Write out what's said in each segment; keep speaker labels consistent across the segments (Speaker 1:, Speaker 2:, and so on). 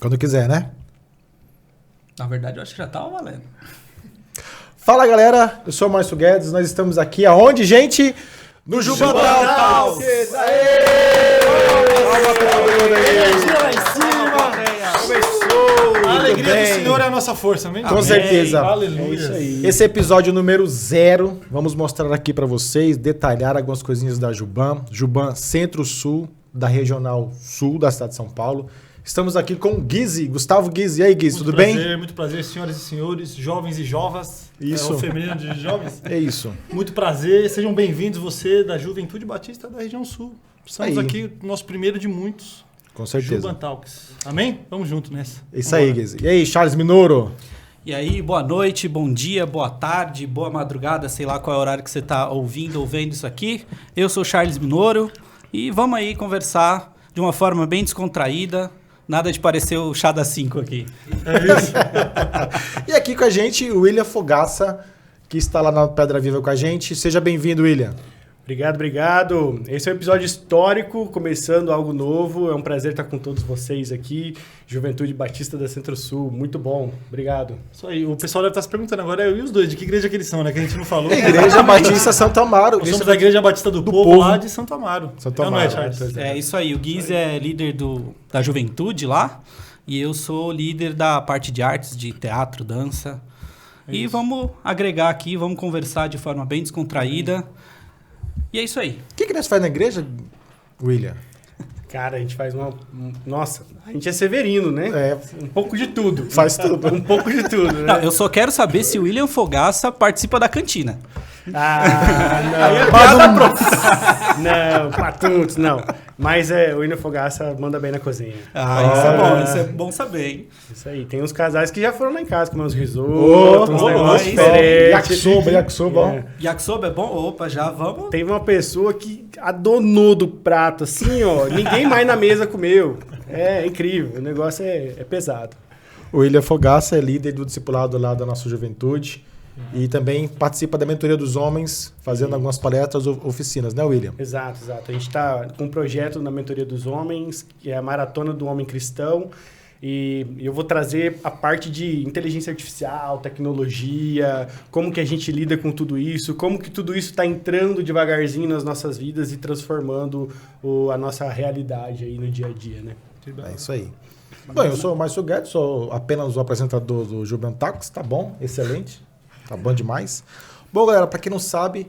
Speaker 1: Quando quiser, né?
Speaker 2: Na verdade, eu acho que já tava valendo.
Speaker 1: Fala, galera. Eu sou o Márcio Guedes. Nós estamos aqui aonde, gente? No Juba Talks!
Speaker 3: A alegria do Senhor é a nossa força, amém?
Speaker 1: Com certeza.
Speaker 3: Aleluia.
Speaker 1: Esse é episódio número 0. Vamos mostrar aqui para vocês, detalhar algumas coisinhas da Juban. Juban Centro-Sul, da Regional Sul da cidade de São Paulo. Estamos aqui com o Guizzi, Gustavo Guizzi. E aí, Guizzi, tudo bem?
Speaker 3: Muito prazer, senhoras e senhores, jovens e jovas.
Speaker 1: Isso.
Speaker 3: É o feminino de jovens.
Speaker 1: É isso.
Speaker 3: Muito prazer, sejam bem-vindos você da Juventude Batista da região Sul. Estamos
Speaker 1: Aí.
Speaker 3: aqui, nosso primeiro de muitos.
Speaker 1: Com certeza.
Speaker 3: Juban Talks. Amém? Vamos junto nessa.
Speaker 1: Isso aí, Guizzi. E aí, Charles Minoro?
Speaker 2: E aí, boa noite, bom dia, boa tarde, boa madrugada, sei lá qual é o horário que você está ouvindo ou vendo isso aqui. Eu sou Charles Minoro e vamos aí conversar de uma forma bem descontraída. Nada de parecer o chá das 5 aqui.
Speaker 3: É isso.
Speaker 1: E aqui com a gente, o William Fogaça, que está lá na Pedra Viva com a gente. Seja bem-vindo, William.
Speaker 4: Obrigado. Esse é um episódio histórico, começando algo novo. É um prazer estar com todos vocês aqui. Juventude Batista da Centro-Sul, muito bom. Obrigado.
Speaker 3: Isso aí. O pessoal deve estar se perguntando agora, e os dois, de que igreja que eles são, né? Que a gente não falou.
Speaker 1: Igreja Batista Santo Amaro.
Speaker 3: Nós somos da Igreja Batista do Povo, lá de Santo Amaro.
Speaker 1: Santo
Speaker 3: Não é,
Speaker 1: Amaro.
Speaker 3: Charles?
Speaker 2: É isso aí, o Guizzi é líder da juventude lá e eu sou líder da parte de artes, de teatro, dança. E vamos agregar aqui, vamos conversar de forma bem descontraída. E é isso aí.
Speaker 1: O que nós faz na igreja, William?
Speaker 4: Cara, a gente faz Nossa, a gente é severino, né?
Speaker 1: É.
Speaker 4: Um pouco de tudo.
Speaker 1: Faz tudo.
Speaker 4: Um pouco de tudo, né?
Speaker 2: Não, eu só quero saber se o William Fogaça participa da cantina.
Speaker 4: Ah,
Speaker 2: Aí é
Speaker 4: não.
Speaker 2: piada pronta.
Speaker 4: Não, patutos, não. Mas o William Fogaça manda bem na cozinha.
Speaker 2: Isso é bom saber, hein?
Speaker 4: Isso aí. Tem uns casais que já foram lá em casa comer uns risotos, uns negócios
Speaker 2: isso.
Speaker 4: diferentes.
Speaker 1: Yakisoba, ó.
Speaker 2: Yakisoba é bom? Opa, já vamos.
Speaker 4: Teve uma pessoa que adonou do prato, assim, ó. Ninguém mais na mesa comeu. É incrível. O negócio é pesado.
Speaker 1: O William Fogaça é líder do discipulado lá da nossa juventude e também participa da mentoria dos homens, fazendo algumas palestras, oficinas, né, William?
Speaker 4: Exato. A gente está com um projeto na mentoria dos homens, que é a Maratona do Homem Cristão. E eu vou trazer a parte de inteligência artificial, tecnologia, como que a gente lida com tudo isso, como que tudo isso está entrando devagarzinho nas nossas vidas e transformando a nossa realidade aí no dia a dia, né?
Speaker 1: É isso aí. Bom, eu sou o Márcio Guedes, sou apenas o apresentador do Juban Talks, tá bom, excelente, tá bom demais. Bom, galera, para quem não sabe,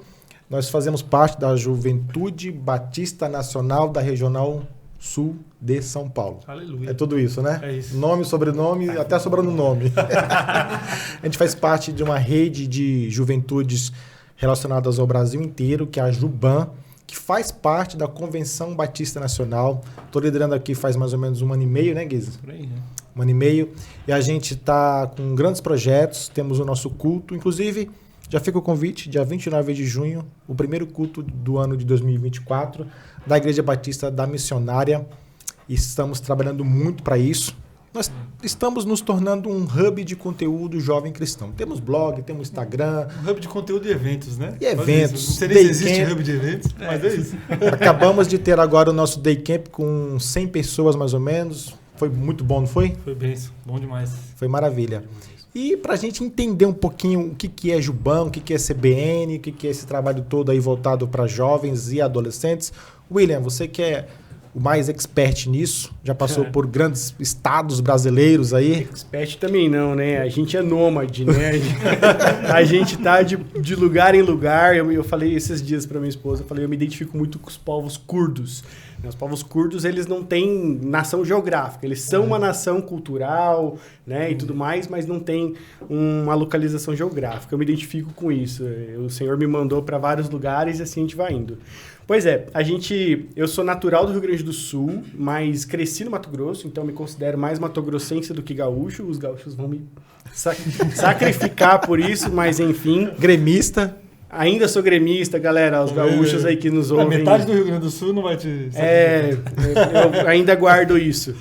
Speaker 1: nós fazemos parte da Juventude Batista Nacional da Regional Sul de São Paulo.
Speaker 3: Aleluia.
Speaker 1: É tudo isso, né?
Speaker 3: É isso.
Speaker 1: Nome, sobrenome, até sobrando nome. A gente faz parte de uma rede de juventudes relacionadas ao Brasil inteiro, que é a Juban, que faz parte da Convenção Batista Nacional. Estou liderando aqui faz mais ou menos 1 ano e meio, né, Guizzi?
Speaker 3: Por aí, né?
Speaker 1: 1 ano e meio. E a gente está com grandes projetos, temos o nosso culto. Inclusive, já fica o convite, dia 29 de junho, o primeiro culto do ano de 2024, da Igreja Batista da Missionária. Estamos trabalhando muito para isso. Nós estamos nos tornando um hub de conteúdo jovem cristão. Temos blog, temos Instagram.
Speaker 3: Um hub de conteúdo e eventos, né?
Speaker 1: E eventos.
Speaker 3: Não sei nem se
Speaker 1: Day
Speaker 3: existe
Speaker 1: camp.
Speaker 3: hub de eventos, mas é isso.
Speaker 1: Acabamos de ter agora o nosso Day Camp com 100 pessoas mais ou menos. Foi muito bom, não foi?
Speaker 3: Foi bem, bom demais.
Speaker 1: Foi maravilha. E para a gente entender um pouquinho o que é Juban, o que é CBN, o que é esse trabalho todo aí voltado para jovens e adolescentes. William, você que é o mais expert nisso, já passou por grandes estados brasileiros aí.
Speaker 4: Expert também não, né? A gente é nômade, né? A gente tá de lugar em lugar. Eu falei esses dias para minha esposa, eu me identifico muito com os povos curdos. Os povos curdos, eles não têm nação geográfica, eles são uma nação cultural, né, e tudo mais, mas não tem uma localização geográfica. Eu me identifico com isso. O Senhor me mandou para vários lugares e assim a gente vai indo. Pois é, eu sou natural do Rio Grande do Sul, mas cresci no Mato Grosso, então me considero mais matogrossense do que gaúcho. Os gaúchos vão me sacrificar por isso, mas enfim.
Speaker 1: Gremista.
Speaker 4: Ainda sou gremista, galera, os gaúchos aí que nos ouvem.
Speaker 3: A metade do Rio Grande do Sul não vai te
Speaker 4: eu ainda guardo isso.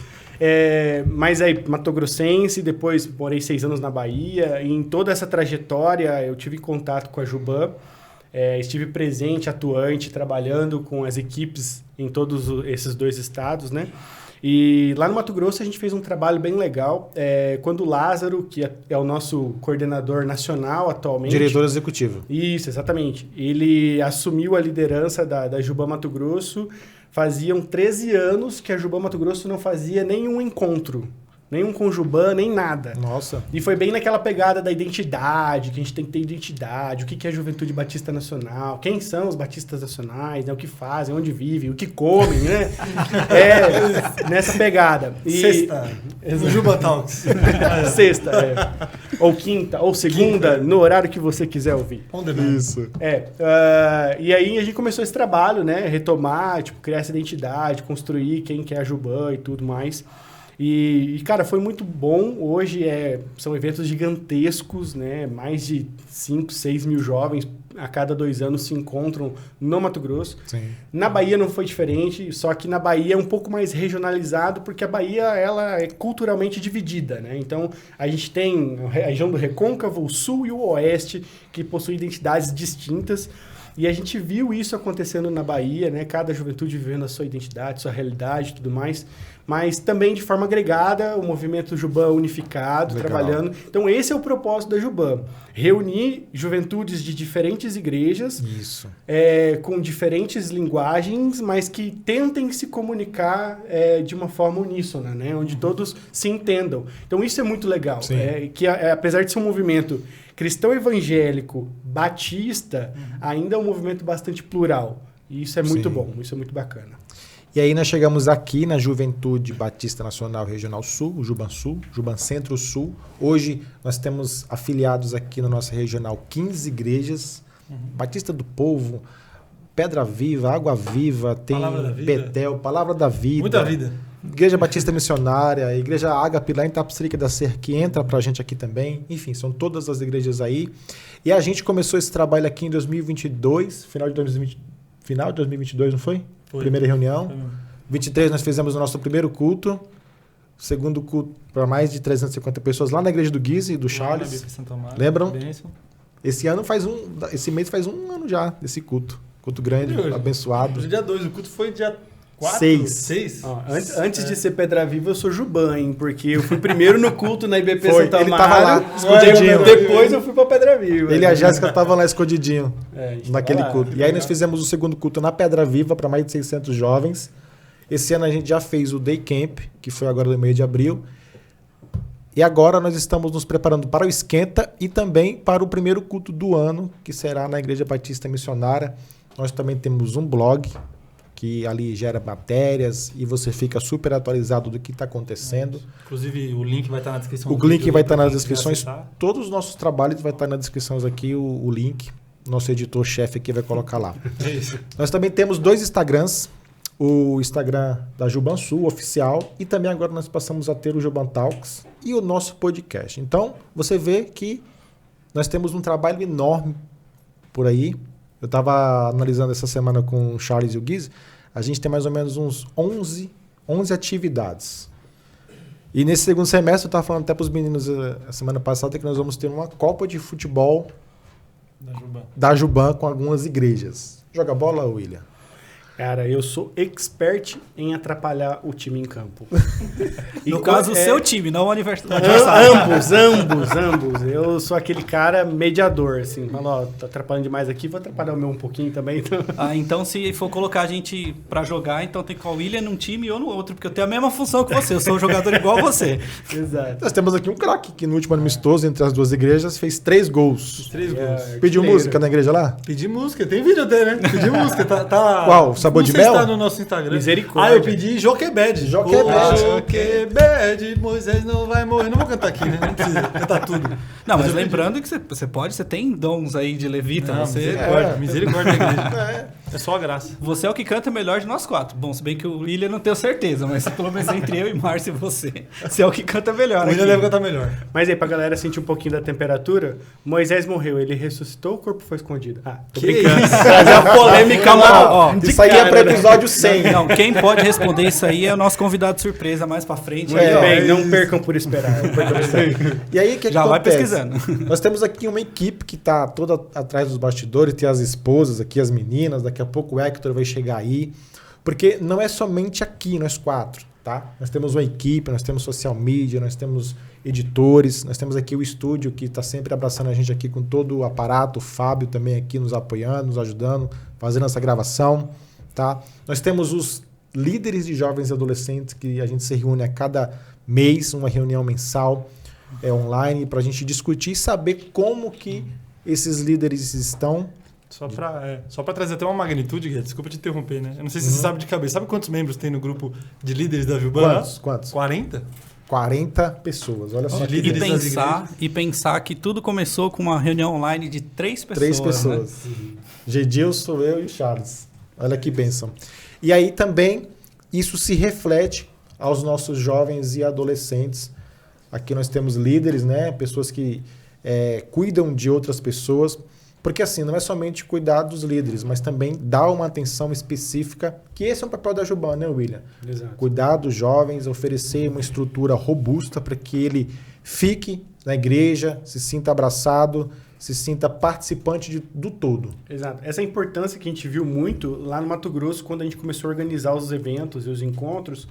Speaker 4: Mas aí, matogrossense, depois morei 6 anos na Bahia, e em toda essa trajetória eu tive contato com a Juban. Estive presente, atuante, trabalhando com as equipes em todos esses 2 estados, né? E lá no Mato Grosso a gente fez um trabalho bem legal. Quando o Lázaro, que é o nosso coordenador nacional atualmente...
Speaker 1: Diretor executivo.
Speaker 4: Isso, exatamente. Ele assumiu a liderança da Juban Mato Grosso. Faziam 13 anos que a Juban Mato Grosso não fazia nenhum encontro. Nenhum com Juban, nem nada.
Speaker 1: Nossa.
Speaker 4: E foi bem naquela pegada da identidade, que a gente tem que ter identidade, o que é a Juventude Batista Nacional, quem são os batistas nacionais, né, o que fazem, onde vivem, o que comem, né? Nessa pegada.
Speaker 3: Sexta. Juba Talks.
Speaker 4: Sexta, ou quinta, ou segunda, no horário que você quiser ouvir.
Speaker 1: Isso.
Speaker 4: E aí a gente começou esse trabalho, né? Retomar, criar essa identidade, construir quem que é a Juban e tudo mais. E, cara, foi muito bom. Hoje são eventos gigantescos, né? Mais de 5, 6 mil jovens a cada 2 anos se encontram no Mato Grosso.
Speaker 1: Sim.
Speaker 4: Na Bahia não foi diferente, só que na Bahia é um pouco mais regionalizado, porque a Bahia ela é culturalmente dividida, né? Então, a gente tem a região do Recôncavo, o Sul e o Oeste, que possuem identidades distintas. E a gente viu isso acontecendo na Bahia, né? Cada juventude vivendo a sua identidade, sua realidade e tudo mais. Mas também de forma agregada, o movimento Juban unificado,
Speaker 1: Legal.
Speaker 4: trabalhando. Então, esse é o propósito da Juban. Reunir juventudes de diferentes igrejas,
Speaker 1: Isso.
Speaker 4: com diferentes linguagens, mas que tentem se comunicar de uma forma uníssona, né? Onde todos se entendam. Então, isso é muito legal.
Speaker 1: Sim.
Speaker 4: Apesar de ser um movimento cristão evangélico, batista, ainda é um movimento bastante plural. E isso é muito
Speaker 1: Sim.
Speaker 4: bom, isso é muito bacana.
Speaker 1: E aí nós chegamos aqui na Juventude Batista Nacional Regional Sul, o Juban Sul, Juban Centro-Sul. Hoje nós temos afiliados aqui na nossa regional 15 igrejas. Batista do Povo, Pedra Viva, Água Viva, tem
Speaker 3: Palavra da Vida.
Speaker 1: Betel, Palavra da Vida.
Speaker 3: Muita vida.
Speaker 1: Igreja Batista Missionária, Igreja Ágape lá em Tapsirica da Ser, que entra pra gente aqui também. Enfim, são todas as igrejas aí. E a gente começou esse trabalho aqui em 2022, final de 2022, não foi?
Speaker 3: Foi.
Speaker 1: Primeira reunião.
Speaker 3: Foi mesmo.
Speaker 1: 23 nós fizemos o nosso primeiro culto. Segundo culto para mais de 350 pessoas lá na igreja do Guise e do
Speaker 3: Lá na
Speaker 1: Charles.
Speaker 3: Bíblia Santo Amaro.
Speaker 1: Lembram?
Speaker 3: Bênção.
Speaker 1: Esse mês faz 1 ano já desse culto. Culto grande,
Speaker 3: E hoje?
Speaker 1: abençoado.
Speaker 3: Hoje é dia 2, o culto foi dia 4?
Speaker 1: 6.
Speaker 3: 6?
Speaker 4: Ó, antes de ser Pedra Viva, eu sou Juban, hein? Porque eu fui primeiro no culto na IBP
Speaker 1: Foi,
Speaker 4: Santo
Speaker 1: ele
Speaker 4: Amaro.
Speaker 1: tava lá, escondidinho.
Speaker 4: Depois eu fui pra Pedra Viva.
Speaker 1: Ele e a Jéssica estavam lá escondidinho
Speaker 4: A gente
Speaker 1: naquele
Speaker 4: tava lá,
Speaker 1: culto. E aí nós fizemos o segundo culto na Pedra Viva para mais de 600 jovens. Esse ano a gente já fez o Day Camp, que foi agora no mês de abril. E agora nós estamos nos preparando para o Esquenta e também para o primeiro culto do ano, que será na Igreja Batista Missionária. Nós também temos um blog, que ali gera matérias e você fica super atualizado do que está acontecendo.
Speaker 3: Inclusive, o link vai estar na descrição.
Speaker 1: O
Speaker 3: do
Speaker 1: link
Speaker 3: vídeo
Speaker 1: vai
Speaker 3: aí
Speaker 1: estar
Speaker 3: pra
Speaker 1: nas
Speaker 3: quem quiser
Speaker 1: descrições.
Speaker 3: acessar.
Speaker 1: Todos os nossos trabalhos vai estar nas descrições aqui, o link. Nosso editor-chefe aqui vai colocar lá.
Speaker 3: É isso.
Speaker 1: Nós também temos 2 Instagrams. O Instagram da Juban Sul, oficial. E também agora nós passamos a ter o Juban Talks e o nosso podcast. Então, você vê que nós temos um trabalho enorme por aí. Eu estava analisando essa semana com o Charles e o Guise. A gente tem mais ou menos uns 11 atividades. E nesse segundo semestre, eu estava falando até para os meninos a semana passada que nós vamos ter uma Copa de Futebol da Juban com algumas igrejas. Joga bola, William?
Speaker 4: Cara, eu sou expert em atrapalhar o time em campo.
Speaker 2: No caso, o seu time, não o adversário.
Speaker 4: Ambos. Eu sou aquele cara mediador, assim. Fala, ó, tá atrapalhando demais aqui, vou atrapalhar o meu um pouquinho também. Então...
Speaker 2: Então se for colocar a gente pra jogar, então tem que colocar o William num time e eu no outro, porque eu tenho a mesma função que você, eu sou um jogador igual a você.
Speaker 4: Exato.
Speaker 1: Nós temos aqui um craque que no último amistoso entre as 2 igrejas fez 3 gols.
Speaker 3: 3 gols.
Speaker 1: Pediu
Speaker 4: artilheiro.
Speaker 1: música na igreja lá?
Speaker 3: Pedi música, tem vídeo até, né? Pedi música, tá...
Speaker 1: Qual? Sabor
Speaker 3: não
Speaker 1: de
Speaker 3: sei se
Speaker 1: mel?
Speaker 3: tá no nosso Instagram.
Speaker 4: Misericórdia.
Speaker 3: Eu pedi Joquebed.
Speaker 1: Joquebed.
Speaker 3: Joquebed, Moisés não vai morrer. Não vou cantar aqui, né? Não precisa cantar tudo.
Speaker 2: Não, mas
Speaker 3: eu pedi.
Speaker 2: lembrando que você tem dons aí de levita,
Speaker 3: Não,
Speaker 2: você...
Speaker 3: misericórdia da igreja. É só a graça.
Speaker 2: Você é o que canta melhor de nós 4. Bom, se bem que o William não tenho certeza, mas pelo menos entre eu e Márcio e você. Você é o que canta melhor.
Speaker 3: O William deve cantar melhor.
Speaker 4: Mas aí, pra galera sentir um pouquinho da temperatura, Moisés morreu, ele ressuscitou, o corpo foi escondido. Ah, tô
Speaker 3: Que
Speaker 4: brincando.
Speaker 3: isso?
Speaker 4: Mas é uma polêmica
Speaker 2: Ó,
Speaker 1: Isso aí é para episódio 100.
Speaker 2: Não, quem pode responder isso aí é o nosso convidado surpresa mais pra frente.
Speaker 4: Muito
Speaker 1: É,
Speaker 4: bem,
Speaker 1: é
Speaker 4: não
Speaker 1: isso.
Speaker 4: percam por esperar.
Speaker 1: E aí, o que
Speaker 2: Já vai
Speaker 1: acontece?
Speaker 2: pesquisando.
Speaker 1: Nós temos aqui uma equipe que está toda atrás dos bastidores, tem as esposas aqui, as meninas, daqui a pouco o Hector vai chegar aí. Porque não é somente aqui, nós 4, tá? Nós temos uma equipe, nós temos social media, nós temos editores, nós temos aqui o estúdio que está sempre abraçando a gente aqui com todo o aparato, o Fábio também aqui nos apoiando, nos ajudando, fazendo essa gravação, tá? Nós temos os líderes de jovens e adolescentes que a gente se reúne a cada mês, uma reunião mensal online para a gente discutir e saber como que esses líderes estão.
Speaker 3: Só pra trazer até uma magnitude, Guilherme, desculpa te interromper, né? Eu não sei se você sabe de cabeça. Sabe quantos membros tem no grupo de líderes da Juban?
Speaker 1: Quantos?
Speaker 3: 40?
Speaker 1: 40 pessoas, olha só.
Speaker 3: De líderes das
Speaker 2: E pensar que tudo começou com uma reunião online de 3 pessoas.
Speaker 1: 3 pessoas.
Speaker 2: Né?
Speaker 1: Gedilson, eu e o Charles. Olha que bênção. E aí também isso se reflete aos nossos jovens e adolescentes. Aqui nós temos líderes, né? Pessoas que cuidam de outras pessoas. Porque assim, não é somente cuidar dos líderes, mas também dar uma atenção específica, que esse é o papel da Juban, né, William?
Speaker 4: Exato.
Speaker 1: Cuidar dos jovens, oferecer uma estrutura robusta para que ele fique na igreja, se sinta abraçado, se sinta participante do todo.
Speaker 4: Exato. Essa é a importância que a gente viu muito lá no Mato Grosso, quando a gente começou a organizar os eventos e os encontros,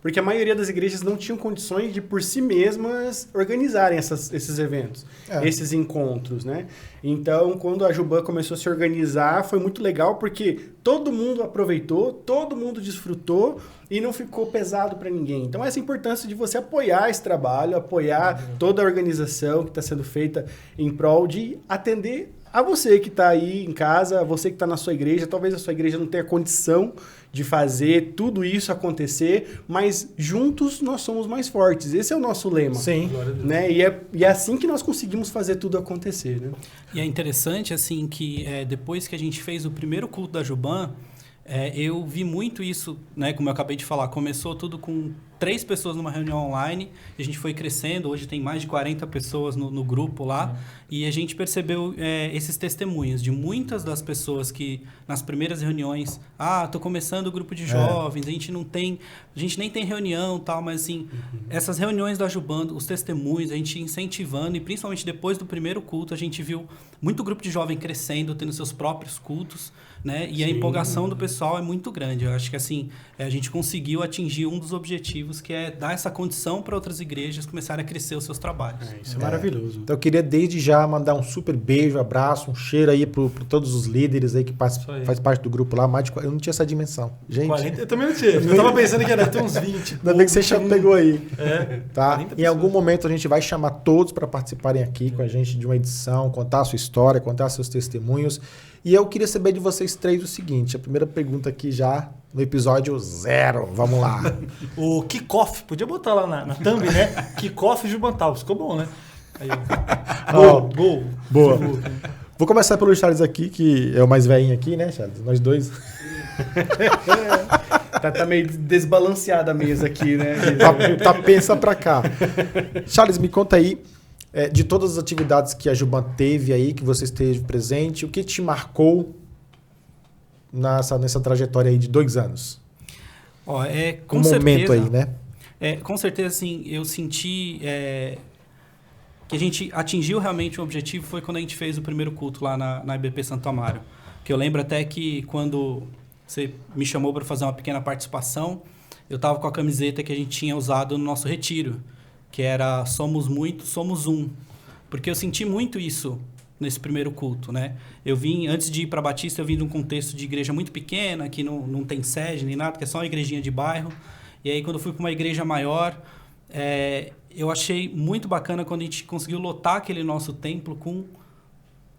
Speaker 4: porque a maioria das igrejas não tinham condições de, por si mesmas, organizarem esses eventos, esses encontros, né? Então, quando a Juban começou a se organizar, foi muito legal, porque todo mundo aproveitou, todo mundo desfrutou e não ficou pesado para ninguém. Então, essa é a importância de você apoiar esse trabalho, apoiar toda a organização que está sendo feita em prol de atender a você que está aí em casa, a você que está na sua igreja. Talvez a sua igreja não tenha condição de fazer tudo isso acontecer, mas juntos nós somos mais fortes. Esse é o nosso lema.
Speaker 1: Sim.
Speaker 4: Né? E é assim que nós conseguimos fazer tudo acontecer. Né?
Speaker 2: E é interessante, assim, que depois que a gente fez o primeiro culto da Juban, eu vi muito isso, né? Como eu acabei de falar, começou tudo com 3 pessoas numa reunião online, e a gente foi crescendo, hoje tem mais de 40 pessoas no grupo lá, e a gente percebeu esses testemunhos de muitas das pessoas que nas primeiras reuniões, tô começando o grupo de jovens, a gente nem tem reunião, tal, mas assim, essas reuniões da Juban, os testemunhos, a gente incentivando, e principalmente depois do primeiro culto, a gente viu muito grupo de jovem crescendo, tendo seus próprios cultos, né? E a empolgação do pessoal é muito grande. Eu acho que assim, a gente conseguiu atingir um dos objetivos, que é dar essa condição para outras igrejas começarem a crescer os seus trabalhos.
Speaker 4: Isso é maravilhoso.
Speaker 1: Então eu queria desde já mandar um super beijo, abraço, um cheiro aí para todos os líderes aí que faz parte do grupo lá. Eu não tinha essa dimensão. Gente,
Speaker 3: 40, eu também não tinha. Eu tava pensando que era ter uns 20.
Speaker 1: ainda bem que você já pegou aí. Tá?
Speaker 3: 40
Speaker 1: Em
Speaker 3: pessoas.
Speaker 1: algum momento a gente vai chamar todos para participarem aqui com a gente de uma edição, contar a sua história, contar seus testemunhos. E eu queria saber de vocês 3 o seguinte, a primeira pergunta aqui já no episódio 0, vamos lá.
Speaker 3: O kickoff, podia botar lá na thumb, né? Kickoff Jubantal, ficou bom, né? Aí, gol.
Speaker 1: Boa. Vou começar pelo Charles aqui, que é o mais velhinho aqui, né, Charles? Nós dois.
Speaker 4: Tá meio desbalanceada a mesa aqui, né?
Speaker 1: Tá pensa pra cá. Charles, me conta aí, de todas as atividades que a Juban teve aí, que você esteve presente, o que te marcou nessa trajetória aí de 2 anos?
Speaker 2: Com
Speaker 1: um
Speaker 2: certeza,
Speaker 1: momento aí, né?
Speaker 2: Com certeza, assim, eu senti que a gente atingiu realmente o objetivo foi quando a gente fez o primeiro culto lá na IBP Santo Amaro. Que eu lembro até que quando você me chamou para fazer uma pequena participação, eu estava com a camiseta que a gente tinha usado no nosso retiro, que era Somos Muitos, Somos Um. Porque eu senti muito isso nesse primeiro culto, né? Antes de ir para Batista, eu vim de um contexto de igreja muito pequena, que não tem sede nem nada, que é só uma igrejinha de bairro. E aí, quando eu fui para uma igreja maior, eu achei muito bacana quando a gente conseguiu lotar aquele nosso templo com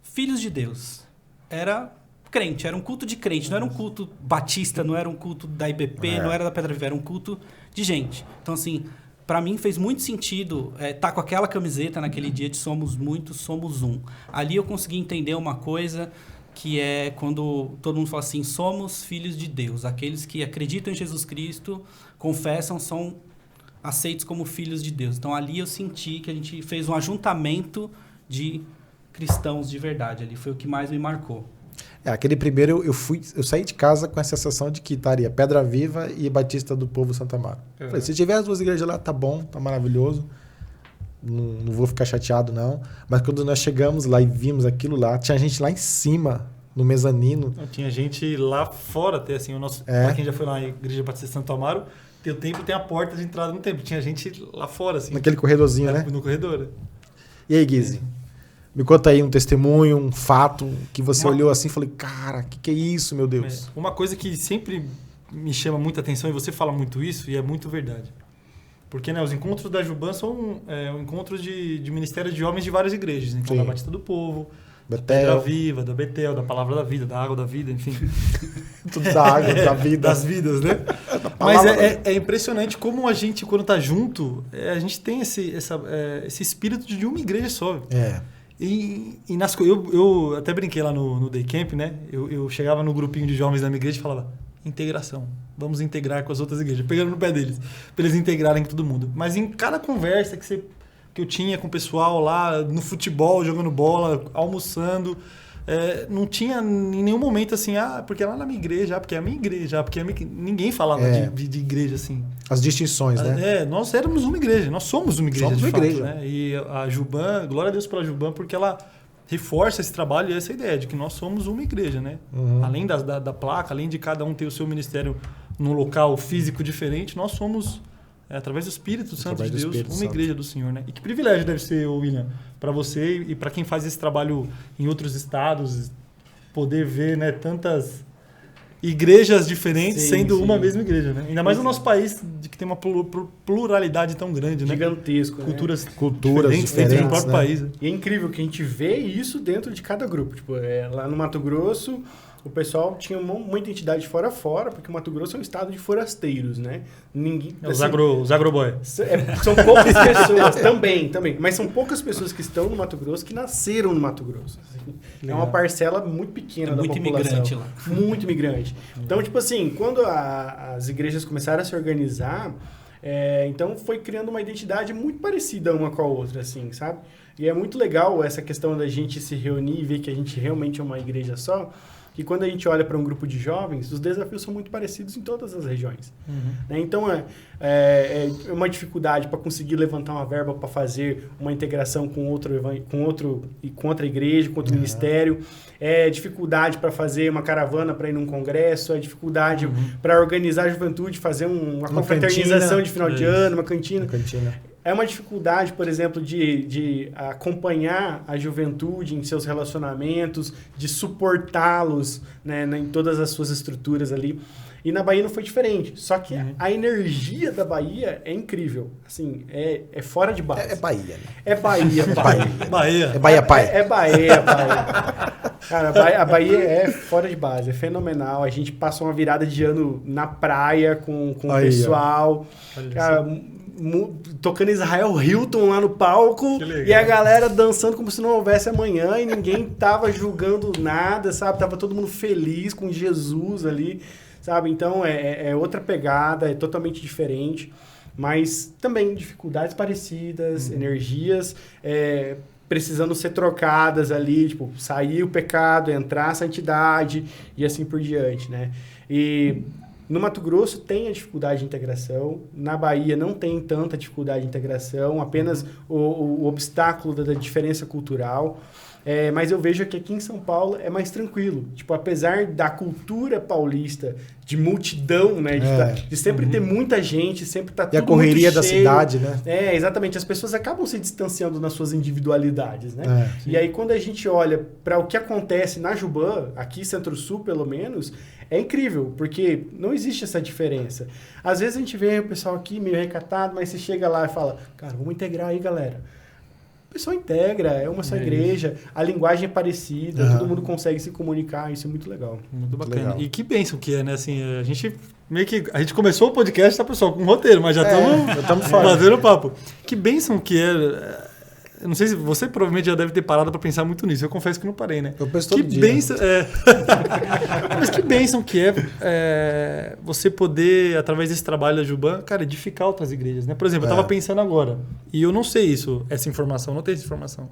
Speaker 2: filhos de Deus. Era crente, era um culto de crente, não era um culto batista, não era um culto da IBP, não era da Pedra Viva, era um culto de gente. Então, assim, para mim fez muito sentido estar com aquela camiseta naquele dia de Somos Muitos, Somos Um. Ali eu consegui entender uma coisa que é quando todo mundo fala assim, somos filhos de Deus. Aqueles que acreditam em Jesus Cristo, confessam, são aceitos como filhos de Deus. Então ali eu senti que a gente fez um ajuntamento de cristãos de verdade. Ali foi o que mais me marcou.
Speaker 1: Aquele primeiro eu saí de casa com a sensação de que estaria Pedra Viva e Batista do Povo Santo Amaro. Falei, se tiver as duas igrejas lá, tá bom, tá maravilhoso. Não vou ficar chateado, não. Mas quando nós chegamos lá e vimos aquilo lá, tinha gente lá em cima, no mezanino.
Speaker 3: Tinha gente lá fora, até assim, pra quem já foi lá na Igreja Batista Santo Amaro, o templo tem a porta de entrada no templo. Tinha gente lá fora, assim.
Speaker 1: Naquele corredorzinho, né?
Speaker 3: No corredor.
Speaker 1: E aí, Guise? Me conta aí um testemunho, um fato que você olhou assim e falou, cara, que é isso, meu Deus?
Speaker 3: Uma coisa que sempre me chama muita atenção, e você fala muito isso, e é muito verdade. Porque os encontros da Juban são encontros de ministério de homens de várias igrejas. Então, da Batista do Povo, da Pedra Viva, da Betel, da Palavra da Vida, da Água da Vida, enfim.
Speaker 1: Tudo da água, da vida.
Speaker 3: Das vidas, né? Mas é impressionante como a gente, quando tá junto, a gente tem esse espírito de uma igreja só. E eu até brinquei lá no Day Camp, né? Eu chegava no grupinho de jovens da minha igreja e falava, integração. Vamos integrar com as outras igrejas. Pegando no pé deles, para eles integrarem com todo mundo. Mas em cada conversa que eu tinha com o pessoal lá, no futebol, jogando bola, almoçando, não tinha em nenhum momento assim, porque é lá na minha igreja, porque é a minha igreja, porque é a minha... Ninguém falava de igreja assim.
Speaker 1: As distinções, né?
Speaker 3: Nós éramos uma igreja, nós somos uma igreja,
Speaker 1: somos uma igreja.
Speaker 3: Né? E a Juban, glória a Deus pela Juban, porque ela reforça esse trabalho e essa ideia de que nós somos uma igreja, né? Além da placa, além de cada um ter o seu ministério num local físico diferente, nós somos, através do Espírito Santo de Deus, uma igreja do Senhor, né? E que privilégio deve ser, William, para você e para quem faz esse trabalho em outros estados, poder ver, né, tantas igrejas diferentes sendo uma mesma igreja, né? Ainda mais no nosso país, que tem uma pluralidade tão grande, né?
Speaker 4: Gigantesco,
Speaker 3: culturas
Speaker 1: diferentes
Speaker 3: dentro do próprio país.
Speaker 4: E é incrível que a gente vê isso dentro de cada grupo. Tipo, lá no Mato Grosso, o pessoal tinha muita entidade fora, porque o Mato Grosso é um estado de forasteiros, né?
Speaker 3: Os agroboy.
Speaker 4: São poucas pessoas, também. Mas são poucas pessoas que estão no Mato Grosso que nasceram no Mato Grosso. Assim. É uma parcela muito pequena da população.
Speaker 2: Muito imigrante lá.
Speaker 4: Muito imigrante. Então, tipo assim, quando as igrejas começaram a se organizar, então foi criando uma identidade muito parecida uma com a outra, assim, sabe? E é muito legal essa questão da gente se reunir e ver que a gente realmente é uma igreja só. E quando a gente olha para um grupo de jovens, os desafios são muito parecidos em todas as regiões. Né? Então, é uma dificuldade para conseguir levantar uma verba para fazer uma integração com outra igreja, com outro ministério. É dificuldade para fazer uma caravana para ir num congresso. É dificuldade para organizar a juventude, fazer uma confraternização de final de ano, uma cantina. É uma dificuldade, por exemplo, de acompanhar a juventude em seus relacionamentos, de suportá-los, né, em todas as suas estruturas ali. E na Bahia não foi diferente. Só que a energia da Bahia é incrível. Assim, é fora de base.
Speaker 1: É Bahia, né?
Speaker 4: É Bahia,
Speaker 3: Bahia.
Speaker 1: É Bahia pai.
Speaker 4: É Bahia, pai. Cara, a Bahia é fora de base, é fenomenal. A gente passou uma virada de ano na praia com o pessoal. Cara, tocando Israel Hilton lá no palco e a galera dançando como se não houvesse amanhã e ninguém tava julgando nada, sabe? Tava todo mundo feliz com Jesus ali, sabe? Então é outra pegada, é totalmente diferente, mas também dificuldades parecidas, energias precisando ser trocadas ali, tipo, sair o pecado, entrar a santidade e assim por diante, né? E no Mato Grosso tem a dificuldade de integração, na Bahia não tem tanta dificuldade de integração, apenas o obstáculo da diferença cultural. Mas eu vejo que aqui em São Paulo é mais tranquilo. Tipo, apesar da cultura paulista de multidão, né? De sempre ter muita gente, sempre tá tudo muito cheio.
Speaker 1: E a correria da cidade, né?
Speaker 4: Exatamente. As pessoas acabam se distanciando nas suas individualidades, né? E aí, quando a gente olha para o que acontece na Juban, aqui Centro-Sul, pelo menos, é incrível, porque não existe essa diferença. Às vezes a gente vê o pessoal aqui meio recatado, mas você chega lá e fala, cara, vamos integrar aí, galera. O pessoal integra, é uma só igreja, a linguagem é parecida, todo mundo consegue se comunicar, isso é muito legal.
Speaker 3: Muito bacana. Legal. E que bênção que é, né? Assim, a gente começou o podcast, tá, pessoal, com um roteiro, mas já estamos fazendo papo. Que bênção que é Eu não sei se você provavelmente já deve ter parado para pensar muito nisso. Eu confesso que não parei, né?
Speaker 1: Eu penso todo dia.
Speaker 3: Bênção, Mas que bênção que é você poder, através desse trabalho da Juban, cara, edificar outras igrejas, né? Por exemplo, eu estava pensando agora, e eu não sei essa informação, não tenho essa informação.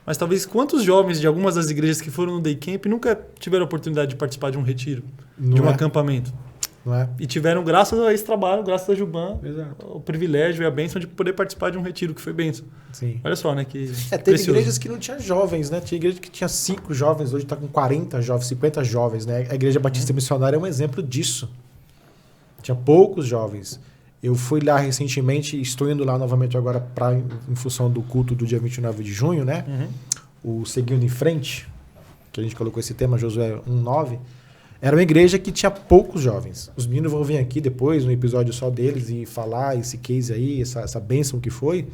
Speaker 3: Mas talvez quantos jovens de algumas das igrejas que foram no Day Camp nunca tiveram a oportunidade de participar de um retiro, de um acampamento.
Speaker 1: Não é?
Speaker 3: E tiveram, graças a esse trabalho, graças a Juban, o privilégio e a bênção de poder participar de um retiro, que foi bênção.
Speaker 1: Sim.
Speaker 3: Olha só, né? Que
Speaker 1: teve precioso. Igrejas que não tinham jovens, né? Tinha igreja que tinha 5 jovens, hoje está com 40 jovens, 50 jovens, né? A Igreja Batista Missionária é um exemplo disso. Tinha poucos jovens. Eu fui lá recentemente, estou indo lá novamente agora em função do culto do dia 29 de junho, né? O Seguindo em Frente, que a gente colocou esse tema, Josué 1:9. Era uma igreja que tinha poucos jovens. Os meninos vão vir aqui depois, um episódio só deles, e falar esse case aí, essa bênção que foi.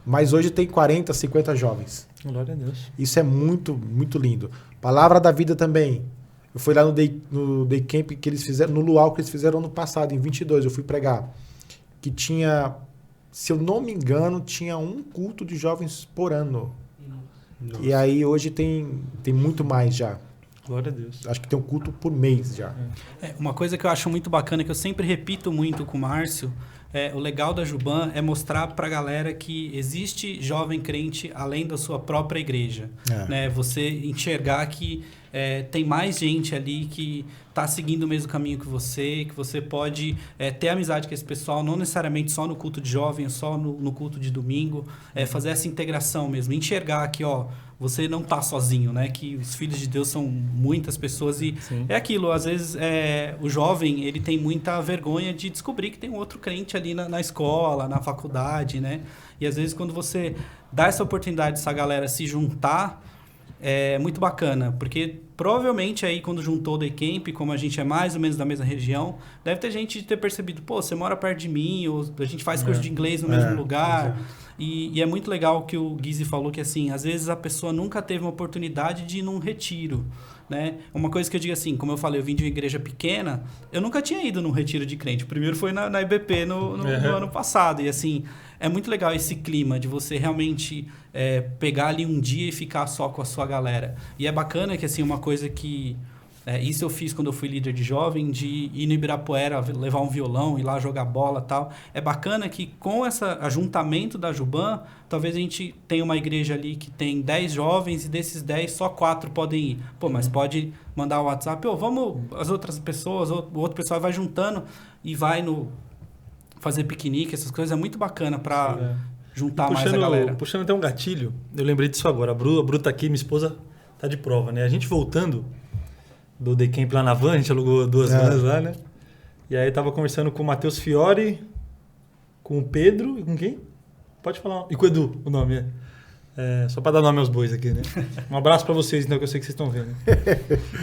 Speaker 1: Mas hoje tem 40, 50 jovens.
Speaker 3: Glória a Deus.
Speaker 1: Isso é muito, muito lindo. Palavra da Vida também. Eu fui lá no Day Camp que eles fizeram, no Luau que eles fizeram ano passado, em 22, eu fui pregar. Que tinha, se eu não me engano, tinha um culto de jovens por ano. Nossa. E aí hoje tem muito mais já.
Speaker 3: Glória a Deus.
Speaker 1: Acho que tem um culto por mês já.
Speaker 2: Uma coisa que eu acho muito bacana, que eu sempre repito muito com o Márcio, o legal da Juban é mostrar para a galera que existe jovem crente além da sua própria igreja. Né? Você enxergar que tem mais gente ali que está seguindo o mesmo caminho que você pode ter amizade com esse pessoal, não necessariamente só no culto de jovem, só no culto de domingo, fazer essa integração mesmo, enxergar que, você não está sozinho, né? Que os filhos de Deus são muitas pessoas e Sim. É aquilo, às vezes o jovem ele tem muita vergonha de descobrir que tem um outro crente ali na escola, na faculdade, né? E às vezes quando você dá essa oportunidade dessa galera se juntar, é muito bacana, porque provavelmente aí quando juntou o Day Camp, como a gente é mais ou menos da mesma região, deve ter gente de ter percebido, você mora perto de mim, ou a gente faz curso de inglês no mesmo lugar. E é muito legal que o Guizzi falou que, assim, às vezes a pessoa nunca teve uma oportunidade de ir num retiro, né? Uma coisa que eu digo assim, como eu falei, eu vim de uma igreja pequena, eu nunca tinha ido num retiro de crente. O primeiro foi na IBP no ano passado. E, assim, é muito legal esse clima de você realmente pegar ali um dia e ficar só com a sua galera. E é bacana que, assim, uma coisa que... isso eu fiz quando eu fui líder de jovem, de ir no Ibirapuera, levar um violão, ir lá jogar bola e tal. É bacana que com esse ajuntamento da Juban, talvez a gente tenha uma igreja ali que tem 10 jovens e desses 10 só 4 podem ir. Mas pode mandar o WhatsApp, vamos, as outras pessoas, o outro pessoal vai juntando e vai fazer piquenique, essas coisas. É muito bacana para juntar mais a galera.
Speaker 3: Puxando até um gatilho, eu lembrei disso agora. A Bru tá aqui, minha esposa tá de prova, né? A gente voltando do Day Camp lá na van, a gente alugou 2 vans lá, né? E aí tava conversando com o Matheus Fiore, com o Pedro e com quem? Pode falar. E com o Edu, o nome, só para dar nome aos bois aqui, né? Um abraço para vocês, então, que eu sei que vocês estão vendo.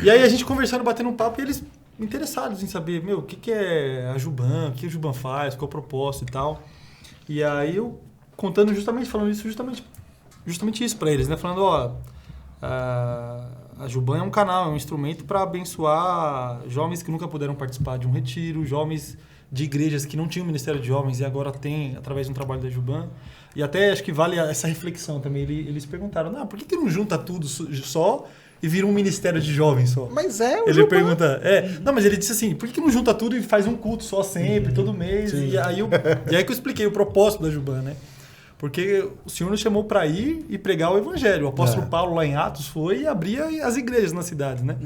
Speaker 3: E aí a gente conversando, batendo um papo, e eles interessados em saber, o que é a Juban, o que a Juban faz, qual é o propósito e tal. E aí eu contando falando isso justamente isso para eles, né? Falando, a Juban é um canal, é um instrumento para abençoar jovens que nunca puderam participar de um retiro, jovens de igrejas que não tinham ministério de jovens e agora tem através de um trabalho da Juban. E até acho que vale essa reflexão também. Eles perguntaram, por que não junta tudo só e vira um ministério de jovens só?
Speaker 1: Mas o
Speaker 3: Ele
Speaker 1: Juban...
Speaker 3: pergunta, não, mas ele disse assim, por que não junta tudo e faz um culto só sempre, todo mês? E aí que eu expliquei o propósito da Juban, né? Porque o Senhor nos chamou para ir e pregar o Evangelho. O apóstolo Paulo, lá em Atos, foi e abria as igrejas na cidade, né?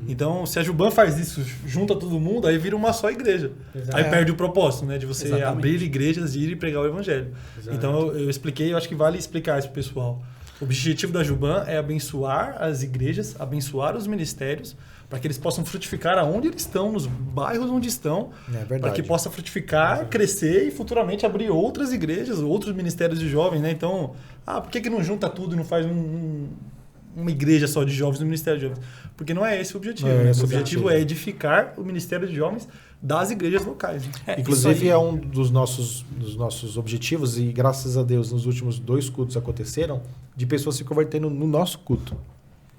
Speaker 3: Então, se a Juban faz isso, junta todo mundo, aí vira uma só igreja. Exato. Aí perde o propósito, né? De você abrir igrejas e ir e pregar o Evangelho. Exato. Então, eu expliquei, eu acho que vale explicar isso pro pessoal. O objetivo da Juban é abençoar as igrejas, abençoar os ministérios, para que eles possam frutificar aonde eles estão, nos bairros onde estão, para que possa frutificar, crescer e futuramente abrir outras igrejas, outros ministérios de jovens, né? Então, por que não junta tudo e não faz uma igreja só de jovens no ministério de jovens? Porque não é esse o objetivo. O objetivo é edificar o ministério de jovens das igrejas locais. Né?
Speaker 1: Inclusive, é um dos nossos objetivos, e graças a Deus, nos últimos 2 cultos aconteceram, de pessoas se convertendo no nosso culto.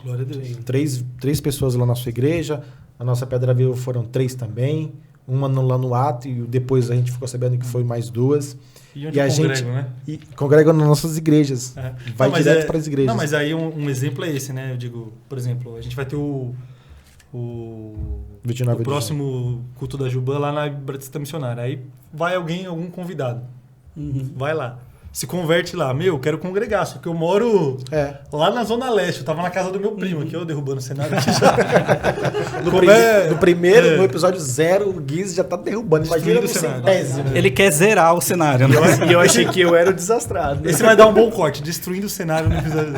Speaker 3: Glória a Deus.
Speaker 1: 3 pessoas lá na sua igreja, a nossa Pedra Viva foram 3 também, uma lá no ato, e depois a gente ficou sabendo que foi mais 2.
Speaker 3: E onde
Speaker 1: a gente
Speaker 3: né?
Speaker 1: congrega nas nossas igrejas. Vai direto para as igrejas.
Speaker 3: Não, mas aí um exemplo é esse, né? Eu digo, por exemplo, a gente vai ter o próximo culto da Jubã lá na Batista Missionária. Aí vai algum convidado. Vai lá. Se converte lá. Meu, eu quero congregar, só que eu moro lá na Zona Leste. Eu tava na casa do meu primo aqui, eu derrubando o cenário aqui já.
Speaker 1: No episódio 0, o Guiz já tá derrubando. Imagina o cenário.
Speaker 2: Ele quer zerar o cenário. Né?
Speaker 4: E eu achei que eu era o desastrado. Né?
Speaker 3: Esse vai dar um bom corte, destruindo o cenário no episódio.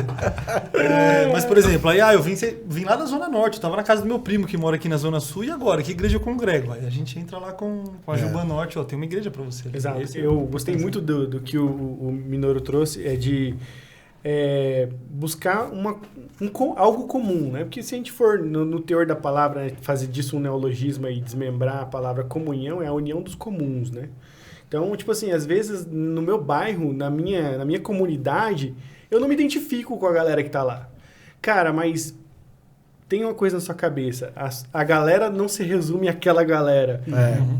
Speaker 3: Mas, por exemplo, aí eu vim lá da Zona Norte. Eu tava na casa do meu primo, que mora aqui na Zona Sul. E agora? Que igreja eu congrego? Aí a gente entra lá com a Jubã Norte. Ó, tem uma igreja pra você.
Speaker 4: Exato. Eu gostei muito do que o Minoru trouxe, de buscar algo comum, né? Porque se a gente for no teor da palavra, né, fazer disso um neologismo e desmembrar a palavra comunhão, é a união dos comuns, né? Então, tipo assim, às vezes no meu bairro, na minha comunidade, eu não me identifico com a galera que tá lá. Cara, mas tem uma coisa na sua cabeça, a galera não se resume àquela galera.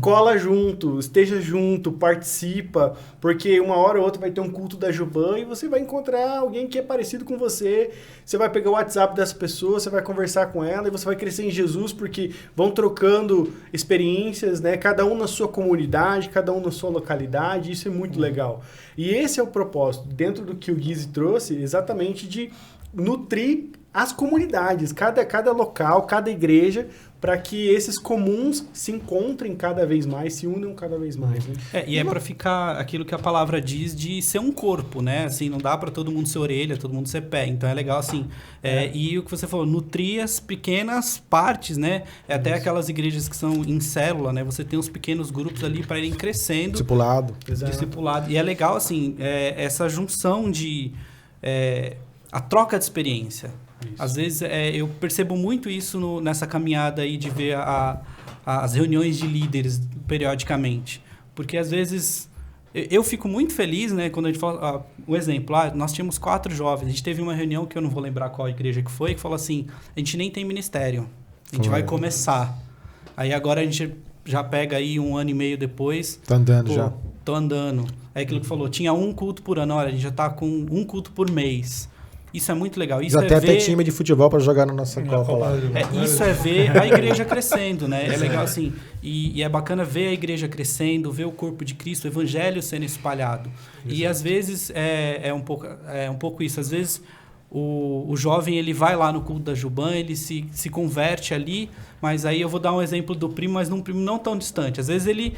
Speaker 4: Cola junto, esteja junto, participa, porque uma hora ou outra vai ter um culto da Jubã e você vai encontrar alguém que é parecido com você, você vai pegar o WhatsApp dessa pessoa, você vai conversar com ela e você vai crescer em Jesus, porque vão trocando experiências, né? Cada um na sua comunidade, cada um na sua localidade, isso é muito legal. E esse é o propósito, dentro do que o Guizi trouxe, exatamente de nutrir as comunidades, cada local, cada igreja, para que esses comuns se encontrem cada vez mais, se unam cada vez mais. Né?
Speaker 2: E é para ficar aquilo que a palavra diz de ser um corpo, né? Assim, não dá para todo mundo ser orelha, todo mundo ser pé. Então é legal assim. E o que você falou, nutrir as pequenas partes, né? Até aquelas igrejas que são em célula, né? Você tem os pequenos grupos ali para irem crescendo.
Speaker 1: Discipulado.
Speaker 2: Discipulado. E é legal, assim, essa junção de... a troca de experiência. Isso. Às vezes eu percebo muito isso nessa caminhada aí de ver as reuniões de líderes periodicamente. Porque às vezes eu fico muito feliz, né, quando a gente fala... um exemplo, nós tínhamos 4 jovens, a gente teve uma reunião que eu não vou lembrar qual igreja que foi, que falou assim, a gente nem tem ministério, a gente vai começar. Aí agora a gente já pega aí 1 ano e meio depois...
Speaker 1: Tá andando já.
Speaker 2: Tô andando. É aquilo que falou, tinha 1 culto por ano, olha, a gente já tá com 1 culto por mês. Isso é muito legal. Isso
Speaker 1: já tem até time de futebol para jogar na nossa Copa lá.
Speaker 2: Isso é ver a igreja crescendo, né? É legal assim. E é bacana ver a igreja crescendo, ver o corpo de Cristo, o evangelho sendo espalhado. Exato. E às vezes é um pouco isso. Às vezes o jovem ele vai lá no culto da Jubã, ele se converte ali, mas aí eu vou dar um exemplo do primo, mas num primo não tão distante. Às vezes ele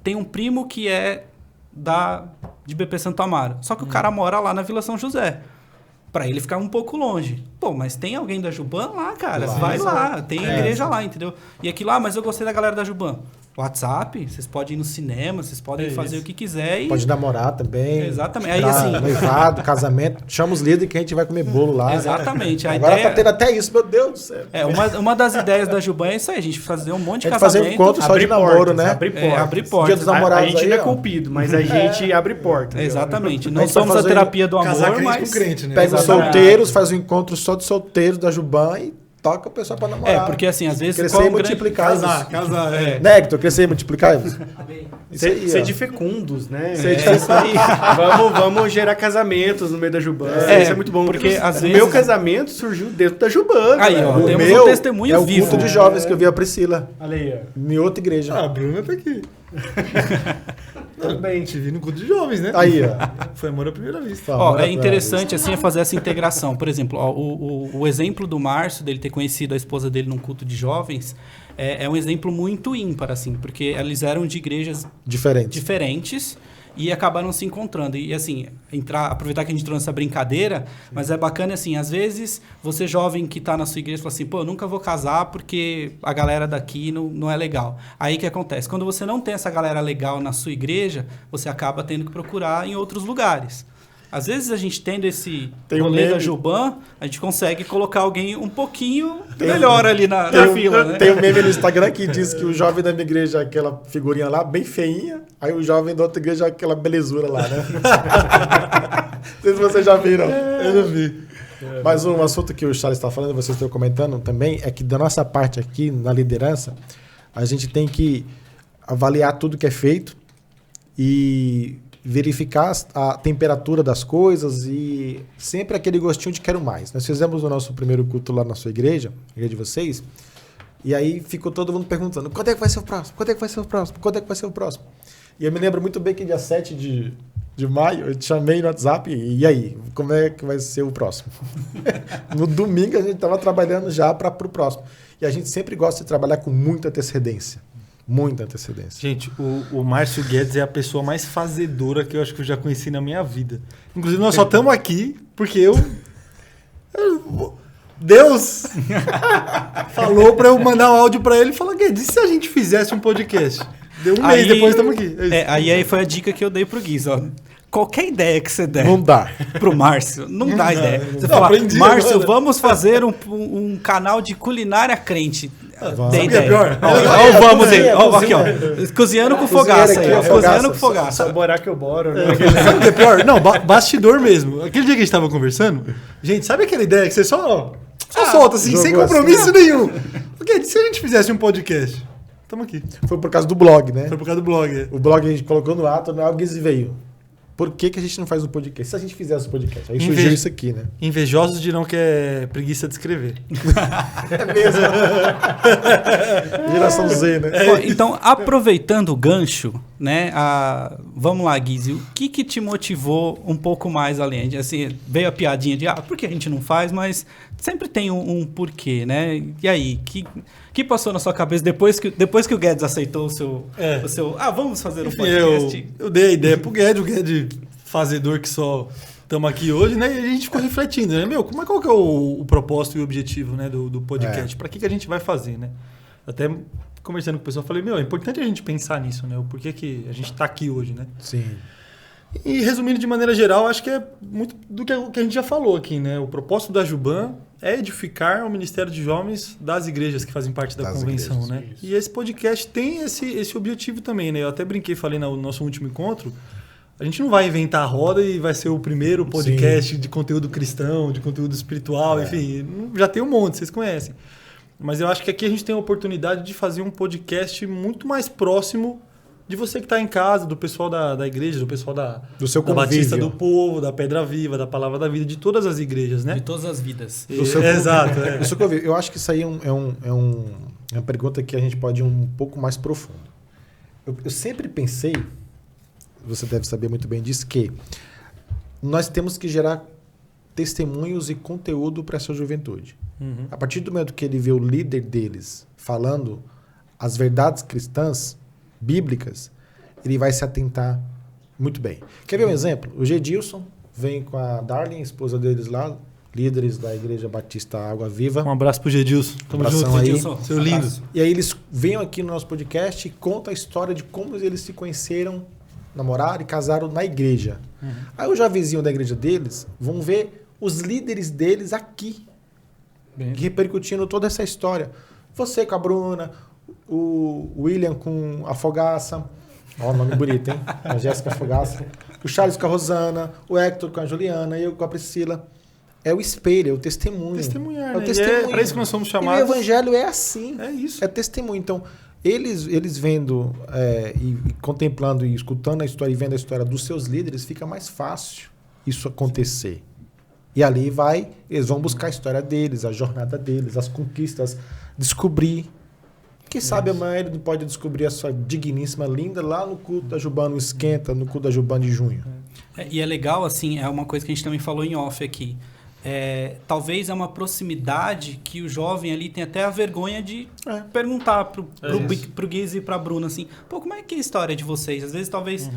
Speaker 2: tem um primo que é de BP Santo Amaro. Só que o cara mora lá na Vila São José. Pra ele ficar um pouco longe. Pô, mas tem alguém da Jubã lá, cara. Vai lá. Tem igreja lá, entendeu? E aquilo, mas eu gostei da galera da Jubã. WhatsApp, vocês podem ir no cinema, vocês podem fazer o que quiser.
Speaker 1: Pode namorar também.
Speaker 2: Exatamente. Aí, assim,
Speaker 1: noivado, casamento. Chama os líderes que a gente vai comer bolo lá.
Speaker 2: Exatamente.
Speaker 1: Agora tá tendo até isso, meu Deus do céu.
Speaker 2: Uma das ideias da Jubã é isso aí, a gente fazer um monte de casamento.
Speaker 1: Fazer um encontro só de namoro, né?
Speaker 2: Abrir portas.
Speaker 1: Dia dos namorados
Speaker 4: a gente não é culpido, mas a gente abre portas.
Speaker 2: Exatamente. Não somos a terapia do amor, mas...
Speaker 3: com crente, né?
Speaker 1: Pega os solteiros, faz um encontro só de solteiros da Jubã e toca o pessoal pra namorar.
Speaker 2: Porque assim, às vezes...
Speaker 1: Crescer e multiplicar.
Speaker 3: Casar.
Speaker 1: Néctor, crescer e multiplicar.
Speaker 4: Ser de fecundos, né? Isso aí. Vamos gerar casamentos no meio da Jubã. Isso é muito bom.
Speaker 2: Porque às vezes...
Speaker 4: O meu casamento surgiu dentro da Jubã.
Speaker 2: Aí, ó, temos um testemunho vivo.
Speaker 1: É o culto de jovens que eu vi a Priscila.
Speaker 4: Olha aí, ó.
Speaker 1: Em outra igreja.
Speaker 3: A Bruna tá aqui. Também, te vi no culto de jovens, né?
Speaker 1: Aí, ó.
Speaker 3: Foi amor à primeira vista.
Speaker 2: É interessante, assim, fazer essa integração. Por exemplo, o exemplo do Márcio, dele ter conhecido a esposa dele num culto de jovens, é um exemplo muito ímpar, assim, porque eles eram de igrejas diferentes e acabaram se encontrando. E, assim, aproveitar que a gente entrou nessa brincadeira, mas é bacana, assim, às vezes, você jovem que está na sua igreja, fala assim, eu nunca vou casar porque a galera daqui não é legal. Aí o que acontece? Quando você não tem essa galera legal na sua igreja, você acaba tendo que procurar em outros lugares. Às vezes a gente tendo esse rolê da Jubã, a gente consegue colocar alguém um pouquinho melhor ali na fila, né?
Speaker 1: Tem um meme no Instagram que diz que o jovem da minha igreja é aquela figurinha lá, bem feinha, aí o jovem da outra igreja é aquela belezura lá, né? Não sei se vocês já viram.
Speaker 3: Eu não vi.
Speaker 1: Mas um assunto que o Charles está falando, vocês estão comentando também, é que da nossa parte aqui, na liderança, a gente tem que avaliar tudo que é feito e verificar a temperatura das coisas e sempre aquele gostinho de quero mais. Nós fizemos o nosso primeiro culto lá na sua igreja, a igreja de vocês, e aí ficou todo mundo perguntando, quando é que vai ser o próximo? Quando é que vai ser o próximo? Quando é que vai ser o próximo? E eu me lembro muito bem que dia 7 de maio, eu te chamei no WhatsApp e aí, como é que vai ser o próximo? No domingo a gente estava trabalhando já para o próximo. E a gente sempre gosta de trabalhar com muita antecedência. Muita antecedência.
Speaker 3: Gente, o Márcio Guedes é a pessoa mais fazedora que eu acho que eu já conheci na minha vida. Inclusive, nós só estamos aqui porque Deus falou para eu mandar um áudio para ele e falar, Guedes, e se a gente fizesse um podcast? Deu um mês, depois estamos aqui.
Speaker 2: Aí foi a dica que eu dei pro Guiz, ó. Qualquer ideia que você der
Speaker 1: não dá
Speaker 2: pro Márcio, não dá ideia. Você fala, Márcio, vamos fazer um canal de culinária crente. Tem ideia.
Speaker 3: Pior?
Speaker 2: Vamos aí. Aqui, ó. Cozinhando com fogaça aí. Cozinhando com fogaça.
Speaker 4: Saborar que eu boro. Né?
Speaker 3: Sabe o que é pior? Não, bastidor mesmo. Aquele dia que a gente tava conversando, gente, sabe aquela ideia que você só solta assim, sem compromisso nenhum? Porque se a gente fizesse um podcast? Tamo aqui.
Speaker 1: Foi por causa do blog, né?
Speaker 3: Foi por causa do blog.
Speaker 1: O blog a gente colocou no ato, né? Alguém veio. Por que a gente não faz um podcast? Se a gente fizesse um podcast. Aí surgiu isso aqui, né?
Speaker 3: Invejosos dirão que é preguiça de escrever.
Speaker 1: É mesmo. Geração Z, né?
Speaker 2: Então, aproveitando o gancho, né? Vamos lá, Guizzi. O que te motivou um pouco mais além? Assim, veio a piadinha de, por que a gente não faz? Mas sempre tem um porquê, né? E aí, que passou na sua cabeça depois que o Guedes aceitou o seu... vamos fazer um podcast?
Speaker 3: Eu dei a ideia pro Guedes, o Guedes fazedor que só estamos aqui hoje, né? E a gente ficou refletindo, né? Qual que é o propósito e o objetivo, né, do podcast? Para que a gente vai fazer, né? Até conversando com o pessoal, falei, é importante a gente pensar nisso, né? O porquê que a gente está aqui hoje, né?
Speaker 1: Sim.
Speaker 3: E resumindo de maneira geral, acho que é muito do que a gente já falou aqui, né? O propósito da Juban é edificar o Ministério de Jovens das igrejas que fazem parte da convenção, né? Isso. E esse podcast tem esse objetivo também, né? Eu até brinquei, falei no nosso último encontro, a gente não vai inventar a roda e vai ser o primeiro podcast de conteúdo cristão, de conteúdo espiritual, enfim, já tem um monte, vocês conhecem. Mas eu acho que aqui a gente tem a oportunidade de fazer um podcast muito mais próximo de você que está em casa, do pessoal da igreja, do pessoal
Speaker 1: do seu
Speaker 3: da Batista do Povo, da Pedra Viva, da Palavra da Vida, de todas as igrejas, né?
Speaker 2: De todas as vidas.
Speaker 3: Exato.
Speaker 1: Eu acho que isso aí é uma pergunta que a gente pode ir um pouco mais profundo. Eu sempre pensei, você deve saber muito bem disso, que nós temos que gerar testemunhos e conteúdo para essa juventude. Uhum. A partir do momento que ele vê o líder deles falando as verdades cristãs, bíblicas, ele vai se atentar muito bem. Quer ver um exemplo? O Gedilson vem com a Darlene, esposa deles lá, líderes da Igreja Batista Água Viva.
Speaker 3: Um abraço pro Gedilson.
Speaker 1: Tamo junto aí.
Speaker 2: Gedilson,
Speaker 3: seu lindo.
Speaker 1: E aí eles vêm aqui no nosso podcast e contam a história de como eles se conheceram, namoraram e casaram na igreja. Uhum. Aí os jovenzinhos da igreja deles vão ver os líderes deles aqui, repercutindo toda essa história. Você com a Bruna, o William com a Fogaça, ó, o nome bonito, hein? A Jéssica Fogaça. O Charles com a Rosana, o Hector com a Juliana, eu com a Priscila. É o espelho, é o testemunho.
Speaker 3: Testemunhar,
Speaker 1: é o testemunho.
Speaker 3: É para isso que nós somos chamados.
Speaker 1: E o evangelho é assim.
Speaker 3: É isso.
Speaker 1: É testemunho. Então, eles vendo e contemplando e escutando a história e vendo a história dos seus líderes, fica mais fácil isso acontecer. E ali eles vão buscar a história deles, a jornada deles, as conquistas, descobrir. Quem sabe amanhã ele pode descobrir a sua digníssima linda lá no culto da Juban, no Esquenta, no culto da Juban de junho.
Speaker 2: E é legal, assim, é uma coisa que a gente também falou em off aqui. Talvez é uma proximidade que o jovem ali tem até a vergonha de perguntar pro Guiz e pra Bruna, assim, como é que é a história de vocês? Às vezes, talvez,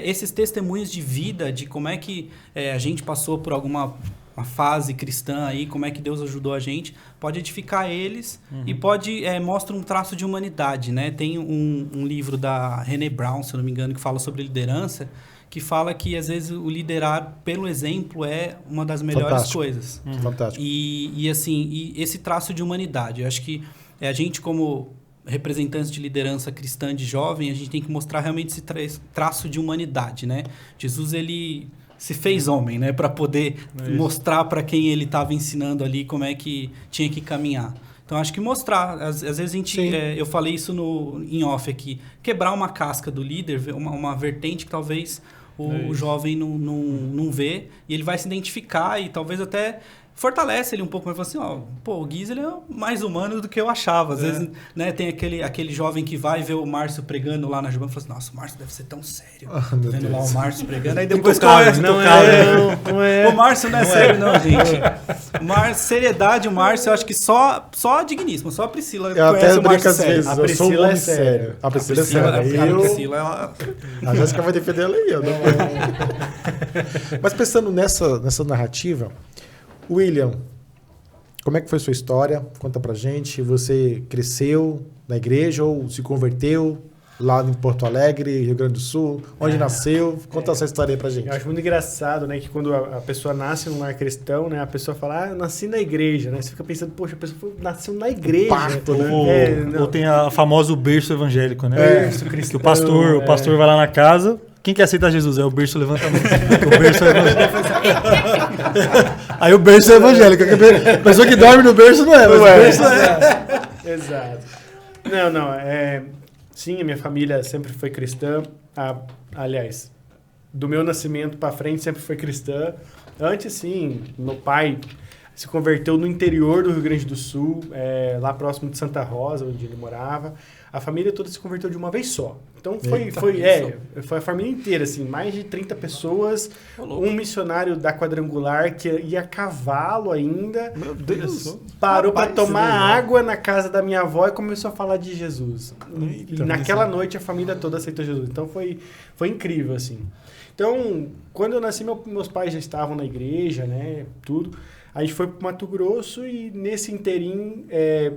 Speaker 2: esses testemunhos de vida, de como é que a gente passou por alguma uma fase cristã aí, como é que Deus ajudou a gente, pode edificar eles e pode mostra um traço de humanidade, né? Tem um livro da René Brown, se eu não me engano, que fala sobre liderança, que fala que às vezes o liderar pelo exemplo é uma das melhores coisas.
Speaker 1: Fantástico.
Speaker 2: E assim, esse traço de humanidade, eu acho que a gente como representantes de liderança cristã de jovem, a gente tem que mostrar realmente esse traço de humanidade, né? Jesus, ele se fez homem, né? Para poder mostrar para quem ele estava ensinando ali como é que tinha que caminhar. Então, acho que mostrar. Às vezes a gente... eu falei isso em off aqui. Quebrar uma casca do líder, uma vertente que talvez o jovem não vê. E ele vai se identificar e talvez até... fortalece ele um pouco, mas fala assim, o Guiz, ele é mais humano do que eu achava. Às vezes, né, tem aquele jovem que vai ver o Márcio pregando lá na Jubana e fala assim, nossa, o Márcio deve ser tão sério. Vendo lá o Márcio pregando, aí depois não é. O Márcio não é sério, não, gente. Seriedade, o Márcio, eu acho que só a digníssima, só a Priscila conhece o Márcio sério.
Speaker 1: A Priscila é sério. A Priscila é séria.
Speaker 2: A Priscila, ela...
Speaker 1: A Jéssica vai defender ela aí. Mas pensando nessa narrativa... William, como é que foi sua história? Conta pra gente. Você cresceu na igreja ou se converteu lá em Porto Alegre, Rio Grande do Sul? Onde nasceu? Conta essa história aí pra gente.
Speaker 4: Eu acho muito engraçado, né, que quando a pessoa nasce num lar cristão, né, a pessoa fala, eu nasci na igreja, né? Você fica pensando, poxa, a pessoa nasceu na igreja.
Speaker 3: Parto, né? Ou tem a famosa berço evangélico, né? Berço cristão. Que o pastor vai lá na casa... Quem quer aceitar Jesus? É o berço levantamento. O berço é evangélico. Aí o berço é evangélico. A pessoa que dorme no berço não é, mas o berço é.
Speaker 4: Exato. Não. Sim, a minha família sempre foi cristã. Aliás, do meu nascimento para frente sempre foi cristã. Antes, sim, meu pai se converteu no interior do Rio Grande do Sul, lá próximo de Santa Rosa, onde ele morava. A família toda se converteu de uma vez só. Então foi a família inteira, assim, mais de 30 pessoas, um missionário da Quadrangular que ia a cavalo ainda.
Speaker 3: Meu Deus!
Speaker 4: Parou para tomar água na casa da minha avó e começou a falar de Jesus. E naquela noite a família toda aceitou Jesus. Então foi incrível, assim. Então, quando eu nasci, meus pais já estavam na igreja, né, tudo. A gente foi para Mato Grosso e nesse inteirinho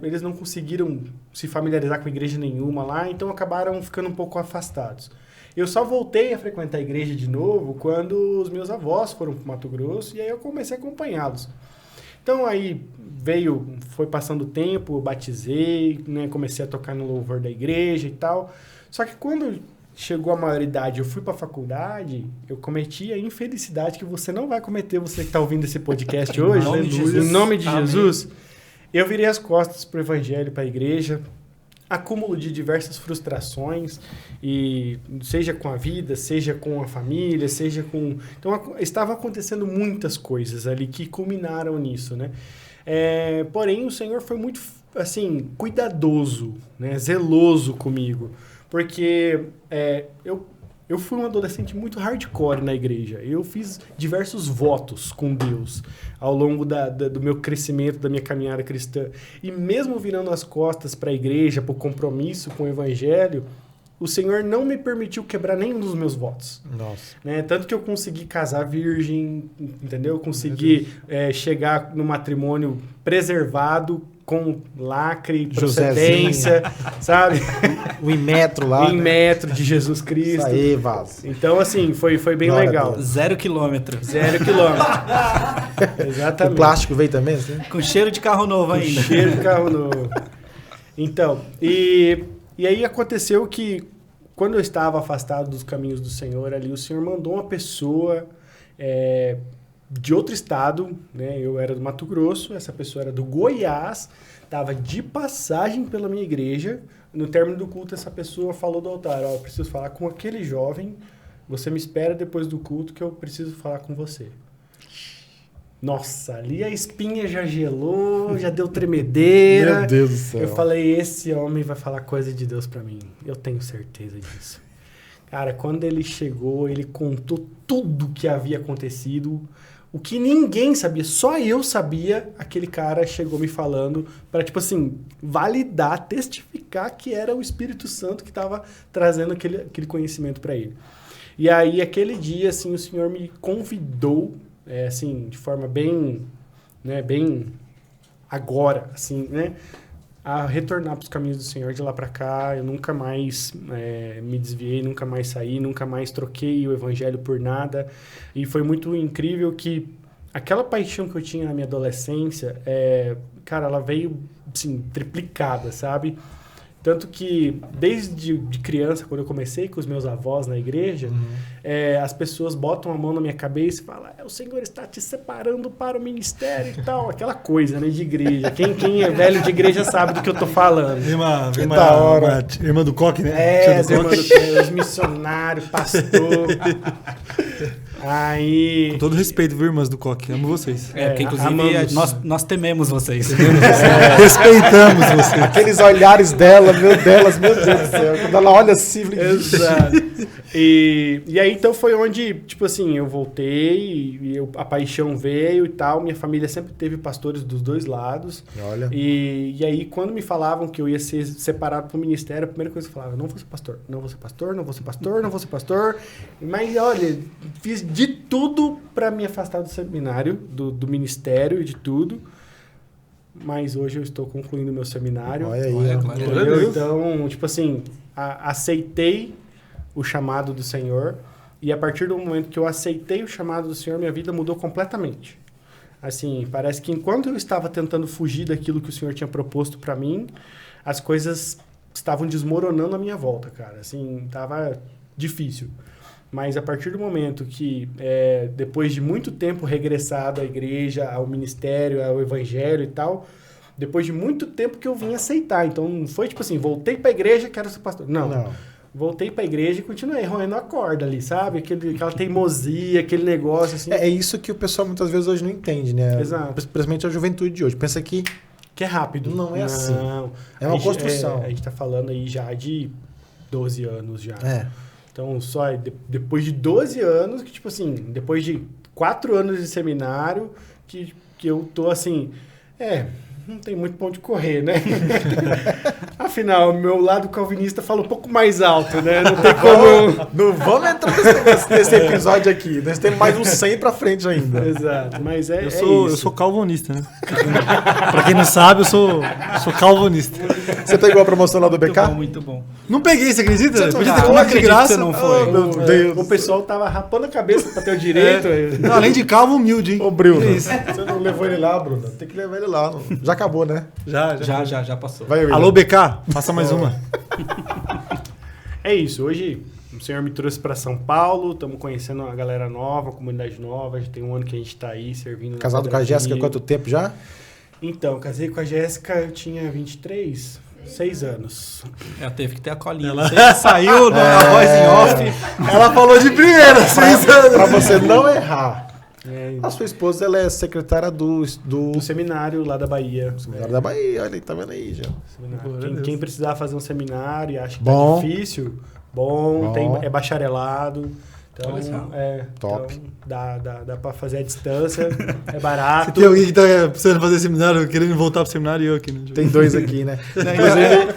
Speaker 4: eles não conseguiram se familiarizar com igreja nenhuma lá, então acabaram ficando um pouco afastados. Eu só voltei a frequentar a igreja de novo quando os meus avós foram para Mato Grosso e aí eu comecei a acompanhá-los. Então aí foi passando o tempo, eu batizei, né, comecei a tocar no louvor da igreja e tal. Só que quando chegou a maioridade, eu fui para a faculdade, eu cometi a infelicidade que você não vai cometer, você que está ouvindo esse podcast hoje, em nome de Jesus, eu virei as costas para o evangelho, para a igreja, acúmulo de diversas frustrações, e seja com a vida, seja com a família, seja com... Então, estava acontecendo muitas coisas ali que culminaram nisso, né? Porém, o Senhor foi muito, assim, cuidadoso, né? Zeloso comigo. Porque eu fui um adolescente muito hardcore na igreja. Eu fiz diversos votos com Deus ao longo do meu crescimento, da minha caminhada cristã. E mesmo virando as costas para a igreja, para o compromisso com o evangelho, o Senhor não me permitiu quebrar nenhum dos meus votos.
Speaker 1: Nossa.
Speaker 4: Né? Tanto que eu consegui casar virgem, entendeu? Eu consegui chegar no matrimônio preservado, com lacre, procedência, sabe?
Speaker 1: O Inmetro lá.
Speaker 4: O Inmetro de Jesus Cristo.
Speaker 1: Isso aí, Vaz.
Speaker 4: Então, assim, foi bem legal.
Speaker 2: 0 quilômetro.
Speaker 4: 0 quilômetro. Exatamente.
Speaker 1: O plástico veio também, assim?
Speaker 2: Com cheiro de carro novo ainda.
Speaker 4: Com cheiro de carro novo. Então, e aí aconteceu que quando eu estava afastado dos caminhos do Senhor ali, o Senhor mandou uma pessoa de outro estado, né? Eu era do Mato Grosso, essa pessoa era do Goiás, estava de passagem pela minha igreja. No término do culto, essa pessoa falou do altar, eu preciso falar com aquele jovem, você me espera depois do culto que eu preciso falar com você. Nossa, ali a espinha já gelou, já deu tremedeira.
Speaker 1: Meu Deus do céu.
Speaker 4: Eu falei, esse homem vai falar coisa de Deus pra mim. Eu tenho certeza disso. Cara, quando ele chegou, ele contou tudo o que havia acontecido. O que ninguém sabia, só eu sabia, aquele cara chegou me falando para, tipo assim, validar, testificar que era o Espírito Santo que estava trazendo aquele conhecimento para ele. E aí, aquele dia, assim, o Senhor me convidou, assim, de forma bem, né, bem agora, assim, né, a retornar para os caminhos do Senhor de lá para cá. Eu nunca mais me desviei, nunca mais saí, nunca mais troquei o evangelho por nada. E foi muito incrível que aquela paixão que eu tinha na minha adolescência, cara, ela veio, assim, triplicada, sabe? Tanto que, desde de criança, quando eu comecei com os meus avós na igreja, as pessoas botam a mão na minha cabeça e falam, o Senhor está te separando para o ministério e tal. Aquela coisa, né, de igreja. Quem é velho de igreja sabe do que eu tô falando.
Speaker 3: Irmã do Coque, né?
Speaker 4: As irmãs os missionários, pastor. Aí...
Speaker 3: Com todo respeito, viu, irmãs do Coque? Amo vocês.
Speaker 2: Porque inclusive nós tememos vocês.
Speaker 3: Respeitamos vocês.
Speaker 1: Aqueles olhares dela, meu Deus do céu. Quando ela olha assim...
Speaker 4: Exato. E aí, então, foi onde, tipo assim, eu voltei, a paixão veio e tal. Minha família sempre teve pastores dos dois lados.
Speaker 1: Olha.
Speaker 4: E aí, quando me falavam que eu ia ser separado para o ministério, a primeira coisa que eu falava, não vou ser pastor, não vou ser pastor, não vou ser pastor, não vou ser pastor. Mas, olha, fiz de tudo para me afastar do seminário, do ministério e de tudo. Mas hoje eu estou concluindo meu seminário.
Speaker 1: Olha aí.
Speaker 4: Então, tipo assim, aceitei o chamado do Senhor. E a partir do momento que eu aceitei o chamado do Senhor, minha vida mudou completamente. Assim, parece que enquanto eu estava tentando fugir daquilo que o Senhor tinha proposto para mim, as coisas estavam desmoronando à minha volta, cara. Assim, tava difícil. Mas a partir do momento que, depois de muito tempo regressado à igreja, ao ministério, ao evangelho e tal, depois de muito tempo que eu vim aceitar. Então, não foi tipo assim, voltei para a igreja, quero ser pastor. Não. Voltei para a igreja e continuei roendo a corda ali, sabe? Aquela teimosia, aquele negócio assim.
Speaker 1: É isso que o pessoal muitas vezes hoje não entende, né?
Speaker 4: Exato.
Speaker 1: Principalmente a juventude de hoje. Pensa que
Speaker 4: é rápido.
Speaker 1: Não é assim. É uma construção.
Speaker 4: A gente tá falando aí já de 12 anos já. Então, só depois de 12 anos, que tipo assim, depois de 4 anos de seminário, que eu tô assim, não tem muito pra onde correr, né? Afinal, meu lado calvinista fala um pouco mais alto, né? Não tem como...
Speaker 1: Não vamos entrar nesse episódio aqui. Nós temos mais uns 100 pra frente ainda.
Speaker 4: Exato, mas
Speaker 3: eu sou calvinista, né? Pra quem não sabe, eu sou calvinista.
Speaker 1: Você pegou a promoção lá do BK?
Speaker 2: Muito bom.
Speaker 3: Não peguei, você acredita?
Speaker 2: Você podia ter colocado de graça. Você não foi.
Speaker 1: Meu Deus.
Speaker 4: O pessoal tava rapando a cabeça pra ter o direito.
Speaker 3: Não, além de calvo, humilde, hein?
Speaker 1: Ô, Bruno, você não levou ele lá, Bruno? Tem que levar ele lá. Já acabou, né?
Speaker 2: Já passou.
Speaker 1: Vai,
Speaker 3: alô, BK, faça mais uma.
Speaker 4: É isso, hoje o senhor me trouxe para São Paulo, estamos conhecendo uma galera nova, uma comunidade nova, já tem um ano que a gente está aí servindo.
Speaker 1: Casado com a Jéssica há quanto tempo já?
Speaker 4: Então, casei com a Jéssica, eu tinha 23, 6 anos.
Speaker 2: Ela teve que ter a colinha. Você saiu na voz em off.
Speaker 3: Ela falou de primeira, 6 anos.
Speaker 1: Para você não errar. A sua esposa, ela é secretária do
Speaker 4: seminário lá da Bahia.
Speaker 1: Seminário da Bahia, olha aí, tá vendo aí já.
Speaker 4: Quem precisar fazer um seminário e acha que tá difícil, bom. É bacharelado. Então,
Speaker 1: top.
Speaker 4: Então, dá pra fazer à distância, é barato.
Speaker 3: Tem alguém que tá precisando fazer seminário, querendo voltar pro seminário e eu aqui, né?
Speaker 1: Tem 2 aqui, né?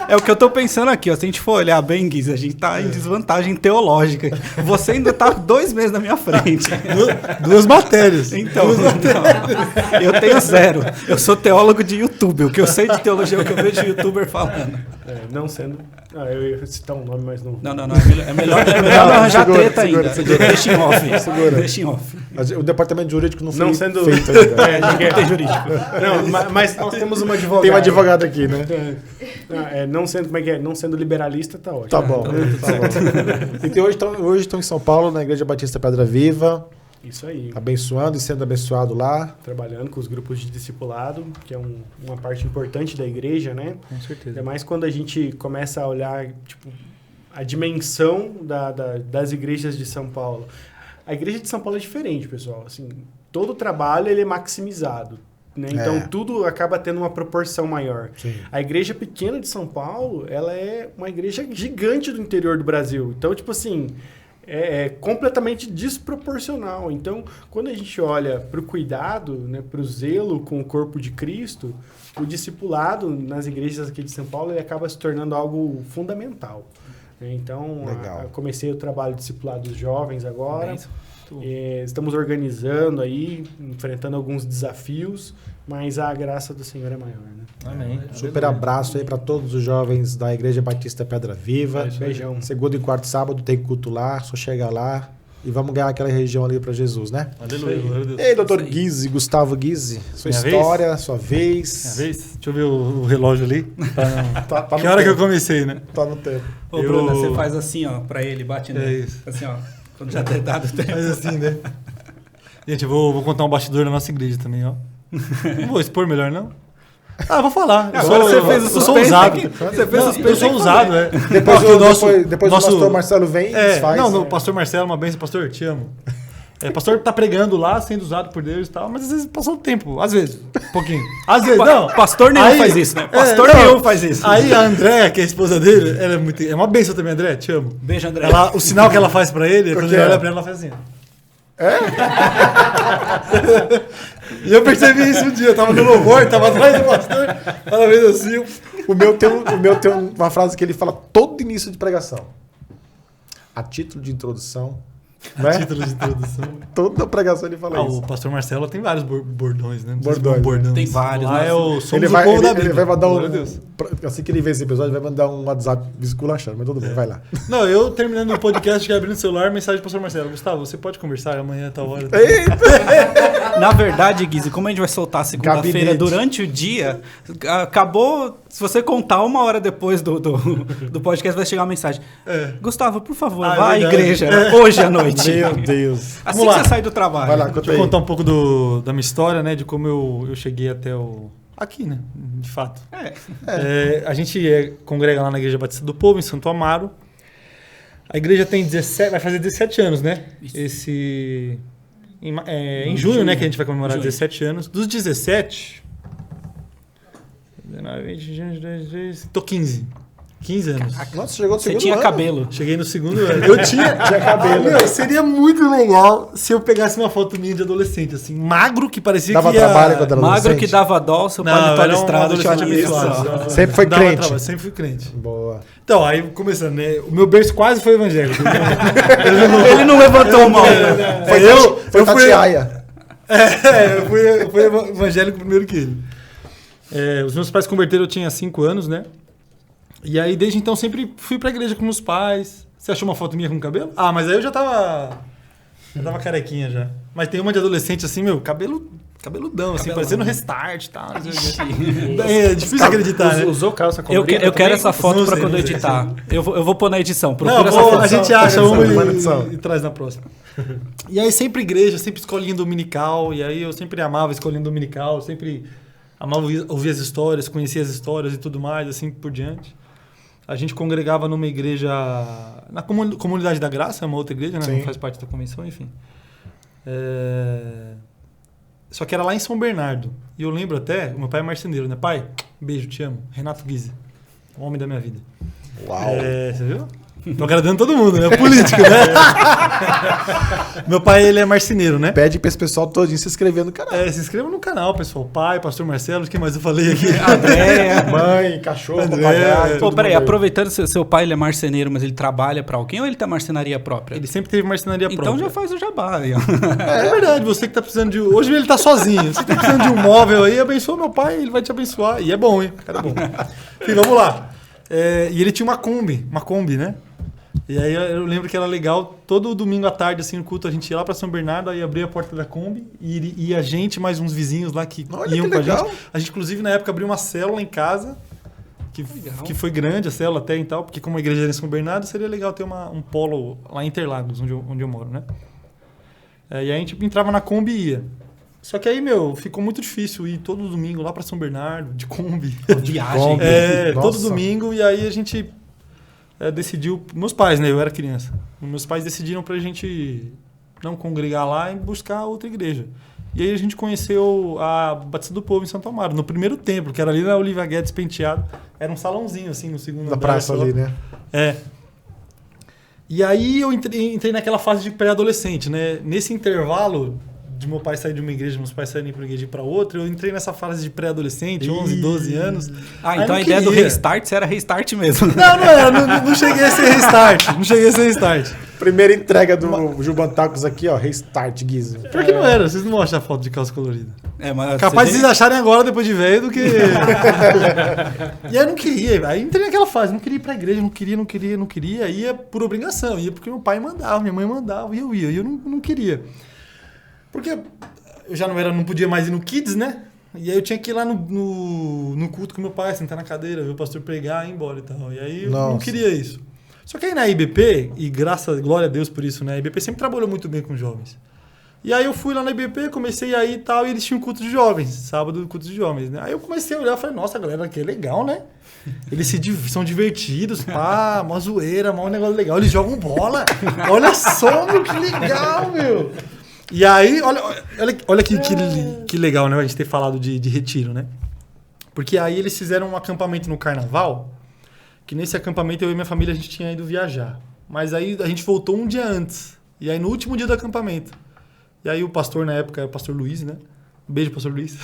Speaker 2: É o que eu tô pensando aqui, ó. Se a gente for olhar bem, Guiz, a gente tá em desvantagem teológica. Você ainda tá 2 meses na minha frente.
Speaker 3: 2 matérias.
Speaker 2: Então, eu tenho 0. Eu sou teólogo de YouTube. O que eu sei de teologia é o que eu vejo de youtuber falando.
Speaker 4: Não sendo... eu ia citar um nome, mas não...
Speaker 2: Não. É melhor não arranjar treta ainda. Deixa em off. Deixa em off.
Speaker 1: O departamento jurídico não foi
Speaker 4: sendo
Speaker 1: feito ainda.
Speaker 4: Ninguém tem jurídico. Não, mas nós temos uma advogada.
Speaker 1: Tem uma advogada aqui, né?
Speaker 4: Não sendo, como é que é? Não sendo liberalista, tá ótimo.
Speaker 1: Tá bom. Então, hoje estão em São Paulo, na Igreja Batista Pedra Viva.
Speaker 4: Isso aí.
Speaker 1: Abençoando e sendo abençoado lá.
Speaker 4: Trabalhando com os grupos de discipulado, que é uma parte importante da igreja, né?
Speaker 3: Com certeza.
Speaker 4: Ainda mais quando a gente começa a olhar, tipo, a dimensão das igrejas de São Paulo. A igreja de São Paulo é diferente, pessoal. Assim, todo o trabalho ele é maximizado. Né? Então, tudo acaba tendo uma proporção maior.
Speaker 1: Sim.
Speaker 4: A igreja pequena de São Paulo, ela é uma igreja gigante do interior do Brasil. Então, tipo assim... É completamente desproporcional. Então, quando a gente olha para o cuidado, né, para o zelo com o corpo de Cristo, o discipulado nas igrejas aqui de São Paulo ele acaba se tornando algo fundamental. Então, eu comecei o trabalho de discipulado dos jovens agora. Estamos organizando aí, enfrentando alguns desafios, mas a graça do Senhor é maior. Né?
Speaker 3: Amém.
Speaker 1: Super abraço aí para todos os jovens da Igreja Batista Pedra Viva.
Speaker 4: Beijão.
Speaker 1: Segunda e quarto sábado tem culto lá, só chega lá. e vamos ganhar aquela região ali para Jesus, né?
Speaker 3: Aleluia, glória a Deus.
Speaker 1: Ei, doutor Guise, Gustavo Guise, sua
Speaker 3: Minha
Speaker 1: história, sua vez.
Speaker 3: Minha vez? Deixa eu ver o relógio ali.
Speaker 1: Tá
Speaker 3: Que hora que eu comecei, né?
Speaker 1: Tá no tempo.
Speaker 2: Ô, Bruna, você faz assim, ó, pra ele, bate nele.
Speaker 3: isso.
Speaker 2: Assim, ó, quando já ter dado o tempo.
Speaker 3: Mas assim, né? Gente, eu vou contar um bastidor da nossa igreja também, ó. Não vou expor melhor, não? Ah, vou falar.
Speaker 2: Agora você fez o
Speaker 3: Eu sou
Speaker 2: suspense
Speaker 3: ousado.
Speaker 2: aqui. Você fez o suspense.
Speaker 3: Eu sou ousado, é.
Speaker 1: Depois o
Speaker 3: nosso-
Speaker 1: pastor Marcelo vem e desfaz.
Speaker 3: Não, o pastor Marcelo, uma benção, pastor, te amo. O pastor tá pregando lá, sendo usado por Deus e tal, mas às vezes passou o tempo, às vezes, um pouquinho. Às vezes, não.
Speaker 2: Pastor nenhum
Speaker 3: Aí-
Speaker 2: faz isso, né? Pastor
Speaker 3: não.
Speaker 2: nenhum faz isso.
Speaker 3: Aí a Andréa, que é a esposa dele, ela é uma benção também, André, te amo.
Speaker 2: Beijo, André.
Speaker 3: O sinal que ela faz pra ele, quando
Speaker 1: que
Speaker 3: ele
Speaker 1: é?
Speaker 3: olha pra ela, ela faz assim. E eu percebi isso um dia, eu tava no louvor, tava atrás do pastor, ela fez assim.
Speaker 1: O meu tem uma frase que ele fala todo início de pregação. A título de introdução. Né?
Speaker 3: Título de introdução.
Speaker 1: Toda pregação ele fala
Speaker 3: O
Speaker 1: isso.
Speaker 3: pastor Marcelo tem vários bordões, né? Não sei se
Speaker 1: Bordões,
Speaker 3: é um bordão.
Speaker 2: Tem vários,
Speaker 3: Lá
Speaker 2: né?
Speaker 3: é o somos
Speaker 1: Ele
Speaker 3: o
Speaker 1: vai,
Speaker 3: povo
Speaker 1: ele,
Speaker 3: da
Speaker 1: ele
Speaker 3: Bíblia.
Speaker 1: vai mandar
Speaker 3: Glória a Deus.
Speaker 1: assim que ele vê esse episódio, vai mandar um WhatsApp esculachando, mas tudo bem, vai lá.
Speaker 3: Não, eu terminando o podcast, abrindo o celular, mensagem do pastor Marcelo. Gustavo, você pode conversar amanhã, tal hora.
Speaker 2: Na verdade, Guise, como a gente vai soltar segunda-feira
Speaker 1: Gabinete.
Speaker 2: durante o dia, acabou. Se você contar uma hora depois do podcast, vai chegar uma mensagem. Gustavo, por favor,
Speaker 3: Ah, é
Speaker 2: vá à
Speaker 3: verdade.
Speaker 2: igreja hoje à noite.
Speaker 1: Meu Deus.
Speaker 2: Assim
Speaker 3: Vamos
Speaker 2: que
Speaker 3: lá.
Speaker 2: você sai do trabalho.
Speaker 1: Vai lá, conta
Speaker 3: Deixa eu
Speaker 1: aí.
Speaker 3: contar um pouco da minha história, né? De como eu cheguei até o... Aqui, né? De fato. A gente congrega lá na Igreja Batista do Povo, em Santo Amaro. A igreja tem 17... Vai fazer 17 anos, né?
Speaker 2: Isso.
Speaker 3: Em junho, né? Que a gente vai comemorar
Speaker 2: Junho.
Speaker 3: 17 anos. Dos 17... 19, 20, 21, 22... Tô 15. 15 anos.
Speaker 1: Nossa, chegou no
Speaker 2: Você
Speaker 1: segundo
Speaker 2: tinha
Speaker 1: ano.
Speaker 2: cabelo.
Speaker 3: Cheguei no segundo ano. Eu tinha
Speaker 1: cabelo.
Speaker 3: Meu, seria muito legal se eu pegasse uma foto minha de adolescente, assim, magro, que parecia
Speaker 1: Dava
Speaker 3: que ia...
Speaker 1: trabalho quando era
Speaker 2: Magro
Speaker 1: adolescente?
Speaker 2: que dava dó, seu pai
Speaker 3: Não,
Speaker 2: de
Speaker 3: era um
Speaker 2: estrada,
Speaker 3: adolescente
Speaker 2: isso.
Speaker 3: abençoado.
Speaker 1: Sempre foi
Speaker 3: Dava
Speaker 1: crente.
Speaker 3: trabalho, sempre fui crente.
Speaker 1: Boa.
Speaker 3: Então, aí começando, né? O meu berço quase foi evangélico.
Speaker 2: Ele não levantou a mão.
Speaker 1: Foi Tatiaia.
Speaker 3: Eu fui evangélico primeiro que ele. Os meus pais se converteram, eu tinha 5 anos, né? E aí, desde então, sempre fui pra igreja com meus pais. Você achou uma foto minha com cabelo? Ah, mas aí eu já tava carequinha já. Mas tem uma de adolescente assim, meu, cabeludão, assim, parecendo restart e tal. É difícil acreditar, né?
Speaker 4: Usou calça
Speaker 2: Eu
Speaker 4: comprida
Speaker 2: quero
Speaker 4: também?
Speaker 2: essa foto
Speaker 3: Não
Speaker 2: pra
Speaker 3: sei,
Speaker 2: quando
Speaker 3: não
Speaker 2: eu
Speaker 3: sei.
Speaker 2: editar. Eu vou pôr na edição.
Speaker 3: Não,
Speaker 2: Procura essa foto.
Speaker 3: a gente acha
Speaker 1: edição,
Speaker 3: uma
Speaker 1: vai na edição.
Speaker 3: e traz na próxima. E aí sempre igreja, sempre escolinha dominical, e aí eu sempre amava a escolinha dominical, sempre amava ouvir as histórias, conhecer as histórias e tudo mais, assim por diante. A gente congregava numa igreja, na Comunidade da Graça, é uma outra igreja, né?
Speaker 1: Sim.
Speaker 3: Não faz parte da convenção, enfim. Só que era lá em São Bernardo. E eu lembro até, o meu pai é marceneiro, né? Pai, beijo, te amo. Renato Guise, o homem da minha vida.
Speaker 1: Uau.
Speaker 3: Você viu? Tô agradando todo mundo, né? Político, né? Meu pai, ele é marceneiro, né?
Speaker 1: Pede pra esse pessoal todinho se inscrever no canal.
Speaker 3: Se inscreva no canal, pessoal. Pai, pastor Marcelo, o que mais eu falei aqui?
Speaker 2: André.
Speaker 1: Mãe, cachorro,
Speaker 3: André,
Speaker 1: papagaio.
Speaker 2: Pô,
Speaker 1: todo
Speaker 2: peraí,
Speaker 1: mundo aí.
Speaker 2: aproveitando, seu pai ele é marceneiro, mas ele trabalha pra alguém ou ele tem marcenaria própria?
Speaker 3: Ele sempre teve marcenaria própria.
Speaker 2: Então já faz o jabá aí, ó.
Speaker 3: É verdade, você que tá precisando de... Hoje ele tá sozinho. Você tá precisando de um móvel aí, abençoa meu pai, ele vai te abençoar. E é bom, hein? Cara, é bom. Enfim, vamos lá. E ele tinha uma Kombi, né? E aí eu lembro que era legal, todo domingo à tarde, assim, no culto, a gente ia lá pra São Bernardo, aí abria a porta da Kombi e a gente, mais uns vizinhos lá que
Speaker 1: Olha
Speaker 3: iam
Speaker 1: que
Speaker 3: com a
Speaker 1: legal.
Speaker 3: gente. A gente, inclusive, na época, abriu uma célula em casa, que foi grande a célula até e tal, porque como a igreja era em São Bernardo, seria legal ter um polo lá em Interlagos, onde eu moro, né? E aí a gente entrava na Kombi e ia. Só que aí, ficou muito difícil ir todo domingo lá pra São Bernardo, de Kombi.
Speaker 2: Viagem.
Speaker 1: Nossa.
Speaker 3: Todo domingo, e aí a gente decidiu... Meus pais, né? Eu era criança. Meus pais decidiram pra gente não congregar lá e buscar outra igreja. E aí a gente conheceu a Batista do Povo em Santo Amaro, no primeiro templo, que era ali na Olivia Guedes Penteado. Era um salãozinho, assim, no segundo
Speaker 1: Na
Speaker 3: andar
Speaker 1: praça
Speaker 3: só.
Speaker 1: ali, né?
Speaker 3: E aí eu entrei naquela fase de pré-adolescente, né? Nesse intervalo de meu pai sair de uma igreja, meus pais saírem para uma igreja e para outra, eu entrei nessa fase de pré-adolescente, 11, 12 anos.
Speaker 2: Ah, então
Speaker 3: Aí
Speaker 2: a
Speaker 3: não
Speaker 2: ideia do
Speaker 3: queria.
Speaker 2: restart, você era restart mesmo.
Speaker 3: Não era, não cheguei a ser restart, não cheguei a ser restart.
Speaker 1: Primeira entrega do Juban Tacos aqui, ó. Restart, Guizo.
Speaker 3: Pior que não era, vocês não vão achar foto de calça colorida.
Speaker 2: Mas
Speaker 3: Capaz de vocês acharem agora, depois de velho, do que... E aí eu não queria. Aí entrei naquela fase, não queria ir pra igreja, não queria. Ia por obrigação, ia porque meu pai mandava, minha mãe mandava, e eu ia. E eu não queria. Porque eu já não podia mais ir no Kids, né? E aí eu tinha que ir lá no culto com meu pai, sentar na cadeira, ver o pastor pregar e ir embora e tal. E aí eu não queria isso. Só que aí na IBP, e glória a Deus por isso, né? A IBP sempre trabalhou muito bem com jovens. E aí eu fui lá na IBP, comecei a ir e tal, e eles tinham culto de jovens, sábado culto de jovens, né? Aí eu comecei a olhar e falei, nossa, a galera aqui é legal, né? Eles são divertidos, pá, uma zoeira, um negócio legal. Eles jogam bola. Olha só, meu, que legal, meu. E aí, olha que legal, né? A gente ter falado de retiro, né? Porque aí eles fizeram um acampamento no carnaval, que nesse acampamento eu e minha família a gente tinha ido viajar. Mas aí a gente voltou um dia antes. E aí no último dia do acampamento. E aí o pastor na época, o pastor Luiz, né? Um beijo, pastor Luiz.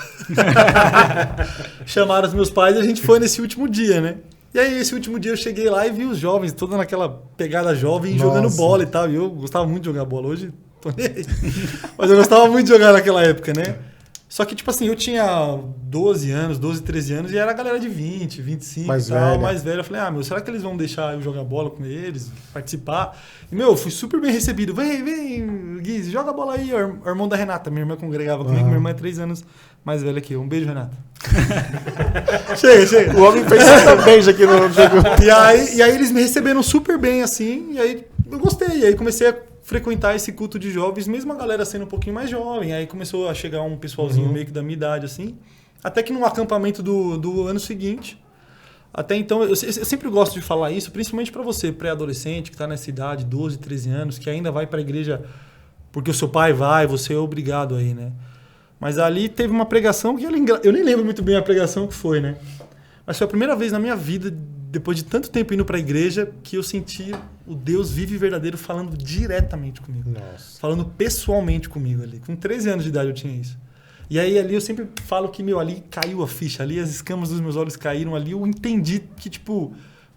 Speaker 3: Chamaram os meus pais e a gente foi nesse último dia, né? E aí esse último dia eu cheguei lá e vi os jovens, toda naquela pegada jovem, jogando bola e tal. E eu gostava muito de jogar bola. Hoje tô nem aí. Mas eu gostava muito de jogar naquela época, né? Só que, tipo assim, eu tinha 12, 13 anos e era a galera de 20, 25 mais velha. Eu falei, será que eles vão deixar eu jogar bola com eles, participar? E, fui super bem recebido. Vem, Gui, joga a bola aí, o irmão da Renata. Minha irmã congregava comigo, minha irmã é 3 anos mais velha que eu. Um beijo, Renata. chega.
Speaker 1: O homem fez um beijo aqui no jogo.
Speaker 3: E aí eles me receberam super bem, assim, e aí eu gostei. E aí comecei a frequentar esse culto de jovens, mesmo a galera sendo um pouquinho mais jovem. Aí começou a chegar um pessoalzinho meio que da minha idade, assim. Até que num acampamento do ano seguinte, até então, eu sempre gosto de falar isso, principalmente para você, pré-adolescente, que está nessa idade, 12, 13 anos, que ainda vai para a igreja porque o seu pai vai, você é obrigado aí, né? Mas ali teve uma pregação que eu nem lembro muito bem a pregação que foi, né? Mas foi a primeira vez na minha vida, depois de tanto tempo indo para a igreja, que eu senti o Deus vivo e verdadeiro falando diretamente comigo.
Speaker 1: Nossa.
Speaker 3: Falando pessoalmente comigo ali. Com 13 anos de idade eu tinha isso. E aí ali eu sempre falo que, ali caiu a ficha, ali as escamas dos meus olhos caíram, ali eu entendi que,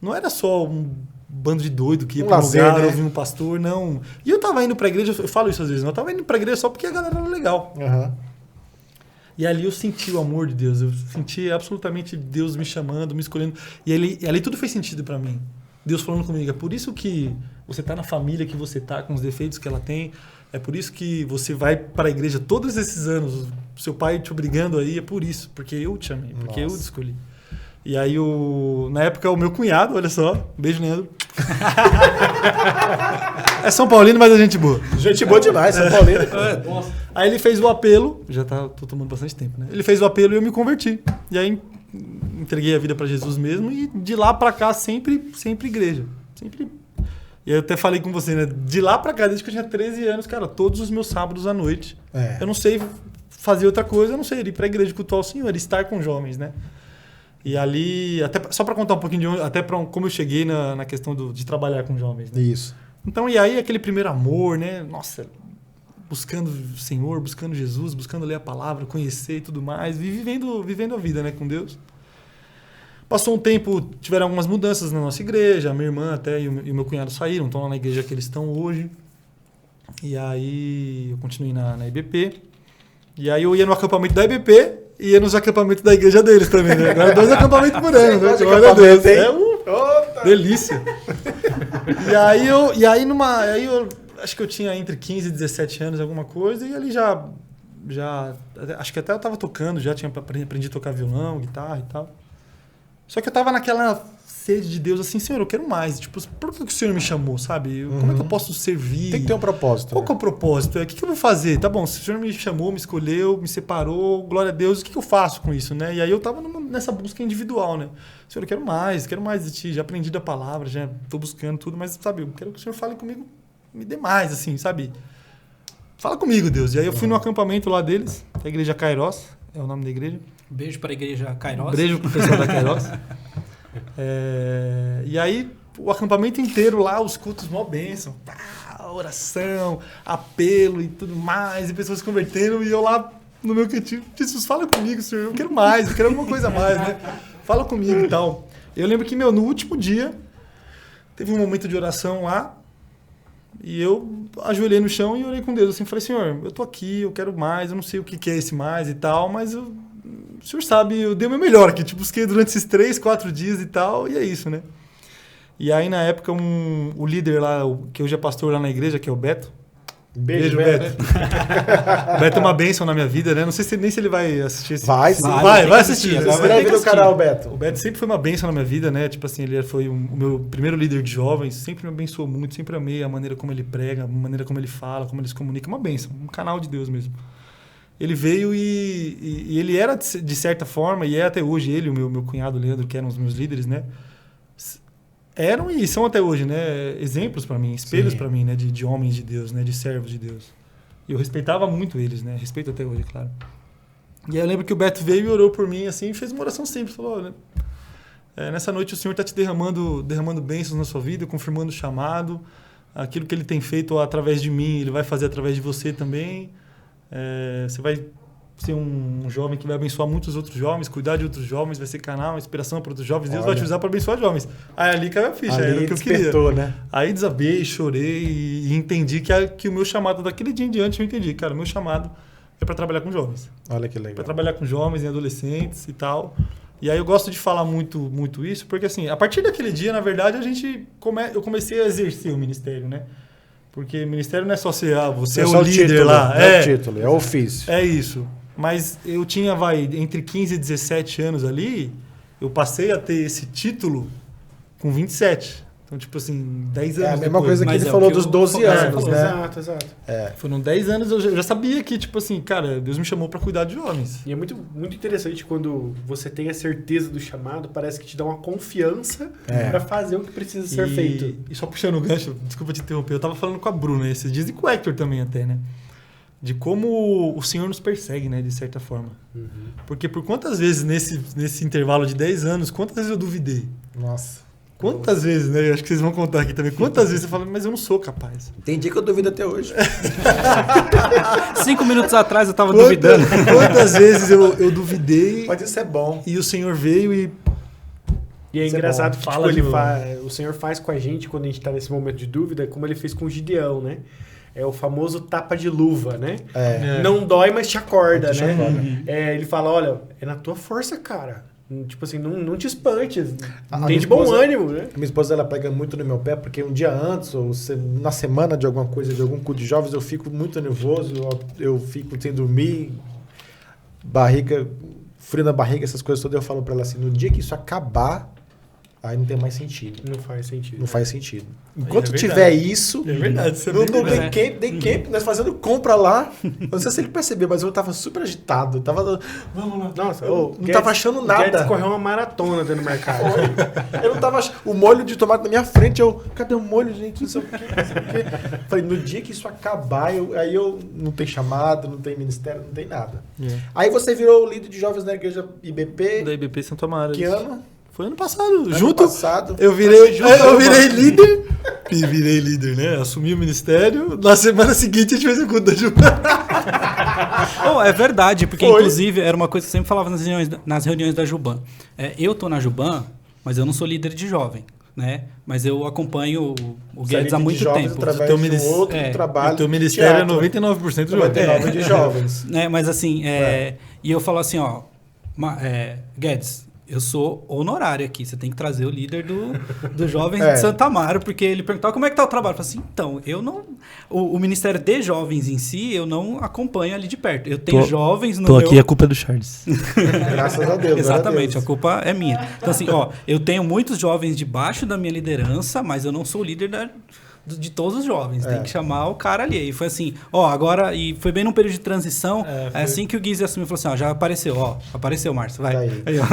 Speaker 3: não era só um bando de doido que ia pra um lugar, ouvir um pastor, não. E eu tava indo pra igreja, eu falo isso às vezes, eu tava indo pra igreja só porque a galera era legal.
Speaker 1: Uhum.
Speaker 3: E ali eu senti o amor de Deus, eu senti absolutamente Deus me chamando, me escolhendo. E ali tudo fez sentido para mim. Deus falando comigo, é por isso que você tá na família que você tá, com os defeitos que ela tem, é por isso que você vai para a igreja todos esses anos, seu pai te obrigando aí, é por isso, porque eu te amei, porque eu te escolhi. E aí, na época, o meu cunhado, olha só, beijo, Leandro. É São Paulino, mas é gente boa.
Speaker 1: Gente boa demais, São Paulino.
Speaker 3: Nossa. Aí ele fez o apelo, tô tomando bastante tempo, né? Ele fez o apelo e eu me converti. E aí entreguei a vida para Jesus mesmo e de lá para cá sempre igreja. Sempre. E eu até falei com você, né? De lá para cá, desde que eu tinha 13 anos, cara, todos os meus sábados à noite. Eu não sei fazer outra coisa, eu não sei ir para a igreja cultuar o Senhor, estar com jovens, né? E ali, até só para contar um pouquinho até para como eu cheguei na questão de trabalhar com jovens. Né?
Speaker 1: Isso.
Speaker 3: Então, e aí aquele primeiro amor, né? Nossa, buscando o Senhor, buscando Jesus, buscando ler a palavra, conhecer e tudo mais, e vivendo a vida, né, com Deus. Passou um tempo, tiveram algumas mudanças na nossa igreja, a minha irmã até e o meu cunhado saíram, estão lá na igreja que eles estão hoje. E aí eu continuei na IBP. E aí eu ia no acampamento da IBP e ia nos acampamentos da igreja deles também, né? Agora 2 acampamentos por ano, né? Glória a Deus. Delícia. E aí eu acho que eu tinha entre 15 e 17 anos, alguma coisa, e ali já acho que até eu tava tocando, já tinha aprendido a tocar violão, guitarra e tal. Só que eu tava naquela sede de Deus, assim, Senhor, eu quero mais. Tipo, por que o Senhor me chamou, sabe? Como é que eu posso servir?
Speaker 1: Tem que ter um propósito.
Speaker 3: Qual que é o propósito? O que eu vou fazer? Tá bom, se o Senhor me chamou, me escolheu, me separou, glória a Deus, o que eu faço com isso, né? E aí eu tava nessa busca individual, né? Senhor, eu quero mais de Ti. Já aprendi da palavra, já tô buscando tudo, mas, sabe, eu quero que o Senhor fale comigo, me dê mais, assim, sabe? Fala comigo, Deus. E aí eu fui no acampamento lá deles, a igreja Kairos, é o nome da igreja.
Speaker 2: Beijo para a igreja Kairos.
Speaker 3: Beijo pro pessoal da Kairos. E aí, o acampamento inteiro lá, os cultos, mó bênção. Oração, apelo e tudo mais, e pessoas se convertendo, e eu lá no meu cantinho, Jesus, fala comigo, Senhor, eu quero mais, eu quero alguma coisa a mais, né? Fala comigo e tal. Eu lembro que, no último dia, teve um momento de oração lá, E eu ajoelhei no chão e orei com Deus, assim, falei, Senhor, eu tô aqui, eu quero mais, eu não sei o que é esse mais e tal, mas o Senhor sabe, eu dei o meu melhor aqui, tipo, busquei durante esses 3, 4 dias e tal, e é isso, né? E aí, na época, o líder lá, que hoje é pastor lá na igreja, que é o Beto.
Speaker 1: Beijo, Beto.
Speaker 3: O Beto é uma bênção na minha vida, né? Não sei nem se ele vai assistir esse...
Speaker 1: Vai
Speaker 3: assistir.
Speaker 1: Inscreve no canal, Beto.
Speaker 3: O Beto sempre foi uma bênção na minha vida, né? Tipo assim, ele foi o meu primeiro líder de jovens, sempre me abençoou muito, sempre amei a maneira como ele prega, a maneira como ele fala, como ele se comunica. Uma bênção, um canal de Deus mesmo. Ele veio e ele era, de certa forma, e é até hoje, ele e o meu cunhado Leandro, que eram os meus líderes, né? Eram e são até hoje, né? Exemplos para mim, espelhos para mim, né? De homens de Deus, né? De servos de Deus. E eu respeitava muito eles, né? Respeito até hoje, claro. E aí eu lembro que o Beto veio e orou por mim, assim, e fez uma oração simples. Falou, olha, nessa noite o Senhor está te derramando bênçãos na sua vida, confirmando o chamado. Aquilo que Ele tem feito através de mim, Ele vai fazer através de você também. Você vai ser um jovem que vai abençoar muitos outros jovens, cuidar de outros jovens, vai ser canal, inspiração para outros jovens. Deus vai te usar para abençoar jovens. Aí ali caiu a ficha, era o que eu queria.
Speaker 1: Né?
Speaker 3: Aí desabei, chorei e entendi que o meu chamado, daquele dia em diante, eu entendi, cara, o meu chamado é para trabalhar com jovens.
Speaker 1: Olha que legal.
Speaker 3: Para trabalhar com jovens e adolescentes e tal. E aí eu gosto de falar muito isso, porque assim, a partir daquele dia, na verdade, eu comecei a exercer o ministério, né? Porque ministério não é só ser, você é o líder título, lá.
Speaker 1: É o título, é o ofício.
Speaker 3: É isso. Mas eu tinha, entre 15 e 17 anos ali, eu passei a ter esse título com 27. Então, tipo assim, 10 anos
Speaker 1: É a mesma coisa que ele falou dos 12 anos, né?
Speaker 4: Exato.
Speaker 3: Foram 10 anos, eu já sabia que, tipo assim, cara, Deus me chamou para cuidar de jovens.
Speaker 4: E é muito, muito interessante quando você tem a certeza do chamado, parece que te dá uma confiança para fazer o que precisa ser feito.
Speaker 3: E só puxando o gancho, desculpa te interromper, eu tava falando com a Bruna esses dias e com o Hector também até, né? De como o Senhor nos persegue, né, de certa forma. Uhum. Porque por quantas vezes nesse intervalo de 10 anos, quantas vezes eu duvidei?
Speaker 1: Nossa.
Speaker 3: Quantas vezes, né? Acho que vocês vão contar aqui também. Quantas vezes você fala, mas eu não sou capaz.
Speaker 1: Tem dia que eu duvido até hoje.
Speaker 2: 5 minutos atrás eu tava duvidando.
Speaker 3: Quantas vezes eu duvidei.
Speaker 1: Mas isso é bom.
Speaker 3: E o Senhor veio e...
Speaker 4: E é engraçado que tipo, o Senhor faz com a gente, quando a gente tá nesse momento de dúvida, como ele fez com o Gideão, né? É o famoso tapa de luva, né? Não dói, mas te acorda, né? Uhum. Ele fala, olha, é na tua força, cara. Tipo assim, não te espantes. Tem de bom ânimo, né?
Speaker 1: Minha esposa, ela pega muito no meu pé, porque um dia antes, ou na semana de alguma coisa, de algum culto de jovens, eu fico muito nervoso, eu fico sem dormir, barriga, frio na barriga, essas coisas todas. Eu falo pra ela assim, no dia que isso acabar, aí não tem mais sentido.
Speaker 4: Não faz sentido.
Speaker 1: Não faz sentido. Enquanto tiver isso...
Speaker 3: É verdade. Você
Speaker 1: no Day Camp, nós fazendo compra lá. Não sei se ele percebeu, mas eu tava super agitado. Tava... Vamos lá.
Speaker 4: Nossa,
Speaker 1: não tava achando nada.
Speaker 4: Guedes correu uma maratona dentro do mercado.
Speaker 1: Eu não tava... O molho de tomate na minha frente, cadê o molho, gente? Não sei o quê, não sei o quê. Falei, no dia que isso acabar, aí eu não tem chamado, não tem ministério, não tem nada. Aí você virou o líder de jovens na igreja IBP.
Speaker 3: Da IBP Santo Amaro.
Speaker 1: Que ano?
Speaker 3: Foi ano passado.
Speaker 1: Ano passado.
Speaker 3: Eu virei líder. E virei líder, né? Assumi o ministério. Na semana seguinte a gente fez o culto da Juban.
Speaker 2: É verdade, porque inclusive era uma coisa que eu sempre falava nas reuniões da Juban. Eu tô na Juban, mas eu não sou líder de jovem, né? Mas eu acompanho o Guedes há muito tempo.
Speaker 1: Através de outro trabalho.
Speaker 3: O teu ministério é 99% de jovens.
Speaker 1: 99% de jovens.
Speaker 2: Mas assim, e eu falo assim, Guedes, eu sou honorário aqui, você tem que trazer o líder do Jovens de Santo Amaro, porque ele perguntava como é que tá o trabalho. Eu falei assim, então, eu não... O Ministério de Jovens em si, eu não acompanho ali de perto. Eu tenho jovens no meu...
Speaker 3: aqui, a culpa é do Charles.
Speaker 1: Graças a Deus.
Speaker 2: Exatamente, a culpa é minha. Então assim, eu tenho muitos jovens debaixo da minha liderança, mas eu não sou o líder de todos os jovens, tem que chamar o cara ali. E foi assim, agora, e foi bem num período de transição, assim que o Guiz assumiu, falou assim, já apareceu, apareceu, Márcio, vai.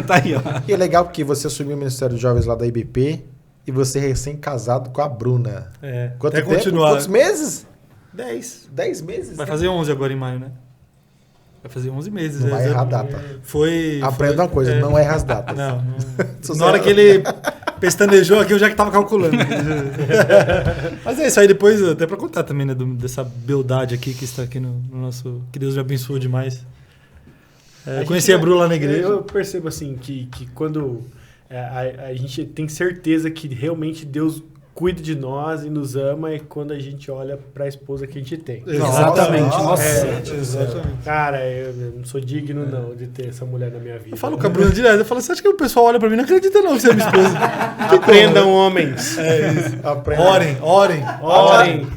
Speaker 2: Tá aí.
Speaker 1: E é legal porque você assumiu o Ministério de Jovens lá da IBP e você é recém-casado com a Bruna. Quanto tempo? Quantos meses?
Speaker 3: 10.
Speaker 1: 10 meses?
Speaker 3: Vai fazer 11 agora em maio, né? Vai fazer 11 meses.
Speaker 1: Não vai errar a data. Aprenda uma coisa, não erra as datas.
Speaker 3: Não. Na hora que ele pestanejou aqui, eu já que tava calculando. Mas é isso aí, depois, até pra contar também, né, dessa beldade aqui que está aqui no nosso... Que Deus me abençoou demais. Eu conheci a Bruna lá na igreja.
Speaker 4: Eu percebo assim, que quando a gente tem certeza que realmente Deus cuida de nós e nos ama é quando a gente olha para a esposa que a gente tem.
Speaker 2: Exatamente. Nossa.
Speaker 3: Exatamente.
Speaker 4: Cara, eu não sou digno não de ter essa mulher na minha vida.
Speaker 3: Eu falo com a Bruna direto, eu falo, você acha que o pessoal olha pra mim e não acredita não que você é minha esposa?
Speaker 4: Aprendam, homens.
Speaker 3: É isso.
Speaker 1: Aprenda.
Speaker 3: Orem.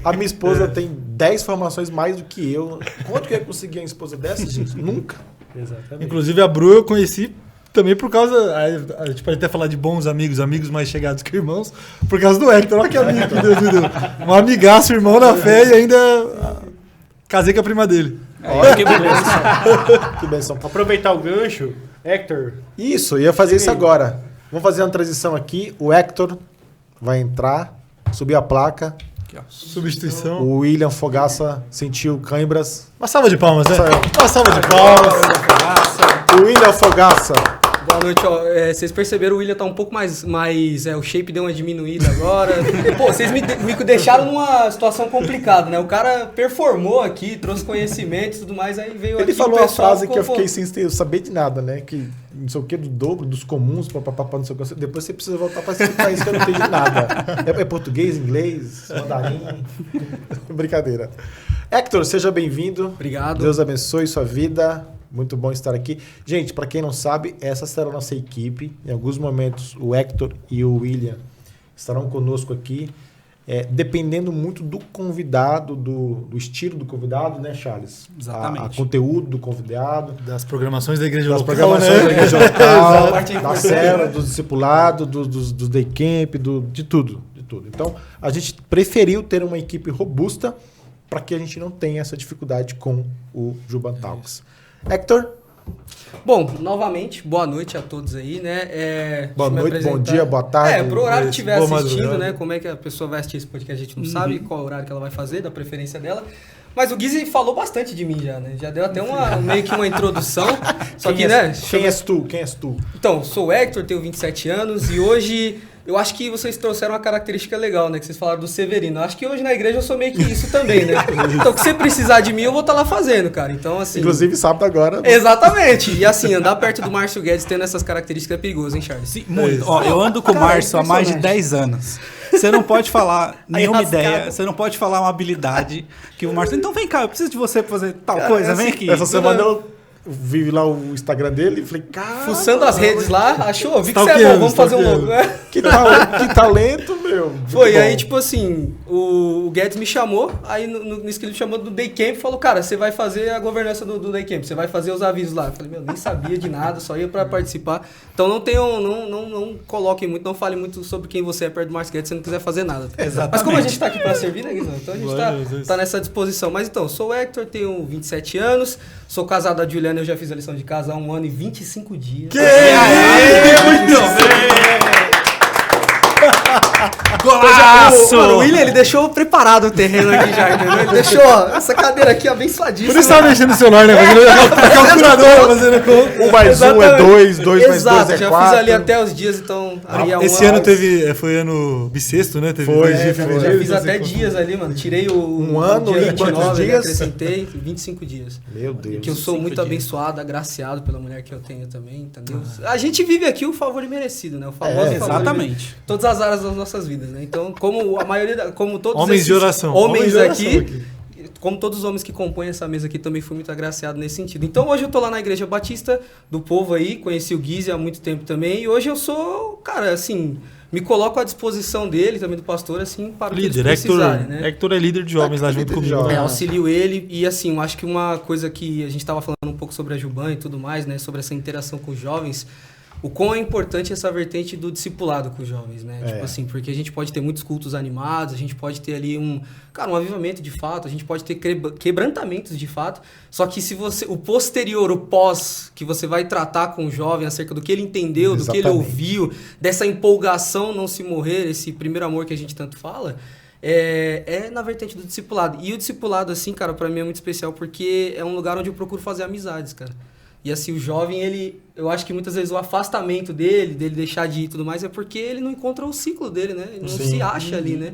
Speaker 1: A minha esposa tem 10 formações mais do que eu. Quanto que eu ia conseguir uma esposa dessa, gente? Nunca.
Speaker 4: Exatamente.
Speaker 3: Inclusive a Bru eu conheci também por causa, a gente pode até falar de bons amigos mais chegados que irmãos, por causa do Hector. Olha que amigo que Deus me deu. Um amigaço, irmão na fé e ainda casei com a prima dele.
Speaker 2: Olha que beleza.
Speaker 1: Que benção.
Speaker 4: Aproveitar o gancho, Hector.
Speaker 1: Isso, eu ia fazer isso agora. Vamos fazer uma transição aqui. O Hector vai entrar, subir a placa.
Speaker 3: Substituição.
Speaker 1: O William Fogaça sentiu cãibras.
Speaker 3: Uma salva de palmas, né?
Speaker 1: Saiu.
Speaker 3: Uma salva de palmas.
Speaker 1: O William Fogaça.
Speaker 5: Boa noite, ó. Vocês perceberam, o William tá um pouco mais o shape deu uma diminuída agora. Pô, vocês me deixaram numa situação complicada, né? O cara performou aqui, trouxe conhecimento e tudo mais, aí veio
Speaker 1: Ele
Speaker 5: aqui
Speaker 1: falou
Speaker 5: o
Speaker 1: uma
Speaker 5: pessoal
Speaker 1: frase que eu
Speaker 5: ficou,
Speaker 1: fiquei sem saber de nada, né? Que não sei o que, do dobro, dos comuns, papapá, não sei o que. Depois você precisa voltar para explicar isso que eu não entendi nada. É português, inglês, mandarim? Brincadeira. Hector, seja bem-vindo.
Speaker 5: Obrigado.
Speaker 1: Deus abençoe sua vida. Muito bom estar aqui. Gente, para quem não sabe, essa será a nossa equipe. Em alguns momentos, o Hector e o William estarão conosco aqui, dependendo muito do convidado, do estilo do convidado, né, Charles?
Speaker 2: Exatamente.
Speaker 1: A conteúdo do convidado,
Speaker 3: Das programações da igreja
Speaker 1: das
Speaker 3: local,
Speaker 1: programações
Speaker 3: né?
Speaker 1: da igreja local,
Speaker 5: Parte
Speaker 1: da
Speaker 5: importante.
Speaker 1: célula, do discipulado, do day camp, de tudo. Então, a gente preferiu ter uma equipe robusta para que a gente não tenha essa dificuldade com o Juban Talks. Hector?
Speaker 5: Bom, novamente, boa noite a todos aí, né?
Speaker 1: Boa
Speaker 5: deixa eu me
Speaker 1: noite, bom
Speaker 5: apresentar.
Speaker 1: dia, boa tarde.
Speaker 5: Pro horário que estiver
Speaker 3: boa
Speaker 5: assistindo,
Speaker 3: madrugada.
Speaker 5: né? Como é que a pessoa vai assistir esse podcast, a gente não sabe qual horário que ela vai fazer, da preferência dela. Mas o Guizzi falou bastante de mim já, né? Já deu até meio que uma introdução. Só que, né?
Speaker 1: Quem és tu? Quem és tu?
Speaker 5: Então, sou o Hector, tenho 27 anos e hoje eu acho que vocês trouxeram uma característica legal, né? Que vocês falaram do Severino. Eu acho que hoje na igreja eu sou meio que isso também, né? Então, se você precisar de mim, eu vou estar lá fazendo, cara. Então, assim...
Speaker 1: Inclusive, sábado agora.
Speaker 5: Exatamente. E assim, andar perto do Márcio Guedes tendo essas características é perigoso, hein, Charles?
Speaker 2: Sim, muito. Ó, eu ando com o Márcio há mais de 10 anos. Você não pode falar nenhuma ideia, você não pode falar uma habilidade que o Márcio... Então vem cá, eu preciso de você pra fazer tal coisa, vem aqui.
Speaker 1: Essa semana eu vi lá o Instagram dele e falei, cara...
Speaker 5: Fuçando as redes lá, achou? Vi que você é bom, vamos fazer um logo.
Speaker 1: Que talento, meu.
Speaker 5: Foi,
Speaker 1: Muito
Speaker 5: aí
Speaker 1: bom.
Speaker 5: tipo assim, o Guedes me chamou, aí nisso que ele me chamou do Day Camp, falou, cara, você vai fazer a governança do Day Camp, você vai fazer os avisos lá. Eu falei, meu, nem sabia de nada, só ia pra participar. Então não coloquem muito, não fale muito sobre quem você é perto do Márcio Guedes se não quiser fazer nada.
Speaker 2: Exatamente.
Speaker 5: Mas como a gente tá aqui pra servir, né, Guizão? Então a gente tá nessa disposição. Mas então, sou o Hector, tenho 27 anos, sou casado com a Juliana, eu já fiz a lição de casa há 1 ano e 25 dias.
Speaker 2: Muito bem! Golaço!
Speaker 5: Mano, o William, ele deixou preparado o terreno aqui já, entendeu? Ele deixou ó, essa cadeira aqui abençoadíssima.
Speaker 3: Por isso tava mexendo no celular, né? Fazendo calculadora, fazendo conta.
Speaker 1: 1 mais 1 é 2, 2 mais 2
Speaker 5: Exato,
Speaker 1: é
Speaker 5: já
Speaker 1: 4.
Speaker 5: fiz ali até os dias, então... Aí é
Speaker 3: Esse ano foi ano bissexto, né? Teve
Speaker 1: Foi,
Speaker 3: dois dias,
Speaker 1: foi.
Speaker 3: fevereiro,
Speaker 5: Já fiz
Speaker 3: não sei
Speaker 5: até
Speaker 3: quanto.
Speaker 5: dias ali, mano. Tirei o
Speaker 1: ano
Speaker 5: dia
Speaker 1: e quantos
Speaker 5: 29,
Speaker 1: dias?
Speaker 5: acrescentei 25 dias.
Speaker 1: Meu Deus.
Speaker 5: Que eu sou muito abençoado, agraciado pela mulher que eu tenho também, entendeu? A gente vive aqui o favor imerecido, né? O famoso favor
Speaker 2: exatamente.
Speaker 5: Todas as áreas das nossas vidas, né? Então, como a maioria, como todos
Speaker 3: Homens
Speaker 5: esses
Speaker 3: de oração.
Speaker 5: homens
Speaker 3: Homens de oração
Speaker 5: aqui, como todos os homens que compõem essa mesa aqui, também fui muito agraciado nesse sentido. Então, hoje eu tô lá na Igreja Batista do Povo aí, conheci o Guizzi há muito tempo também, e hoje eu sou, cara, assim, me coloco à disposição dele, também do pastor, assim, para o que eles
Speaker 3: Líder,
Speaker 5: precisarem, né?
Speaker 3: Hector é líder de jovens lá junto
Speaker 1: líder de
Speaker 3: comigo.
Speaker 1: jovens.
Speaker 3: né?
Speaker 5: Auxilio ele e assim, eu acho que uma coisa que a gente estava falando um pouco sobre a Juban e tudo mais, né, sobre essa interação com os jovens, o quão é importante essa vertente do discipulado com os jovens, né? Tipo assim, porque a gente pode ter muitos cultos animados, a gente pode ter ali um avivamento de fato, a gente pode ter quebrantamentos de fato, só que se o posterior, o pós, que você vai tratar com o jovem acerca do que ele entendeu, do que ele ouviu, dessa empolgação não se morrer, esse primeiro amor que a gente tanto fala, é na vertente do discipulado. E o discipulado, assim, cara, pra mim é muito especial porque é um lugar onde eu procuro fazer amizades, cara. E assim, o jovem, eu acho que muitas vezes o afastamento dele deixar de ir e tudo mais, é porque ele não encontra o ciclo dele, né? Ele não se acha ali, né?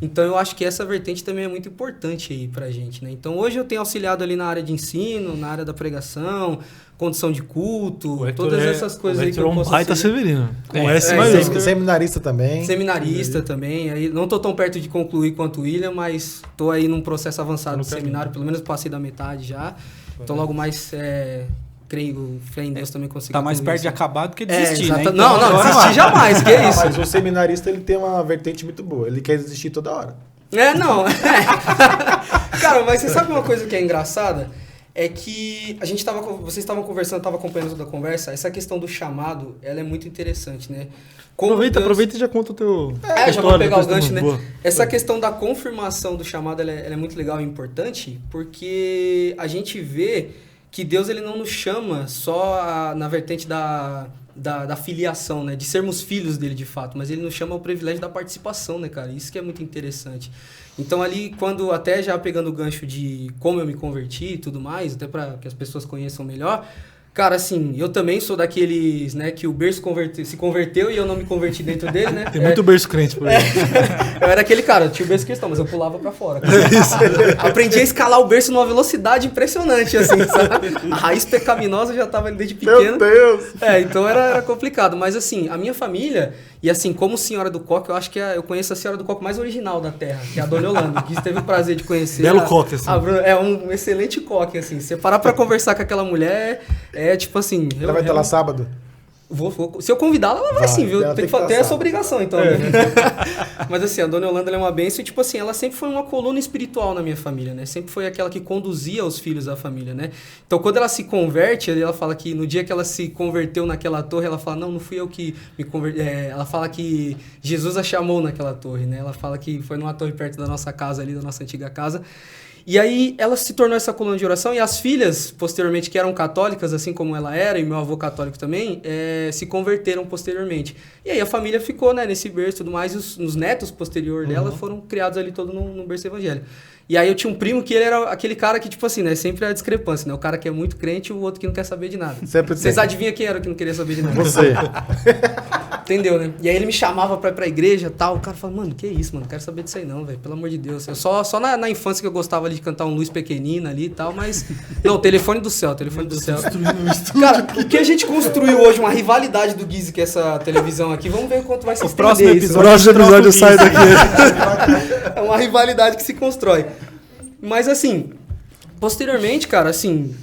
Speaker 5: Então eu acho que essa vertente também é muito importante aí pra gente, né? Então hoje eu tenho auxiliado ali na área de ensino, na área da pregação, condução de culto, todas essas coisas aí que eu posso
Speaker 3: baita severino.
Speaker 5: Com S maiúsculo.
Speaker 1: Seminarista também.
Speaker 5: Seminarista também. Aí não tô tão perto de concluir quanto o William, mas tô aí num processo avançado de seminário, pelo menos passei da metade já. Então logo mais... creio, fé em Deus também conseguir.
Speaker 2: Tá mais perto de acabar do que desistir, né?
Speaker 5: Então, não, desistir jamais, que é isso.
Speaker 1: Mas o seminarista, ele tem uma vertente muito boa. Ele quer desistir toda hora.
Speaker 5: Cara, mas você sabe uma coisa que é engraçada? É que vocês estavam conversando, eu estava acompanhando toda a conversa, essa questão do chamado, ela é muito interessante, né?
Speaker 3: Aproveita e já conta o teu...
Speaker 5: já vou pegar o gancho, né? Essa questão da confirmação do chamado, ela é muito legal e importante, porque a gente vê que Deus ele não nos chama só na vertente da filiação, né? De sermos filhos dele de fato, mas ele nos chama ao privilégio da participação, né, cara? Isso que é muito interessante. Então ali, quando até já pegando o gancho de como eu me converti e tudo mais, até para que as pessoas conheçam melhor... Cara, assim, eu também sou daqueles, né, que o berço se converteu e eu não me converti dentro dele, né?
Speaker 3: Tem muito berço crente por aí.
Speaker 5: Eu era aquele cara, eu tinha o berço cristão, mas eu pulava pra fora. Aprendi a escalar o berço numa velocidade impressionante, assim, sabe? A raiz pecaminosa já tava ali desde pequeno.
Speaker 1: Meu Deus!
Speaker 5: Então era complicado. Mas, assim, a minha família, e assim, como senhora do coque, eu acho que eu conheço a senhora do coque mais original da terra, que é a Dona Yolanda, que teve o prazer de conhecer.
Speaker 3: Belo coque, assim.
Speaker 5: É um excelente coque, assim. Se você parar pra conversar com aquela mulher... tipo assim...
Speaker 1: Ela vai estar lá sábado?
Speaker 5: Se eu convidá-la, ela vai sim, viu? Tem que ter essa obrigação, então. Né? Mas assim, a Dona Yolanda é uma bênção e, tipo assim, ela sempre foi uma coluna espiritual na minha família, né? Sempre foi aquela que conduzia os filhos da família, né? Então, quando ela se converte, ela fala que no dia que ela se converteu naquela torre, ela fala, não fui eu que me converti. Ela fala que Jesus a chamou naquela torre, né? Ela fala que foi numa torre perto da nossa casa ali, da nossa antiga casa. E aí ela se tornou essa coluna de oração e as filhas, posteriormente, que eram católicas, assim como ela era, e meu avô católico também, se converteram posteriormente. E aí a família ficou, né, nesse berço e tudo mais, e os netos posterior dela foram criados ali todo no berço evangélico. E aí eu tinha um primo que ele era aquele cara que, tipo assim, né, sempre a discrepância, né? O cara que é muito crente e o outro que não quer saber de nada. Vocês adivinham quem era o que não queria saber de nada?
Speaker 1: Você.
Speaker 5: Entendeu, né? E aí ele me chamava pra ir pra igreja e tal. O cara falava, mano, que isso, mano? Não quero saber disso aí não, velho. Pelo amor de Deus. Eu só na infância que eu gostava ali de cantar um Luz Pequenina ali e tal, mas... Não, telefone do céu. Cara, o que a gente construiu hoje, uma rivalidade do Guizzi com essa televisão aqui, vamos ver o quanto vai se estender isso.
Speaker 3: O próximo episódio eu saio daqui.
Speaker 5: É uma rivalidade que se constrói. Mas assim, posteriormente, cara, assim...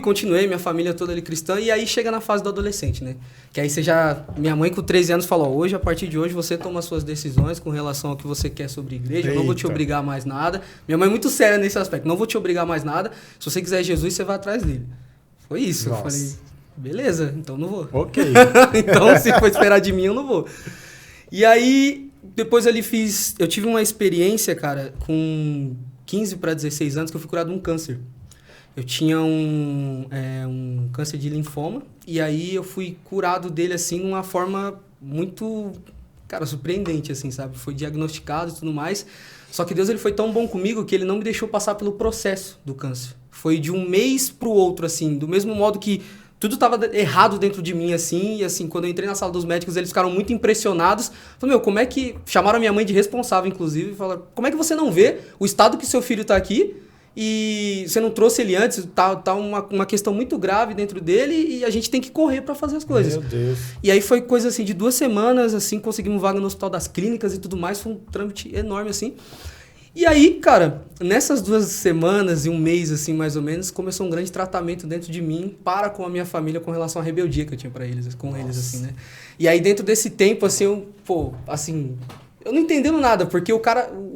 Speaker 5: continuei, minha família toda ali cristã, e aí chega na fase do adolescente, né? Que aí minha mãe com 13 anos falou, a partir de hoje você toma suas decisões com relação ao que você quer sobre igreja, eu não vou te obrigar mais nada. Minha mãe é muito séria nesse aspecto, não vou te obrigar mais nada, se você quiser Jesus, você vai atrás dele. Foi isso, Nossa. Eu falei, beleza, então não vou.
Speaker 1: Ok.
Speaker 5: Então se for esperar de mim, eu não vou. E aí, depois ali eu tive uma experiência, cara, com 15 para 16 anos, que eu fui curado de um câncer. Eu tinha um câncer de linfoma, e aí eu fui curado dele, assim, de uma forma muito, cara, surpreendente, assim, sabe? Foi diagnosticado e tudo mais. Só que Deus, ele foi tão bom comigo que ele não me deixou passar pelo processo do câncer. Foi de um mês pro outro, assim, do mesmo modo que tudo estava errado dentro de mim, assim, e assim, quando eu entrei na sala dos médicos, eles ficaram muito impressionados. Falaram, como é que... Chamaram a minha mãe de responsável, inclusive, e falaram, como é que você não vê o estado que seu filho está aqui e você não trouxe ele antes? Tá uma questão muito grave dentro dele e a gente tem que correr para fazer as coisas.
Speaker 1: Meu Deus.
Speaker 5: E aí foi coisa, assim, de 2 semanas, assim, conseguimos vaga no Hospital das Clínicas e tudo mais, foi um trâmite enorme, assim. E aí, cara, nessas 2 semanas e um mês, assim, mais ou menos, começou um grande tratamento dentro de mim com a minha família com relação à rebeldia que eu tinha com eles, assim, né? E aí, dentro desse tempo, assim, eu não entendendo nada, porque o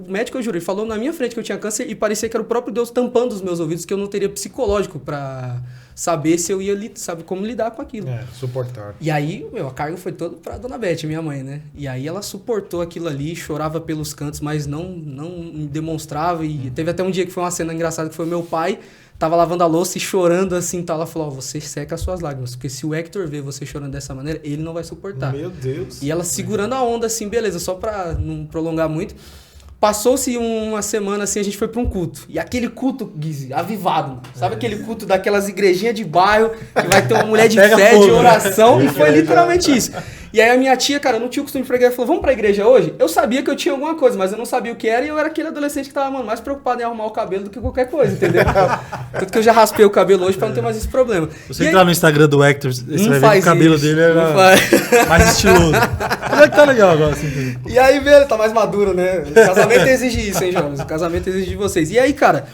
Speaker 5: médico, eu juro, ele falou na minha frente que eu tinha câncer e parecia que era o próprio Deus tampando os meus ouvidos, que eu não teria psicológico pra saber se eu ia, sabe, como lidar com aquilo.
Speaker 1: Suportar.
Speaker 5: E aí, a carga foi toda pra Dona Beth, minha mãe, né? E aí ela suportou aquilo ali, chorava pelos cantos, mas não demonstrava. E teve até um dia que foi uma cena engraçada, que foi meu pai, tava lavando a louça e chorando assim, ela falou, você seca as suas lágrimas, porque se o Hector ver você chorando dessa maneira, ele não vai suportar.
Speaker 1: Meu Deus.
Speaker 5: E ela segurando a onda assim, beleza, só pra não prolongar muito. Passou-se uma semana assim, a gente foi pra um culto. E aquele culto, Guizzi, avivado. Sabe aquele culto daquelas igrejinhas de bairro, que vai ter uma mulher de fé, de oração, e foi literalmente isso. E aí a minha tia, cara, eu não tinha o costume de ir pra igreja, falou, vamos pra igreja hoje? Eu sabia que eu tinha alguma coisa, mas eu não sabia o que era, e eu era aquele adolescente que tava, mano, mais preocupado em arrumar o cabelo do que qualquer coisa, entendeu? Tanto que eu já raspei o cabelo hoje pra não ter mais esse problema.
Speaker 3: Se você entrar no Instagram do Hector, você vai ver que o cabelo dele era mais estiloso. Mas é que tá legal agora, assim.
Speaker 5: E aí, velho, tá mais maduro, né? O casamento exige isso, hein, jovens? O casamento exige de vocês. E aí, cara,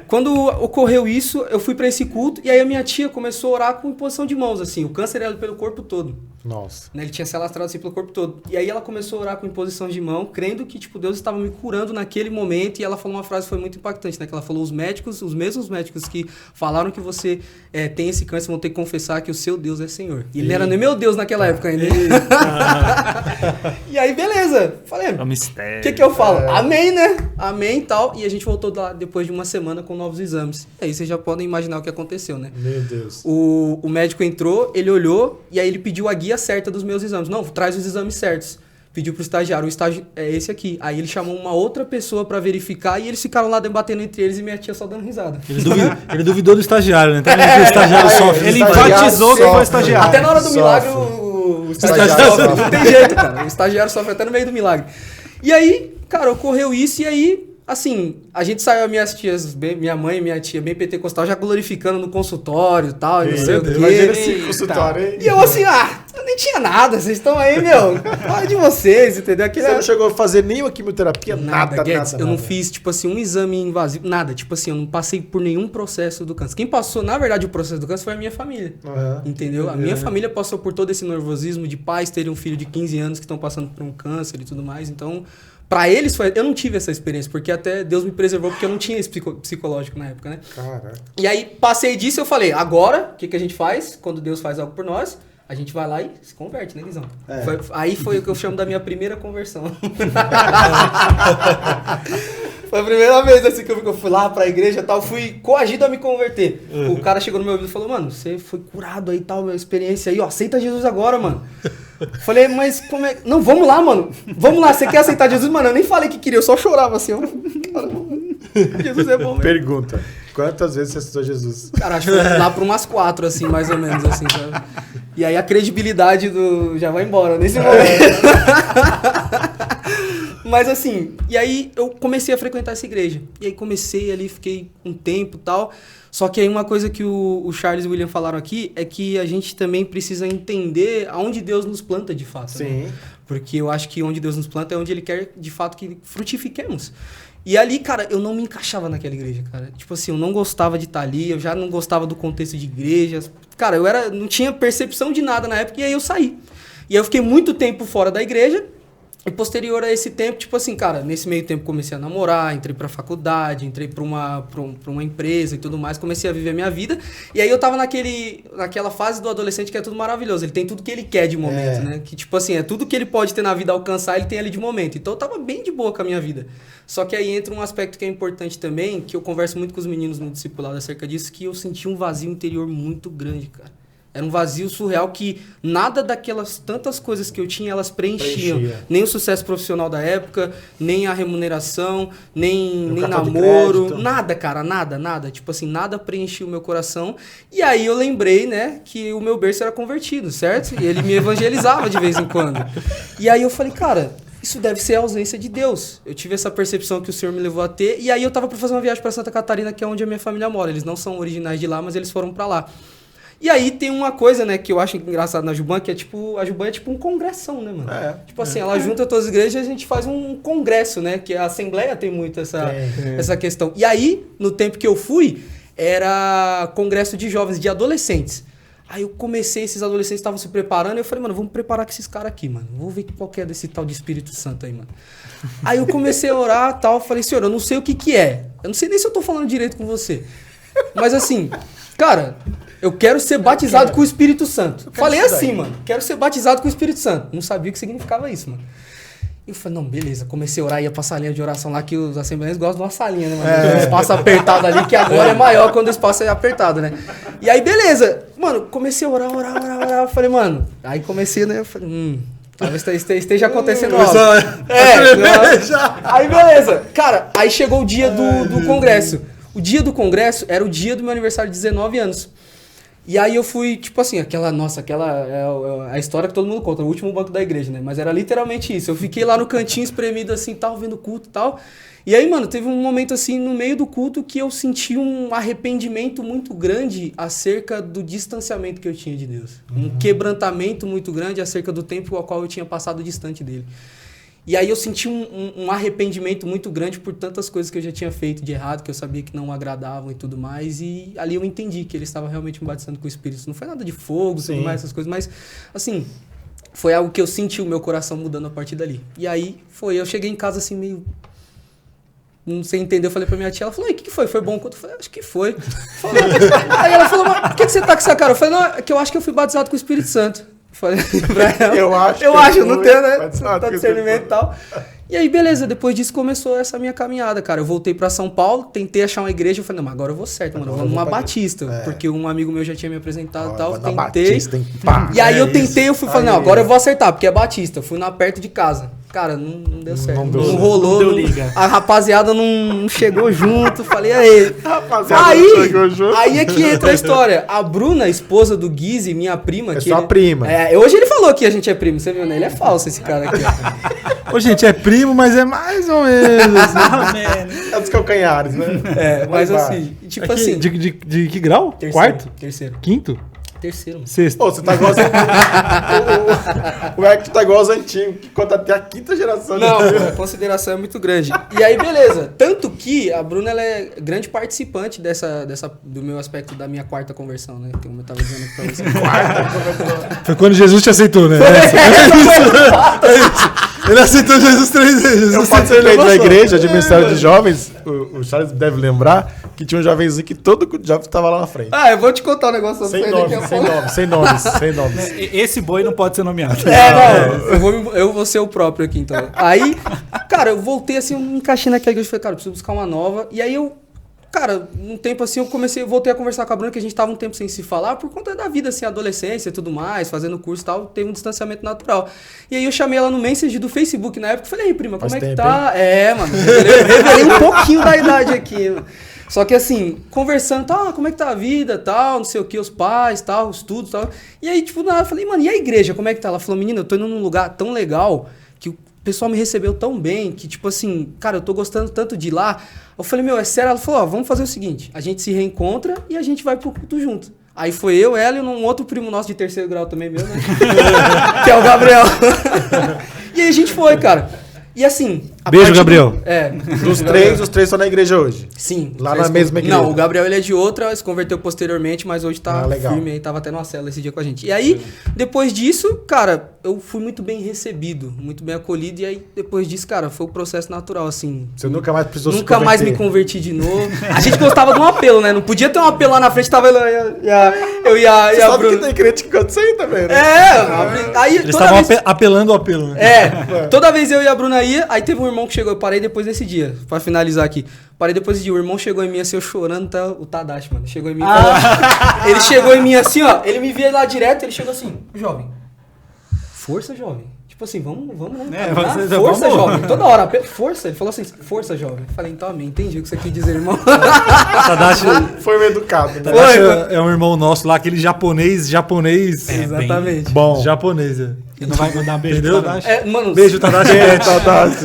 Speaker 5: quando ocorreu isso, eu fui pra esse culto, e aí a minha tia começou a orar com imposição de mãos, assim. O câncer era pelo corpo todo.
Speaker 1: Nossa.
Speaker 5: Né? Ele tinha se alastrado assim pelo corpo todo. E aí ela começou a orar com imposição de mão, crendo que, tipo, Deus estava me curando naquele momento. E ela falou uma frase que foi muito impactante, né? Que ela falou, os mesmos médicos que falaram que você tem esse câncer vão ter que confessar que o seu Deus é Senhor. E ele não era nem meu Deus naquela época ainda. E aí, beleza. Falei,
Speaker 3: é um mistério.
Speaker 5: O que eu falo? Amém, né? Amém e tal. E a gente voltou lá depois de uma semana com novos exames. E aí vocês já podem imaginar o que aconteceu, né?
Speaker 1: Meu Deus.
Speaker 5: O médico entrou, ele olhou e aí ele pediu a guia certa dos meus exames. Não, traz os exames certos. Pediu pro estagiário, o estágio é esse aqui. Aí ele chamou uma outra pessoa pra verificar e eles ficaram lá debatendo entre eles e minha tia só dando risada.
Speaker 3: Ele duvidou do estagiário, né? Então o estagiário sofre.
Speaker 2: Ele enfatizou que foi o estagiário.
Speaker 5: Até na hora do milagre o estagiário sofre. Não tem jeito, cara. O estagiário sofre até no meio do milagre. E aí, cara, ocorreu isso e aí... Assim, a gente saiu, minhas tias, minha mãe e minha tia, bem pentecostal, já glorificando no consultório e tal, não sei o quê.
Speaker 1: Imagina esse consultório, hein?
Speaker 5: E eu assim, eu nem tinha nada, vocês estão aí, meu, fala de vocês, entendeu?
Speaker 1: Você não chegou a fazer nenhuma quimioterapia? Nada.
Speaker 5: Eu não fiz, tipo assim, um exame invasivo, nada. Tipo assim, eu não passei por nenhum processo do câncer. Quem passou, na verdade, o processo do câncer foi a minha família, entendeu? A minha família passou por todo esse nervosismo de pais terem um filho de 15 anos que estão passando por um câncer e tudo mais, então... Pra eles, eu não tive essa experiência, porque até Deus me preservou, porque eu não tinha esse psicológico na época, né?
Speaker 1: Caraca.
Speaker 5: E aí, passei disso, eu falei, agora, o que a gente faz? Quando Deus faz algo por nós, a gente vai lá e se converte, né, Guizão? Aí foi o que eu chamo da minha primeira conversão. Foi a primeira vez assim que eu fui lá pra igreja e tal, fui coagido a me converter. O cara chegou no meu ouvido e falou, mano, você foi curado aí e tal, minha experiência aí, ó, aceita Jesus agora, mano. Falei, mas como é... Não, vamos lá, mano. Vamos lá, você quer aceitar Jesus? Mano, eu nem falei que queria, eu só chorava assim, ó. Jesus é bom mesmo.
Speaker 1: Pergunta, quantas vezes você aceitou Jesus?
Speaker 5: Cara, acho que foi lá pra umas 4, assim, mais ou menos, assim, sabe? E aí a credibilidade já vai embora nesse momento. Mas assim, e aí eu comecei a frequentar essa igreja. E aí comecei ali, fiquei um tempo e tal. Só que aí uma coisa que o Charles e o William falaram aqui é que a gente também precisa entender aonde Deus nos planta de fato.
Speaker 1: Sim.
Speaker 5: Né? Porque eu acho que onde Deus nos planta é onde Ele quer de fato que frutifiquemos. E ali, cara, eu não me encaixava naquela igreja, cara. Tipo assim, eu não gostava de estar ali, eu já não gostava do contexto de igrejas. Cara, não tinha percepção de nada na época e aí eu saí. E aí eu fiquei muito tempo fora da igreja. E posterior a esse tempo, tipo assim, cara, nesse meio tempo comecei a namorar, entrei pra faculdade, entrei pra uma empresa e tudo mais, comecei a viver a minha vida. E aí eu tava naquela fase do adolescente que é tudo maravilhoso, ele tem tudo que ele quer de momento, né? Que tipo assim, é tudo que ele pode ter na vida alcançar, ele tem ali de momento. Então eu tava bem de boa com a minha vida. Só que aí entra um aspecto que é importante também, que eu converso muito com os meninos no discipulado acerca disso, que eu senti um vazio interior muito grande, cara. Era um vazio surreal que nada daquelas tantas coisas que eu tinha, elas preenchiam. Nem o sucesso profissional da época, nem a remuneração, nem namoro. Nada, cara, nada. Tipo assim, nada preenchia o meu coração. E aí eu lembrei, né, que o meu berço era convertido, certo? E ele me evangelizava de vez em quando. E aí eu falei, cara... Isso deve ser a ausência de Deus. Eu tive essa percepção que o Senhor me levou a ter. E aí eu tava para fazer uma viagem para Santa Catarina, que é onde a minha família mora. Eles não são originais de lá, mas eles foram para lá. E aí tem uma coisa, né, que eu acho engraçado na Juban, que é tipo... A Juban é tipo um congressão, né, mano? Tipo assim, ela junta todas as igrejas e a gente faz um congresso, né? Que a Assembleia tem muito essa questão. E aí, no tempo que eu fui, era congresso de jovens, de adolescentes. Aí eu comecei, esses adolescentes estavam se preparando, e eu falei, mano, vamos preparar com esses caras aqui, mano. Vou ver qual que é desse tal de Espírito Santo aí, mano. Aí eu comecei a orar e tal, falei, Senhor, eu não sei o que é. Eu não sei nem se eu tô falando direito com você. Mas assim, cara, eu quero ser batizado com o Espírito Santo. Falei assim, mano, quero ser batizado com o Espírito Santo. Não sabia o que significava isso, mano. Eu falei, não, beleza, comecei a orar, ia pra salinha de oração lá, que os assembleianos gostam de uma salinha, né, mano? Um espaço apertado ali, que agora é maior quando o espaço é apertado, né? E aí, beleza. Mano, comecei a orar. Falei, mano, aí comecei, né? Eu falei, talvez esteja acontecendo algo. Aí, beleza. Cara, aí chegou o dia do congresso. O dia do congresso era o dia do meu aniversário de 19 anos. E aí eu fui, tipo assim, aquela é a história que todo mundo conta, o último banco da igreja, né? Mas era literalmente isso. Eu fiquei lá no cantinho espremido assim, tal, vendo culto e tal. E aí, mano, teve um momento assim, no meio do culto, que eu senti um arrependimento muito grande acerca do distanciamento que eu tinha de Deus. Um quebrantamento muito grande acerca do tempo ao qual eu tinha passado distante dele. E aí eu senti um arrependimento muito grande por tantas coisas que eu já tinha feito de errado, que eu sabia que não agradavam e tudo mais. E ali eu entendi que ele estava realmente me batizando com o Espírito. Não foi nada de fogo, tudo mais, essas coisas, mas assim, foi algo que eu senti o meu coração mudando a partir dali. E aí eu cheguei em casa assim meio... Não sei entender, eu falei pra minha tia, ela falou, e o que foi? Foi bom? Eu falei, acho que foi. Aí ela falou, mas por que você tá com essa cara? Eu falei, não, é que eu acho que eu fui batizado com o Espírito Santo. Falei pra ela, eu acho, não tenho, né? Tá discernimento e tal. E aí, beleza, depois disso começou essa minha caminhada, cara. Eu voltei pra São Paulo, tentei achar uma igreja, eu falei, não, mas agora eu vou certo, mano, eu vou numa Batista, porque um amigo meu já tinha me apresentado e tal, tentei.
Speaker 1: Batista,
Speaker 5: e aí eu tentei, eu fui falei, não, agora eu vou acertar, porque é Batista. Eu fui lá perto de casa. Cara, não deu certo. Não rolou. Não deu liga. A rapaziada não chegou junto. Falei, aí. Aí é que entra a história. A Bruna, esposa do Guise, minha prima.
Speaker 1: É sua prima.
Speaker 5: Hoje ele falou que a gente é primo. Você viu, né? Ele é falso, esse cara aqui.
Speaker 3: Ô, gente, é primo, mas é mais ou menos.
Speaker 1: É dos calcanhares, né?
Speaker 5: Mas assim, tipo
Speaker 3: aqui,
Speaker 5: assim.
Speaker 3: De que grau?
Speaker 5: Terceiro,
Speaker 3: Quarto?
Speaker 5: Terceiro.
Speaker 3: Quinto?
Speaker 5: Terceiro.
Speaker 3: Sexto.
Speaker 1: Pô, você tá igual o Hector tá igual aos antigos, que conta até a quinta geração.
Speaker 5: Não, a consideração é muito grande. E aí, beleza. Tanto que a Bruna, ela é grande participante do meu aspecto da minha quarta conversão, né? Como eu tava dizendo pra você. Quarta conversão.
Speaker 3: Foi quando Jesus te aceitou, né? Ele aceitou Jesus 3 vezes.
Speaker 1: Eu participei da igreja de Ministério de Jovens, o Charles deve lembrar, que tinha um jovenzinho que todo jovem estava lá na frente.
Speaker 5: Eu vou te contar um negócio
Speaker 1: sem nomes.
Speaker 2: Esse boi não pode ser nomeado.
Speaker 5: Eu vou ser o próprio aqui, então. Aí, cara, eu voltei assim, eu me encaixei naquela igreja, falei, cara, eu preciso buscar uma nova. E aí cara, um tempo assim, voltei a conversar com a Bruna, que a gente tava um tempo sem se falar, por conta da vida, assim, adolescência e tudo mais, fazendo curso e tal, teve um distanciamento natural. E aí eu chamei ela no Messenger do Facebook na época, falei, ei, prima, como é que tá? Mano, revelei um pouquinho da idade aqui, mano. Só que assim, conversando, como é que tá a vida, tal, não sei o que, os pais, tal, os estudos, tal. E aí, tipo, eu falei, mano, e a igreja, como é que tá? Ela falou, menina, eu tô indo num lugar tão legal, que o pessoal me recebeu tão bem, que tipo assim, cara, eu tô gostando tanto de ir lá. Eu falei, é sério? Ela falou, vamos fazer o seguinte, a gente se reencontra e a gente vai pro culto junto. Aí foi eu, ela e um outro primo nosso de terceiro grau também, meu, né? Que é o Gabriel. E aí a gente foi, cara. E assim...
Speaker 3: Beijo, Gabriel.
Speaker 1: Dos três, os três estão na igreja hoje.
Speaker 5: Sim.
Speaker 1: Lá na mesma igreja.
Speaker 5: Não, o Gabriel ele é de outra, se converteu posteriormente, mas hoje tá firme aí, tava até numa cela esse dia com a gente. E aí, depois disso, cara, eu fui muito bem recebido, muito bem acolhido, e aí, depois disso, cara, foi o processo natural, assim.
Speaker 1: Você nunca mais precisou
Speaker 5: Nunca mais me converti de novo. A gente gostava de um apelo, né? Não podia ter um apelo lá na frente, tava eu e a
Speaker 1: sabe Bruna. Que tem crente que canta isso aí também, né?
Speaker 5: Aí
Speaker 3: eles estavam apelando o apelo,
Speaker 5: né? Toda vez eu e a Bruna ia, aí teve um irmão que chegou, eu parei depois desse dia, pra finalizar aqui. Parei depois desse dia, o irmão chegou em mim assim, eu chorando, o Tadashi, mano. Chegou em mim. Ele chegou em mim assim, ó. Ele me via lá direto, ele chegou assim, jovem. Força, jovem. Tipo assim, vamos força, jovem. Toda hora, força. Ele falou assim, força, jovem. Eu falei, então, amém, entendi o que você quis dizer, irmão.
Speaker 3: Tadashi
Speaker 1: foi meio educado. Né?
Speaker 3: É um irmão nosso lá, aquele japonês.
Speaker 5: Exatamente.
Speaker 3: Bom. Japonês,
Speaker 2: Ele não vai mandar um beijo pro Tadashi?
Speaker 3: Beijo, Tadashi.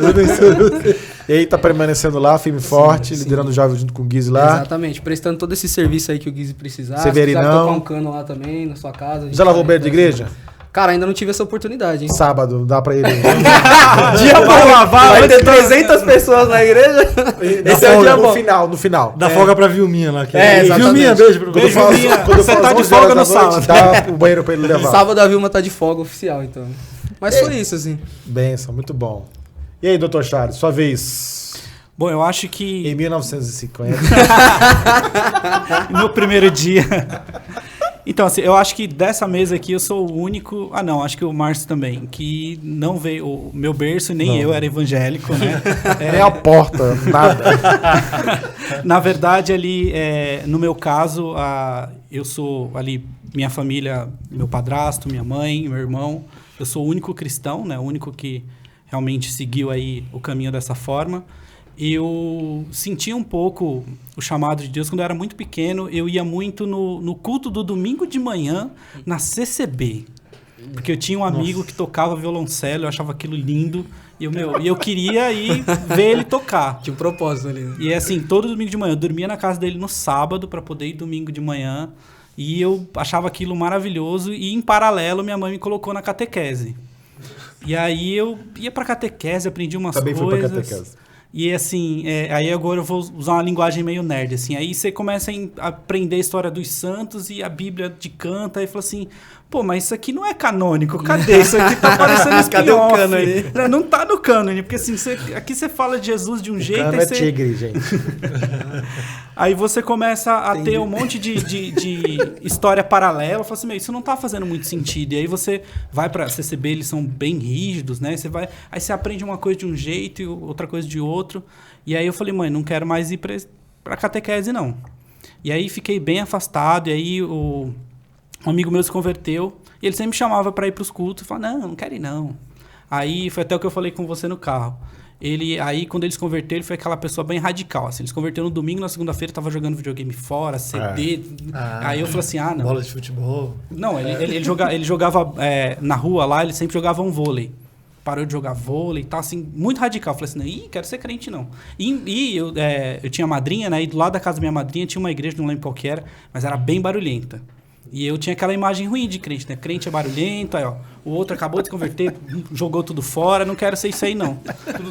Speaker 1: Tadashi. E aí tá permanecendo lá, firme e forte, liderando o jovem junto com o Guise lá.
Speaker 5: Exatamente, prestando todo esse serviço aí que o Guise precisar.
Speaker 1: Severinão.
Speaker 5: Se quiser tocar um cano lá também, na sua casa.
Speaker 1: Já lavou o banheiro de igreja?
Speaker 5: Cara, ainda não tive essa oportunidade, hein?
Speaker 1: Sábado, dá pra ele.
Speaker 5: Dia pra lavar, vai ter 300 pessoas na igreja.
Speaker 1: Esse é o dia bom. No final.
Speaker 3: Dá folga pra Vilminha lá.
Speaker 5: Vilminha,
Speaker 3: beijo pra
Speaker 2: você. Quando você tá de folga no sábado.
Speaker 1: Dá o banheiro pra ele levar.
Speaker 5: Sábado a Vilma tá de folga oficial, então. Mas foi isso, assim.
Speaker 1: Benção, muito bom. E aí, doutor Charles, sua vez.
Speaker 2: Bom, eu acho que...
Speaker 1: Em 1950.
Speaker 2: No primeiro dia... Então, assim, eu acho que dessa mesa aqui eu sou o único... acho que o Márcio também, que não veio... O meu berço, nem eu era evangélico, né?
Speaker 1: Nem a porta, nada.
Speaker 2: Na verdade, ali, no meu caso, eu sou ali, minha família, meu padrasto, minha mãe, meu irmão, eu sou o único cristão, né? O único que realmente seguiu aí o caminho dessa forma. eu senti um pouco o chamado de Deus quando eu era muito pequeno. Eu ia muito no culto do domingo de manhã, na CCB. Porque eu tinha um amigo que tocava violoncelo, eu achava aquilo lindo. E eu queria ir ver ele tocar.
Speaker 5: Tinha um propósito ali.
Speaker 2: E assim, todo domingo de manhã. Eu dormia na casa dele no sábado para poder ir domingo de manhã. E eu achava aquilo maravilhoso. E em paralelo, minha mãe me colocou na catequese. E aí eu ia pra catequese, aprendi umas coisas.
Speaker 1: Também fui pra catequese.
Speaker 2: E assim, aí agora eu vou usar uma linguagem meio nerd, assim. Aí você começa a aprender a história dos santos e a Bíblia de canta, e fala assim, pô, mas isso aqui não é canônico, cadê? Isso aqui tá parecendo spin-off. Não tá no cânone, porque assim, aqui você fala de Jesus de um jeito...
Speaker 1: Cano
Speaker 2: aí
Speaker 1: é tigre, gente.
Speaker 2: Aí você começa a ter um monte de história paralela, fala assim, isso não tá fazendo muito sentido. E aí você vai pra CCB, eles são bem rígidos, né? Aí você aprende uma coisa de um jeito e outra coisa de outro. E aí eu falei, mãe, não quero mais ir pra catequese, não. E aí fiquei bem afastado, e aí um amigo meu se converteu, e ele sempre me chamava para ir para os cultos, e falava, não quero ir não. Aí foi até o que eu falei com você no carro. Aí quando ele se converteu, ele foi aquela pessoa bem radical, assim, ele se converteu no domingo, na segunda-feira tava jogando videogame fora, CD, aí eu falei assim, não.
Speaker 3: Bola de futebol.
Speaker 2: Não, ele jogava na rua lá, ele sempre jogava um vôlei. Parou de jogar vôlei e tal, assim, muito radical. Falei assim, quero ser crente, não. E eu tinha madrinha, né? E do lado da casa da minha madrinha tinha uma igreja, não lembro qual que era, mas era bem barulhenta. E eu tinha aquela imagem ruim de crente, né? Crente é barulhento, aí, ó. O outro acabou de se converter, jogou tudo fora, não quero ser isso aí, não. Tudo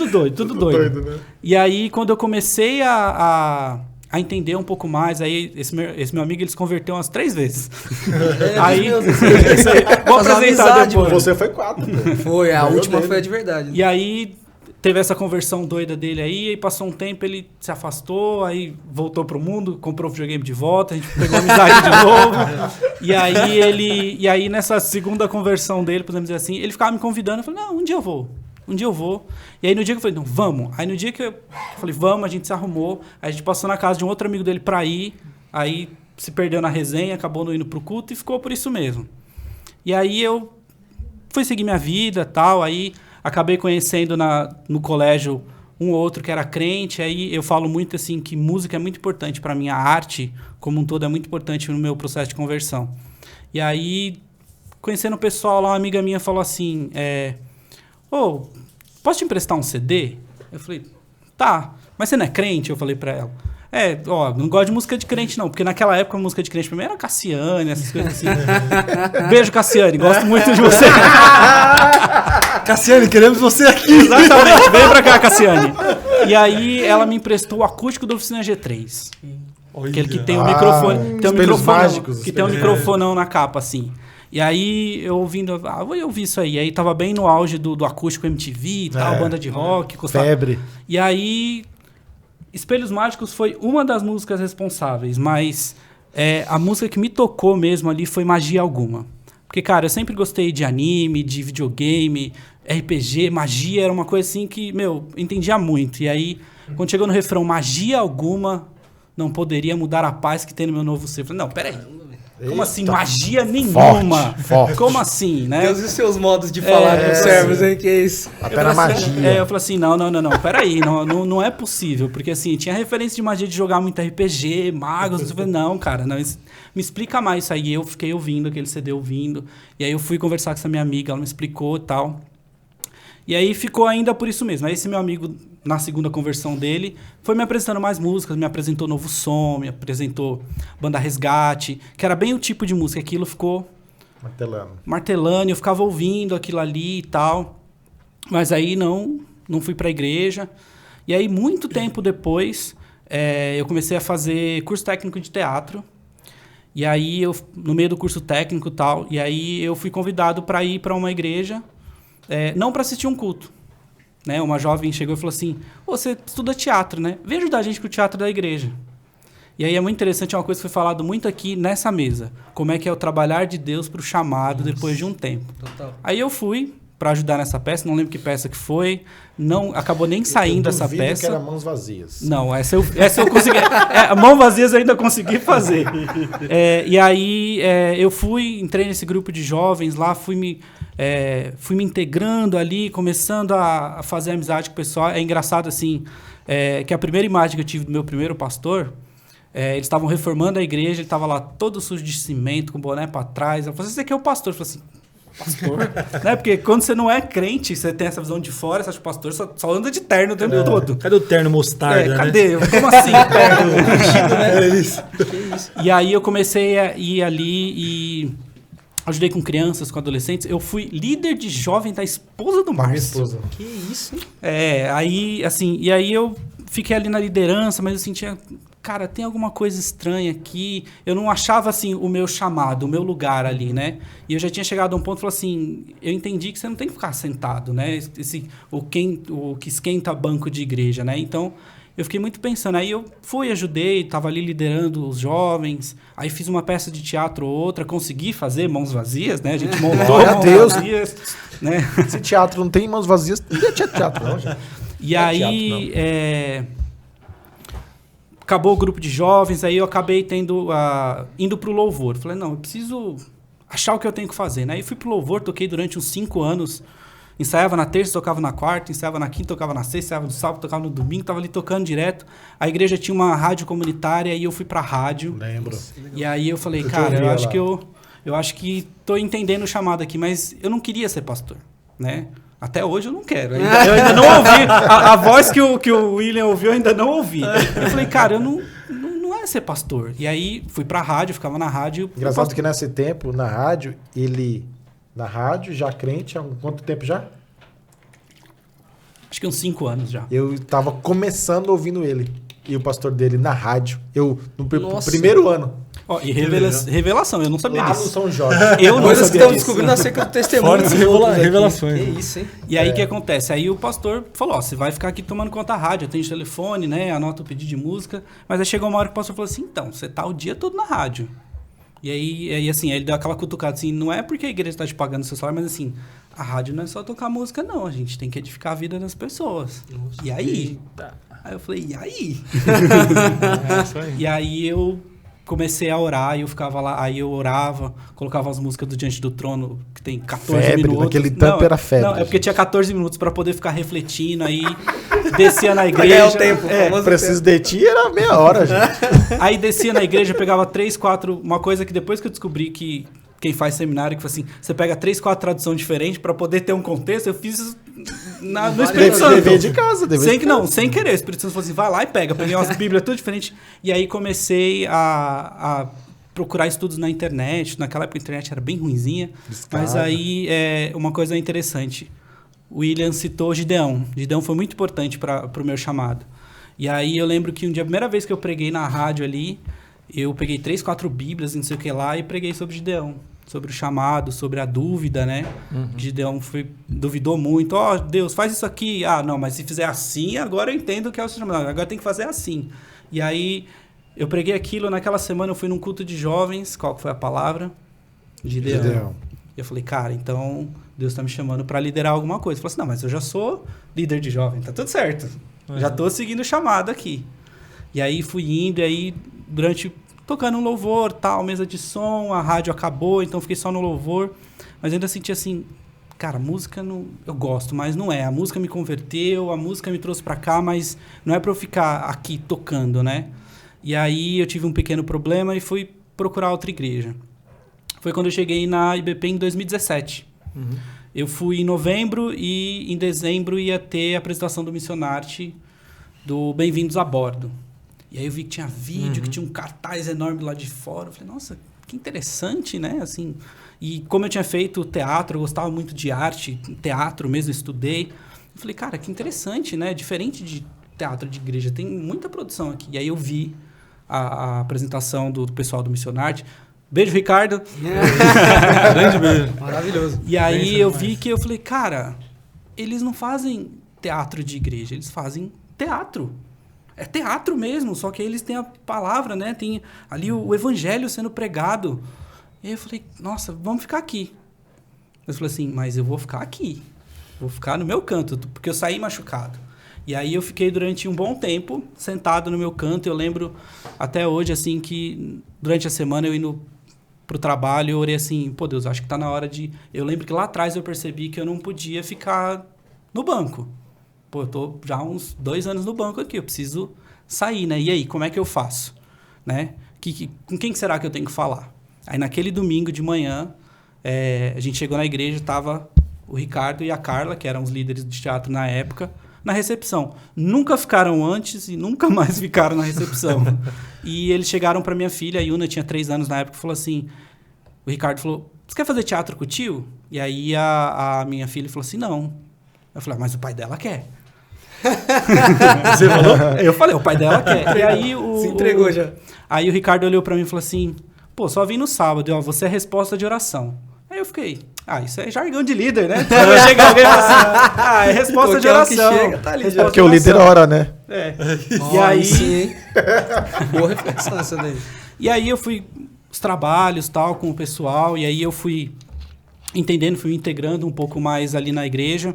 Speaker 2: doido. Tudo doido, né? E aí, quando eu comecei a entender um pouco mais, aí esse meu amigo, ele se converteu umas 3 vezes. Aí, vou apresentar depois.
Speaker 1: Você foi 4.
Speaker 5: Foi, a última foi a de verdade.
Speaker 2: E aí, teve essa conversão doida dele aí passou um tempo, ele se afastou, aí voltou pro mundo, comprou o videogame de volta, a gente pegou amizade de novo. E aí, nessa segunda conversão dele, podemos dizer assim, ele ficava me convidando, eu falei, não, um dia eu vou. E aí no dia que eu falei, não, vamos. Aí no dia que eu falei, vamos, a gente se arrumou. Aí a gente passou na casa de um outro amigo dele pra ir. Aí se perdeu na resenha, acabou não indo pro culto e ficou por isso mesmo. E aí eu fui seguir minha vida e tal. Aí acabei conhecendo no colégio um ou outro que era crente. Aí eu falo muito assim que música é muito importante pra mim. A arte como um todo é muito importante no meu processo de conversão. E aí, conhecendo o pessoal lá, uma amiga minha falou assim... posso te emprestar um CD? Eu falei, tá, mas você não é crente? Eu falei pra ela. Não gosto de música de crente não, porque naquela época a música de crente pra mim era Cassiane, essas coisas assim. Beijo, Cassiane, gosto muito de você.
Speaker 3: Cassiane, queremos você aqui.
Speaker 2: Exatamente, vem pra cá, Cassiane. E aí ela me emprestou o acústico da Oficina G3. Aquele que tem um microfone, tem um microfonão na capa, assim. E aí, eu ouvindo, vou ouvir isso aí. Aí tava bem no auge do acústico MTV e tal, banda de rock.
Speaker 1: Febre.
Speaker 2: E aí, Espelhos Mágicos foi uma das músicas responsáveis, mas a música que me tocou mesmo ali foi Magia Alguma. Porque, cara, eu sempre gostei de anime, de videogame, RPG, magia, era uma coisa assim que, entendia muito. E aí, quando chegou no refrão, Magia Alguma não poderia mudar a paz que tem no meu novo ser. Eu falei, não, peraí. Como assim? Magia nenhuma.
Speaker 1: Forte.
Speaker 2: Como assim, né?
Speaker 5: Deus e os seus modos de falar com os servos, hein? Que é isso?
Speaker 1: Apenas magia.
Speaker 2: Eu falei assim, não, peraí, não é possível. Porque assim, tinha referência de magia de jogar muito RPG, magos. Eu falei, não, cara, não, me explica mais isso aí. Eu fiquei ouvindo aquele CD, ouvindo. E aí eu fui conversar com essa minha amiga, ela me explicou e tal. E aí ficou ainda por isso mesmo. Aí esse meu amigo, na segunda conversão dele, foi me apresentando mais músicas, me apresentou Novo Som, me apresentou Banda Resgate, que era bem o tipo de música. Aquilo ficou martelando, eu ficava ouvindo aquilo ali e tal. Mas aí não fui pra igreja. E aí, muito tempo depois, eu comecei a fazer curso técnico de teatro. E aí, no meio do curso técnico e tal, e aí eu fui convidado para ir para uma igreja, não para assistir um culto. Né? Uma jovem chegou e falou assim, você estuda teatro, né? Vem ajudar a gente com o teatro da igreja. E aí é muito interessante, é uma coisa que foi falado muito aqui nessa mesa. Como é que é o trabalhar de Deus para o chamado depois de um tempo.
Speaker 5: Total.
Speaker 2: Aí eu fui para ajudar nessa peça, não lembro que peça que foi, não acabou nem saindo essa peça.
Speaker 1: Que era Mãos Vazias.
Speaker 2: Não, essa eu consegui. Mãos Vazias eu ainda consegui fazer. E aí eu entrei nesse grupo de jovens lá, fui me fui me integrando ali, começando a fazer amizade com o pessoal. É engraçado, assim, que a primeira imagem que eu tive do meu primeiro pastor, eles estavam reformando a igreja, ele estava lá todo sujo de cimento, com o boné para trás. Eu falei, você aqui é o pastor? Eu falei assim, pastor? Né? Porque quando você não é crente, você tem essa visão de fora, você acha que o pastor só anda de terno o tempo todo.
Speaker 3: Cadê o terno mostarda,
Speaker 2: cadê?
Speaker 3: Né?
Speaker 2: Como assim, terno? Vestido, né?
Speaker 3: É isso.
Speaker 5: Que isso?
Speaker 2: E aí eu comecei a ir ali e ajudei com crianças, com adolescentes. Eu fui líder de jovem da esposa do Márcio.
Speaker 5: Que isso, hein?
Speaker 2: Aí, assim, e aí eu fiquei ali na liderança, mas eu sentia, cara, tem alguma coisa estranha aqui. Eu não achava, assim, o meu chamado, o meu lugar ali, né? E eu já tinha chegado a um ponto e falei assim, eu entendi que você não tem que ficar sentado, né? O que esquenta banco de igreja, né? Então, eu fiquei muito pensando. Aí eu fui, ajudei, estava ali liderando os jovens. Aí fiz uma peça de teatro ou outra, consegui fazer Mãos Vazias, né? A gente montou
Speaker 1: Glória a
Speaker 2: Mãos
Speaker 1: Deus.
Speaker 2: Vazias, né?
Speaker 1: Se teatro não tem mãos vazias, não tinha teatro, não, gente.
Speaker 2: E aí, acabou o grupo de jovens, aí eu acabei indo pro louvor. Falei, não, eu preciso achar o que eu tenho que fazer, né? Aí fui pro louvor, toquei durante uns 5 anos. Ensaiava na terça, tocava na quarta, ensaiava na quinta, tocava na sexta, ensaiava no sábado, tocava no domingo, tava ali tocando direto. A igreja tinha uma rádio comunitária e eu fui pra rádio.
Speaker 1: Lembro.
Speaker 2: E aí eu falei, cara, eu acho que tô entendendo o chamado aqui, mas eu não queria ser pastor, né? Até hoje eu não quero. Eu ainda não ouvi. A voz que o William ouviu, eu ainda não ouvi. Eu falei, cara, eu não é ser pastor. E aí fui pra rádio, ficava na rádio.
Speaker 1: Engraçado que nesse tempo, na rádio, na rádio, já crente, há quanto tempo já?
Speaker 2: Acho que uns 5 anos já.
Speaker 1: Eu tava começando ouvindo ele. E o pastor dele na rádio. No
Speaker 5: Nossa.
Speaker 1: primeiro ano.
Speaker 2: Ó, e revelação, eu não sabia
Speaker 1: Lá
Speaker 2: disso.
Speaker 1: no São Jorge.
Speaker 2: Eu não
Speaker 5: Coisas que
Speaker 2: sabia
Speaker 5: estamos
Speaker 2: disso.
Speaker 5: descobrindo acerca do testemunho.
Speaker 3: Fortes
Speaker 5: aqui.
Speaker 3: revelações.
Speaker 5: Que isso, hein?
Speaker 2: E aí o que acontece? Aí o pastor falou, ó, você vai ficar aqui tomando conta da rádio, atende o telefone, né, anota o pedido de música. Mas aí chegou uma hora que o pastor falou assim, então, você tá o dia todo na rádio. E aí assim, ele deu aquela cutucada assim, não é porque a igreja está te pagando o seu salário, mas assim, a rádio não é só tocar música não, a gente tem que edificar a vida das pessoas.
Speaker 5: Nossa,
Speaker 2: e aí?
Speaker 3: Eita.
Speaker 2: Aí eu falei, e aí?
Speaker 3: Isso aí.
Speaker 2: E aí eu comecei a orar, e eu ficava lá, aí eu orava, colocava as músicas do Diante do Trono, que tem 14
Speaker 1: Febre,
Speaker 2: minutos.
Speaker 1: naquele tempo era febre.
Speaker 2: Não, é porque tinha 14 minutos para poder ficar refletindo, aí descia na
Speaker 5: Pra
Speaker 2: igreja.
Speaker 5: ganhar o tempo, famoso
Speaker 1: Preciso de ti, era meia hora, gente.
Speaker 2: Aí descia na igreja, pegava 3, 4... Uma coisa que depois que eu descobri que quem faz seminário, que foi assim, você pega 3, 4 traduções diferentes para poder ter um contexto, eu fiz isso no Espírito Santo.
Speaker 1: Dever de casa,
Speaker 2: Sem querer. O Espírito Santo falou assim, vai lá e pega. Peguei umas bíblias tudo diferentes. E aí comecei a procurar estudos na internet. Naquela época a internet era bem ruinzinha.
Speaker 1: Discada.
Speaker 2: Mas aí, uma coisa interessante. O William citou Gideão. Gideão foi muito importante para o meu chamado. E aí eu lembro que a primeira vez que eu preguei na rádio ali, eu peguei 3, 4 bíblias, não sei o que lá, e preguei sobre Gideão. Sobre o chamado, sobre a dúvida, né? Gideão duvidou muito. Ó, Deus, faz isso aqui. Ah, não, mas se fizer assim, agora eu entendo que é o seu chamado. Agora tem que fazer assim. E aí, eu preguei aquilo. Naquela semana, eu fui num culto de jovens. Qual que foi a palavra? Gideão. E eu falei, cara, então Deus está me chamando para liderar alguma coisa. Ele falou assim, não, mas eu já sou líder de jovem. Tá tudo certo. Já estou seguindo o chamado aqui. E aí, fui indo. E aí, tocando um louvor, tal, mesa de som, a rádio acabou, então fiquei só no louvor. Mas ainda senti assim, cara, música não, eu gosto, mas não é. A música me converteu, a música me trouxe pra cá, mas não é pra eu ficar aqui tocando, né? E aí eu tive um pequeno problema e fui procurar outra igreja. Foi quando eu cheguei na IBP em 2017. Eu fui em novembro e em dezembro ia ter a apresentação do Missionarte do Bem-vindos a Bordo. E aí eu vi que tinha vídeo, que tinha um cartaz enorme lá de fora. Eu falei, nossa, que interessante, né? Assim, e como eu tinha feito teatro, eu gostava muito de arte, teatro mesmo, estudei. Eu falei, cara, que interessante, né? Diferente de teatro de igreja, tem muita produção aqui. E aí eu vi a apresentação do pessoal do Missionarte. Beijo, Ricardo.
Speaker 3: Grande beijo.
Speaker 5: Maravilhoso.
Speaker 2: E aí eu vi que eu falei, cara, eles não fazem teatro de igreja, eles fazem teatro. É teatro mesmo, só que eles têm a palavra, né? Tem ali o evangelho sendo pregado. E aí eu falei, nossa, vamos ficar aqui. Eu falei assim, mas eu vou ficar aqui. Vou ficar no meu canto, porque eu saí machucado. E aí eu fiquei durante um bom tempo sentado no meu canto. Eu lembro até hoje, assim, que durante a semana eu indo pro trabalho, eu orei assim, pô, Deus, acho que tá na hora de... Eu lembro que lá atrás eu percebi que eu não podia ficar no banco. Pô, eu tô já há uns 2 anos no banco aqui, eu preciso sair, né? E aí, como é que eu faço? Né? Com quem será que eu tenho que falar? Aí naquele domingo de manhã, a gente chegou na igreja, tava o Ricardo e a Carla, que eram os líderes de teatro na época, na recepção. Nunca ficaram antes e nunca mais ficaram na recepção. E eles chegaram para minha filha, a Yuna tinha 3 anos na época, e falou assim, o Ricardo falou, você quer fazer teatro com o tio? E aí a minha filha falou assim, não. Eu falei, mas o pai dela quer.
Speaker 3: Você falou?
Speaker 2: Eu falei, o pai dela quer. E aí
Speaker 5: Se entregou já.
Speaker 2: Aí o Ricardo olhou para mim e falou assim, pô, só vim no sábado, ó, você é resposta de oração. Aí eu fiquei, isso é jargão de líder, né? Então vai chegar alguém e falar assim, é resposta de oração.
Speaker 5: Chega, tá ali,
Speaker 1: Porque o líder ora, né?
Speaker 2: E aí...
Speaker 5: Sim. Boa reflexão essa daí.
Speaker 2: E aí eu fui os trabalhos, tal, com o pessoal, e aí eu fui entendendo, fui me integrando um pouco mais ali na igreja.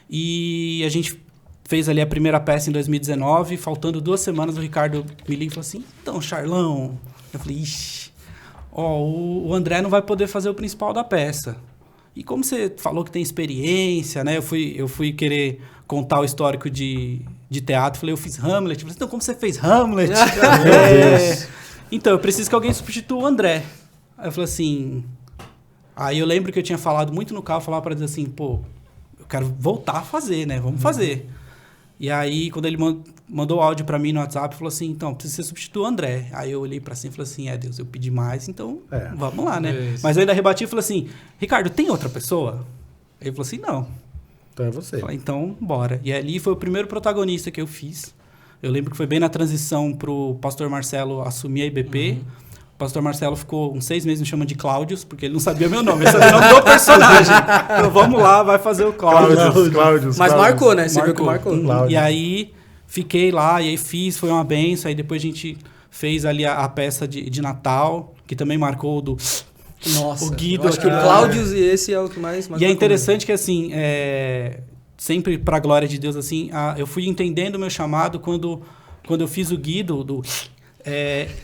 Speaker 2: E a gente fez ali a primeira peça em 2019, faltando 2 semanas, o Ricardo me liga e falou assim, então, Charlão... Eu falei, ixi, o André não vai poder fazer o principal da peça. E como você falou que tem experiência, né? Eu fui querer contar o histórico de teatro, falei, eu fiz Hamlet. Eu falei, então, como você fez Hamlet? Então, eu preciso que alguém substitua o André. Aí eu falei assim... Aí eu lembro que eu tinha falado muito no carro, falava para dizer assim, pô, eu quero voltar a fazer, né? Vamos fazer. E aí, quando ele mandou o áudio para mim no WhatsApp, falou assim, então, precisa substituir o André. Aí eu olhei para cima e falei assim, Deus, eu pedi mais, então vamos lá, né? Mas eu ainda rebati e falei assim, Ricardo, tem outra pessoa? Aí ele falou assim, não.
Speaker 1: Então é você.
Speaker 2: Eu falei, então, bora. E ali foi o primeiro protagonista que eu fiz. Eu lembro que foi bem na transição pro pastor Marcelo assumir a IBP. O pastor Marcelo ficou uns 6 meses me chamando de Cláudios, porque ele não sabia meu nome, ele sabia o nome do personagem. Então vamos lá, vai fazer o Cláudios.
Speaker 5: Mas marcou, né? Você viu que marcou.
Speaker 2: E aí fiquei lá, e aí foi uma benção. Aí depois a gente fez ali a peça de Natal, que também marcou do...
Speaker 5: Nossa,
Speaker 2: o Guido.
Speaker 5: Eu acho que o Cláudios e esse é o que mais
Speaker 2: E é interessante que, assim, sempre para a glória de Deus, assim, eu fui entendendo o meu chamado quando eu fiz o Guido,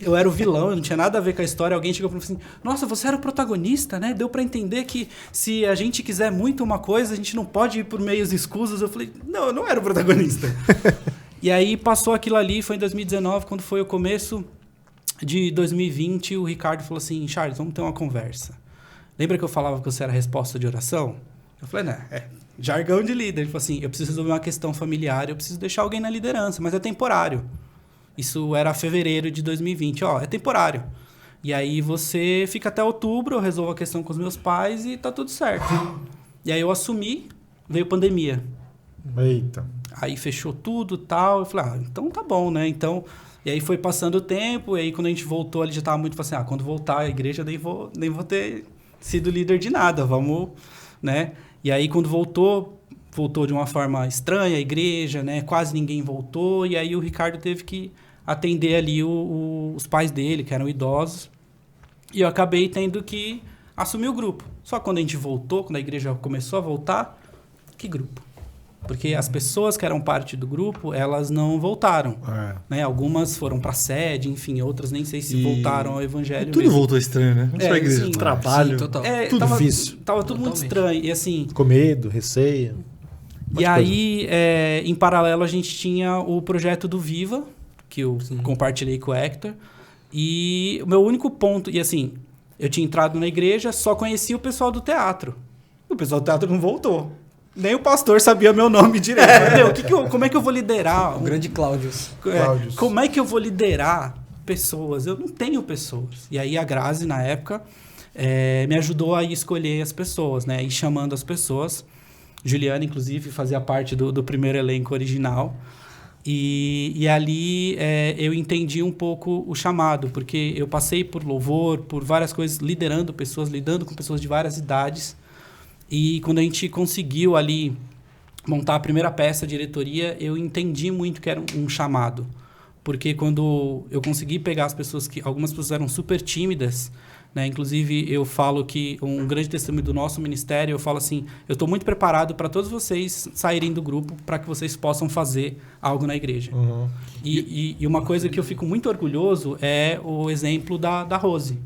Speaker 2: eu era o vilão, eu não tinha nada a ver com a história. Alguém chegou para mim assim, nossa, você era o protagonista, né? Deu para entender que se a gente quiser muito uma coisa, a gente não pode ir por meios escusos. Eu falei, não, eu não era o protagonista. E aí passou aquilo ali, foi em 2019, quando foi o começo de 2020, o Ricardo falou assim, Charles, vamos ter uma conversa. Lembra que eu falava que você era a resposta de oração? Eu falei, né, jargão de líder. Ele falou assim, eu preciso resolver uma questão familiar, eu preciso deixar alguém na liderança, mas é temporário. Isso era fevereiro de 2020. É temporário. E aí você fica até outubro, eu resolvo a questão com os meus pais e tá tudo certo. E aí eu assumi, veio pandemia.
Speaker 1: Eita.
Speaker 2: Aí fechou tudo e tal. Eu falei, então tá bom, né? Então, e aí foi passando o tempo, e aí quando a gente voltou, ele já tava muito assim, quando voltar a igreja, nem vou ter sido líder de nada, vamos, né? E aí quando voltou de uma forma estranha a igreja, né? Quase ninguém voltou, e aí o Ricardo teve que atender ali os pais dele, que eram idosos, e eu acabei tendo que assumir o grupo. Só quando a gente voltou, quando a igreja começou a voltar, que grupo? Porque as pessoas que eram parte do grupo, elas não voltaram. Né? Algumas foram para a sede, enfim, outras nem sei se voltaram ao evangelho.
Speaker 3: Tudo
Speaker 2: mesmo.
Speaker 3: voltou estranho, né? Não só a igreja,
Speaker 2: sim,
Speaker 3: trabalho.
Speaker 5: Sim, total.
Speaker 1: Tudo difícil.
Speaker 2: Tava tudo muito estranho. E assim...
Speaker 1: Com medo, receio.
Speaker 2: E aí, em paralelo, a gente tinha o projeto do Viva, que eu compartilhei com o Hector. E o meu único ponto... E assim, eu tinha entrado na igreja, só conhecia o pessoal do teatro. O pessoal do teatro não voltou. Nem o pastor sabia meu nome direito. Como é que eu vou liderar?
Speaker 5: O grande Cláudios.
Speaker 2: Como é que eu vou liderar pessoas? Eu não tenho pessoas. E aí a Grazi, na época, me ajudou a escolher as pessoas, né? Ir chamando as pessoas. Juliana, inclusive, fazia parte do primeiro elenco original. E ali eu entendi um pouco o chamado, porque eu passei por louvor, por várias coisas, liderando pessoas, lidando com pessoas de várias idades. E quando a gente conseguiu ali montar a primeira peça, a diretoria, eu entendi muito que era um chamado. Porque quando eu consegui pegar as pessoas algumas pessoas eram super tímidas, né? Inclusive eu falo que um grande testemunho do nosso ministério, eu falo assim, eu estou muito preparado para todos vocês saírem do grupo para que vocês possam fazer algo na igreja. E uma coisa que eu fico muito orgulhoso é o exemplo da Rose.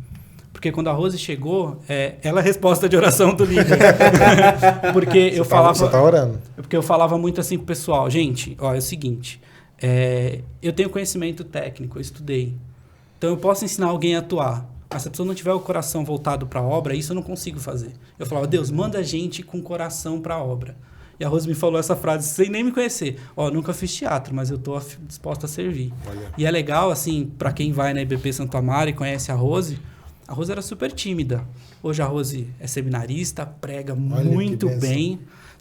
Speaker 2: Porque quando a Rose chegou, ela é a resposta de oração do líder. Porque
Speaker 1: Você tá orando.
Speaker 2: Porque eu falava muito assim pro pessoal, gente, ó, é o seguinte, eu tenho conhecimento técnico, eu estudei. Então eu posso ensinar alguém a atuar. Mas se a pessoa não tiver o coração voltado para a obra, isso eu não consigo fazer. Eu falava, Deus, manda gente com coração para a obra. E a Rose me falou essa frase sem nem me conhecer. Ó, nunca fiz teatro, mas eu estou disposta a servir. Olha. E é legal, assim, para quem vai na IBP Santo Amaro e conhece a Rose era super tímida. Hoje a Rose é seminarista, prega muito bem,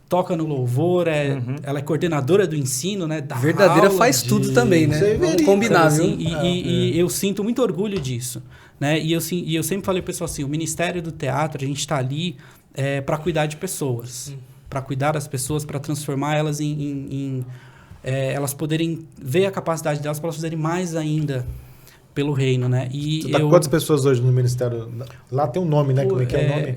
Speaker 2: toca no louvor, ela é coordenadora do ensino, né? Da
Speaker 5: verdadeira
Speaker 2: aula,
Speaker 5: faz tudo também, né? Vamos combinar,
Speaker 2: assim, e eu sinto muito orgulho disso. Né? E eu sempre falei para o pessoal assim, o Ministério do Teatro, a gente está ali para cuidar de pessoas, para cuidar das pessoas, para transformar elas em elas poderem ver a capacidade delas para elas fazerem mais ainda pelo reino, né? E
Speaker 1: você tá com quantas pessoas hoje no Ministério? Lá tem um nome, né? Como é que é o nome?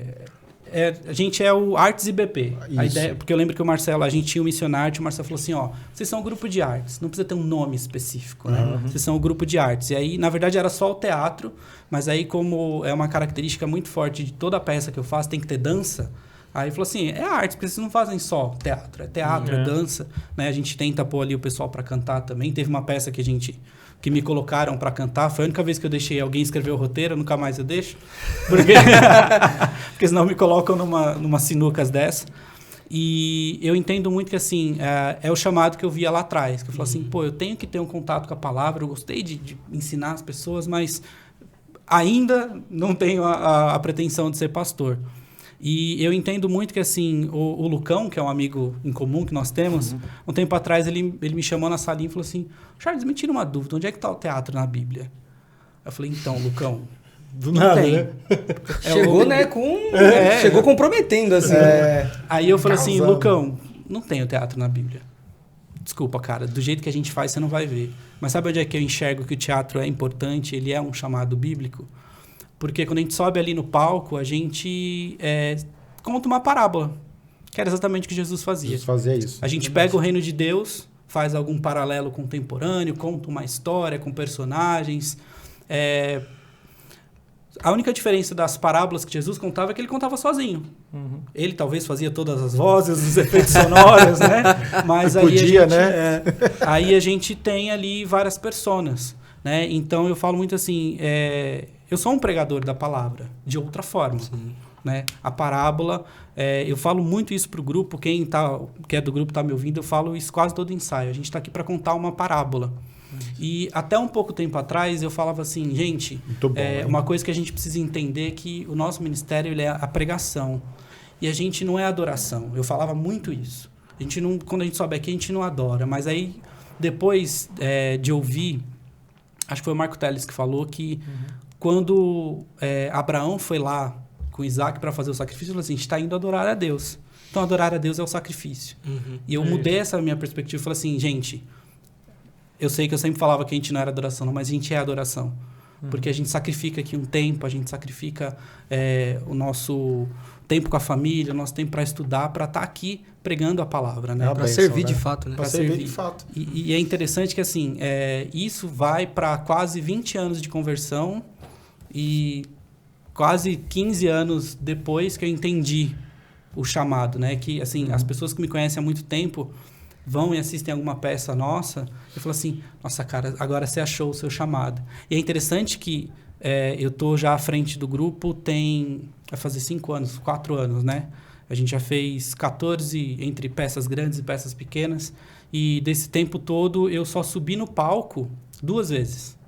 Speaker 2: A gente é o Artes IBP. A ideia, porque eu lembro que o Marcelo, a gente tinha um missionário, o Marcelo falou assim, ó, vocês são um grupo de artes, não precisa ter um nome específico, né? Vocês são um grupo de artes. E aí, na verdade, era só o teatro, mas aí como é uma característica muito forte de toda a peça que eu faço, tem que ter dança, aí falou assim, é arte, porque vocês não fazem só teatro, é dança, né? A gente tenta pôr ali o pessoal para cantar também. Teve uma peça que me colocaram para cantar. Foi a única vez que eu deixei alguém escrever o roteiro, nunca mais eu deixo. Porque senão me colocam numa sinucas dessa. E eu entendo muito que, assim, é o chamado que eu via lá atrás. Que eu falo assim, pô, eu tenho que ter um contato com a palavra, eu gostei de ensinar as pessoas, mas ainda não tenho a pretensão de ser pastor. E eu entendo muito que, assim, o Lucão, que é um amigo em comum que nós temos, um tempo atrás ele me chamou na salinha e falou assim, Charles, me tira uma dúvida, onde é que está o teatro na Bíblia? Eu falei, então, Lucão,
Speaker 1: do nada, né?
Speaker 5: Chegou, né, chegou comprometendo, assim.
Speaker 2: Aí eu falei assim, Lucão, não tem o teatro na Bíblia. Desculpa, cara, do jeito que a gente faz, você não vai ver. Mas sabe onde é que eu enxergo que o teatro é importante, ele é um chamado bíblico? Porque quando a gente sobe ali no palco, a gente conta uma parábola, que era exatamente o que Jesus fazia.
Speaker 1: Jesus fazia isso.
Speaker 2: A gente pega o reino de Deus, faz algum paralelo contemporâneo, conta uma história com personagens. A única diferença das parábolas que Jesus contava é que ele contava sozinho. Ele talvez fazia todas as vozes, os efeitos sonoros, né? Mas aí a gente tem ali várias personas, né? Então eu falo muito assim, eu sou um pregador da palavra, de outra forma. Né? A parábola, eu falo muito isso para o grupo, quem é do grupo está me ouvindo, eu falo isso quase todo ensaio. A gente está aqui para contar uma parábola. E até um pouco tempo atrás eu falava assim, gente, uma coisa que a gente precisa entender é que o nosso ministério ele é a pregação. E a gente não é adoração. Eu falava muito isso. Quando a gente sobe aqui, a gente não adora. Mas aí, depois de ouvir, acho que foi o Marco Teles que falou que quando Abraão foi lá com Isaac para fazer o sacrifício, ele falou assim, a gente está indo adorar a Deus. Então, adorar a Deus é o sacrifício. E eu mudei essa minha perspectiva e falei assim, gente, eu sei que eu sempre falava que a gente não era adoração, mas a gente é adoração. Porque a gente sacrifica aqui um tempo, a gente sacrifica o nosso tempo com a família, o nosso tempo para estudar, para estar aqui pregando a palavra, né?
Speaker 5: Para servir de fato, né?
Speaker 2: Para servir de fato. E é interessante que, assim, isso vai para quase 20 anos de conversão e quase 15 anos depois que eu entendi o chamado, né? Que, assim, as pessoas que me conhecem há muito tempo vão e assistem alguma peça nossa e falam assim, nossa, cara, agora você achou o seu chamado. E é interessante que eu tô já à frente do grupo, vai fazer 4 anos, né? A gente já fez 14 entre peças grandes e peças pequenas, e desse tempo todo eu só subi no palco 2 vezes.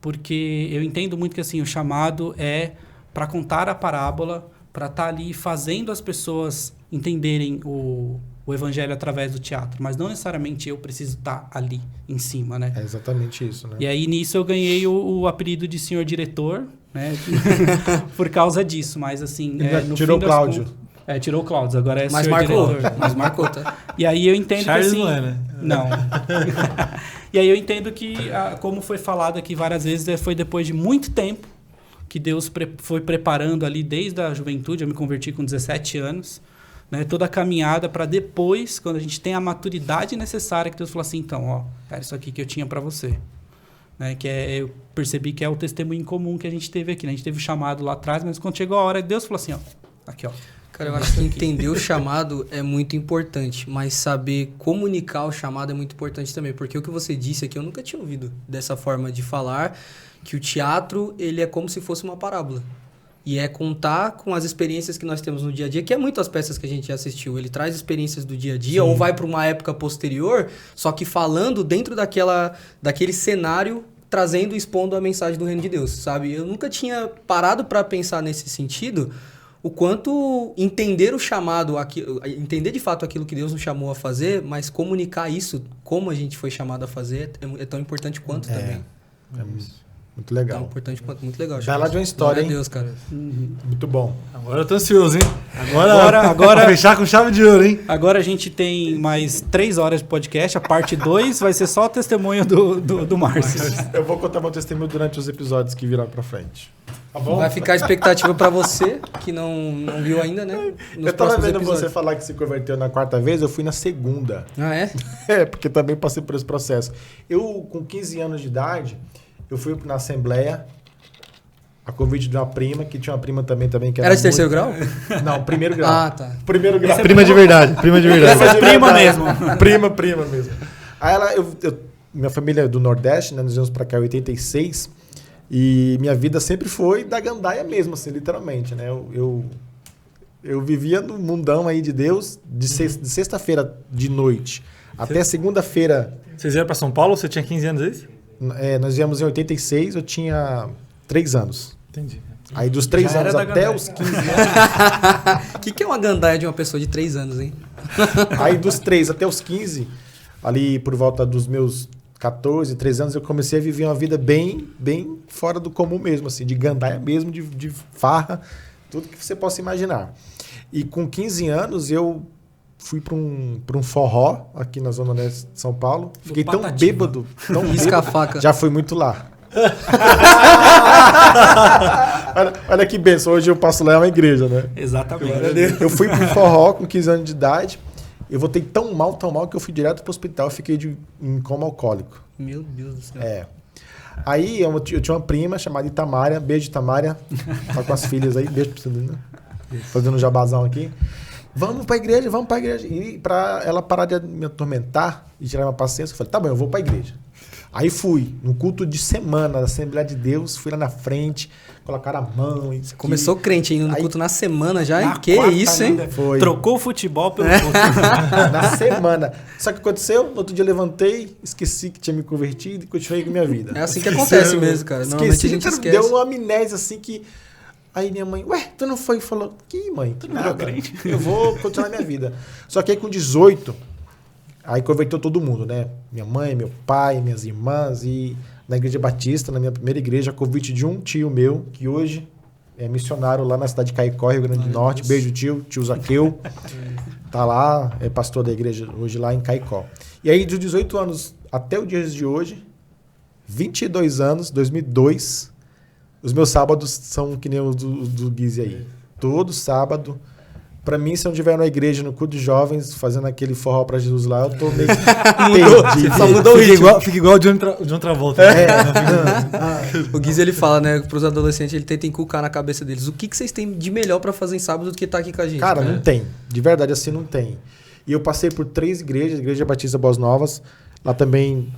Speaker 2: Porque eu entendo muito que, assim, o chamado é para contar a parábola, para estar ali fazendo as pessoas entenderem o evangelho através do teatro, mas não necessariamente eu preciso estar ali em cima, né?
Speaker 1: É exatamente isso, né?
Speaker 2: E aí, nisso, eu ganhei o apelido de senhor diretor, né? Por causa disso, mas assim...
Speaker 1: tirou o Cláudio.
Speaker 2: Tirou o Cláudio, agora é
Speaker 5: mas
Speaker 2: senhor
Speaker 5: marcou,
Speaker 2: diretor.
Speaker 5: Mas marcou, tá?
Speaker 2: E aí eu entendo
Speaker 3: Charles
Speaker 2: que, assim...
Speaker 3: não é, né?
Speaker 2: Não. E aí eu entendo que, como foi falado aqui várias vezes, foi depois de muito tempo que Deus foi preparando ali desde a juventude. Eu me converti com 17 anos, né? Toda a caminhada para depois, quando a gente tem a maturidade necessária, que Deus falou assim, então, ó, era isso aqui que eu tinha para você. né? Que eu percebi que é o testemunho em comum que a gente teve aqui, né? A gente teve o chamado lá atrás, mas quando chegou a hora, Deus falou assim, ó, aqui, ó.
Speaker 5: Cara, eu acho que entender o chamado é muito importante, mas saber comunicar o chamado é muito importante também, porque o que você disse aqui, eu nunca tinha ouvido dessa forma de falar, que o teatro, ele é como se fosse uma parábola. E é contar com as experiências que nós temos no dia a dia, que é muito as peças que a gente já assistiu. Ele traz experiências do dia a dia, ou vai para uma época posterior, só que falando dentro daquele cenário, trazendo e expondo a mensagem do reino de Deus, sabe? Eu nunca tinha parado para pensar nesse sentido, o quanto entender o chamado, entender de fato aquilo que Deus nos chamou a fazer, mas comunicar isso, como a gente foi chamado a fazer, é tão importante quanto também.
Speaker 1: Muito legal.
Speaker 5: Tão importante quanto, muito legal.
Speaker 1: Bela de uma história, hein?
Speaker 5: Deus, cara.
Speaker 1: Muito bom.
Speaker 3: Agora eu tô ansioso, hein? Agora fechar com chave de ouro, hein?
Speaker 2: Agora a gente tem mais 3 horas de podcast, a parte 2 vai ser só o testemunho do Márcio.
Speaker 1: Eu vou contar meu testemunho durante os episódios que virão pra frente. Tá bom?
Speaker 5: Vai ficar a expectativa pra você, que não viu ainda, né?
Speaker 1: Eu tava vendo você falar que se converteu na 4ª vez, eu fui na 2ª.
Speaker 5: Ah, é?
Speaker 1: Porque também passei por esse processo. Eu, com 15 anos de idade, eu fui na Assembleia, a convite de uma prima, que tinha uma prima também que
Speaker 5: era de terceiro grau?
Speaker 1: Não, primeiro grau.
Speaker 5: Ah, tá.
Speaker 1: Primeiro grau.
Speaker 3: Prima de verdade.
Speaker 2: Prima mesmo.
Speaker 1: Prima mesmo. Aí minha família é do Nordeste, né? Nós viemos pra cá em 86, e minha vida sempre foi da gandaia mesmo, assim, literalmente, né? Eu vivia no mundão aí de Deus, de sexta-feira de noite até segunda-feira.
Speaker 3: Vocês vieram pra São Paulo? Você tinha 15 anos, é isso?
Speaker 1: Nós viemos em 86, eu tinha 3 anos.
Speaker 3: Entendi.
Speaker 1: Aí dos 3 anos até os 15 anos...
Speaker 5: O que é uma gandaia de uma pessoa de 3 anos, hein?
Speaker 1: Aí dos 3 até os 15, ali por volta dos meus 14, 13 anos, eu comecei a viver uma vida bem fora do comum mesmo, assim, de gandaia mesmo, de farra, tudo que você possa imaginar. E com 15 anos eu fui para um forró aqui na Zona Leste de São Paulo. Fiquei tão bêbado.
Speaker 5: Risca a faca.
Speaker 1: Já fui muito lá. olha que benção. Hoje eu passo lá, é uma igreja, né?
Speaker 2: Exatamente.
Speaker 1: Eu fui para um forró com 15 anos de idade. Eu voltei tão mal que eu fui direto para o hospital. Fiquei em coma alcoólico.
Speaker 5: Meu Deus do céu.
Speaker 1: Aí eu tinha uma prima chamada Itamária. Beijo, Itamária. Tá com as filhas aí. Beijo pra você, né? Fazendo um jabazão aqui. Vamos pra igreja. E pra ela parar de me atormentar e tirar minha paciência, eu falei, tá bom, eu vou pra igreja. Aí fui, no culto de semana da Assembleia de Deus, fui lá na frente, colocaram a mão. Você
Speaker 5: começou crente ainda no culto na semana já, hein? Que isso, hein?
Speaker 1: Foi.
Speaker 2: Trocou o futebol pelo culto.
Speaker 1: Na semana. Só que aconteceu, no outro dia eu levantei, esqueci que tinha me convertido e continuei com a minha vida.
Speaker 5: É assim que acontece mesmo, cara. Normalmente a gente esquece.
Speaker 1: Deu uma amnésia assim que... Aí minha mãe, tu não foi? Falou, que mãe? Tu não virou crente? Eu vou continuar minha vida. Só que aí com 18, aí converteu todo mundo, né? Minha mãe, meu pai, minhas irmãs, e na Igreja Batista, na minha primeira igreja, a convite de um tio meu, que hoje é missionário lá na cidade de Caicó, Rio Grande do Norte. Beijo, tio Zaqueu. Tá lá, é pastor da igreja hoje lá em Caicó. E aí, dos 18 anos até o dia de hoje, 22 anos, 2002... Os meus sábados são que nem os do Guizi aí. Todo sábado. Pra mim, se eu não estiver na igreja, no culto de jovens, fazendo aquele forró pra Jesus lá, eu tô meio perdido.
Speaker 3: Só mudou o ritmo. Fica igual o John Travolta.
Speaker 5: O Guizi, ele fala, né, pros adolescentes, ele tenta inculcar na cabeça deles. O que vocês têm de melhor pra fazer em sábado do que tá aqui com a gente?
Speaker 1: Cara, não tem. De verdade, assim, não tem. E eu passei por 3 igrejas, Igreja Batista Boas Novas. Lá também,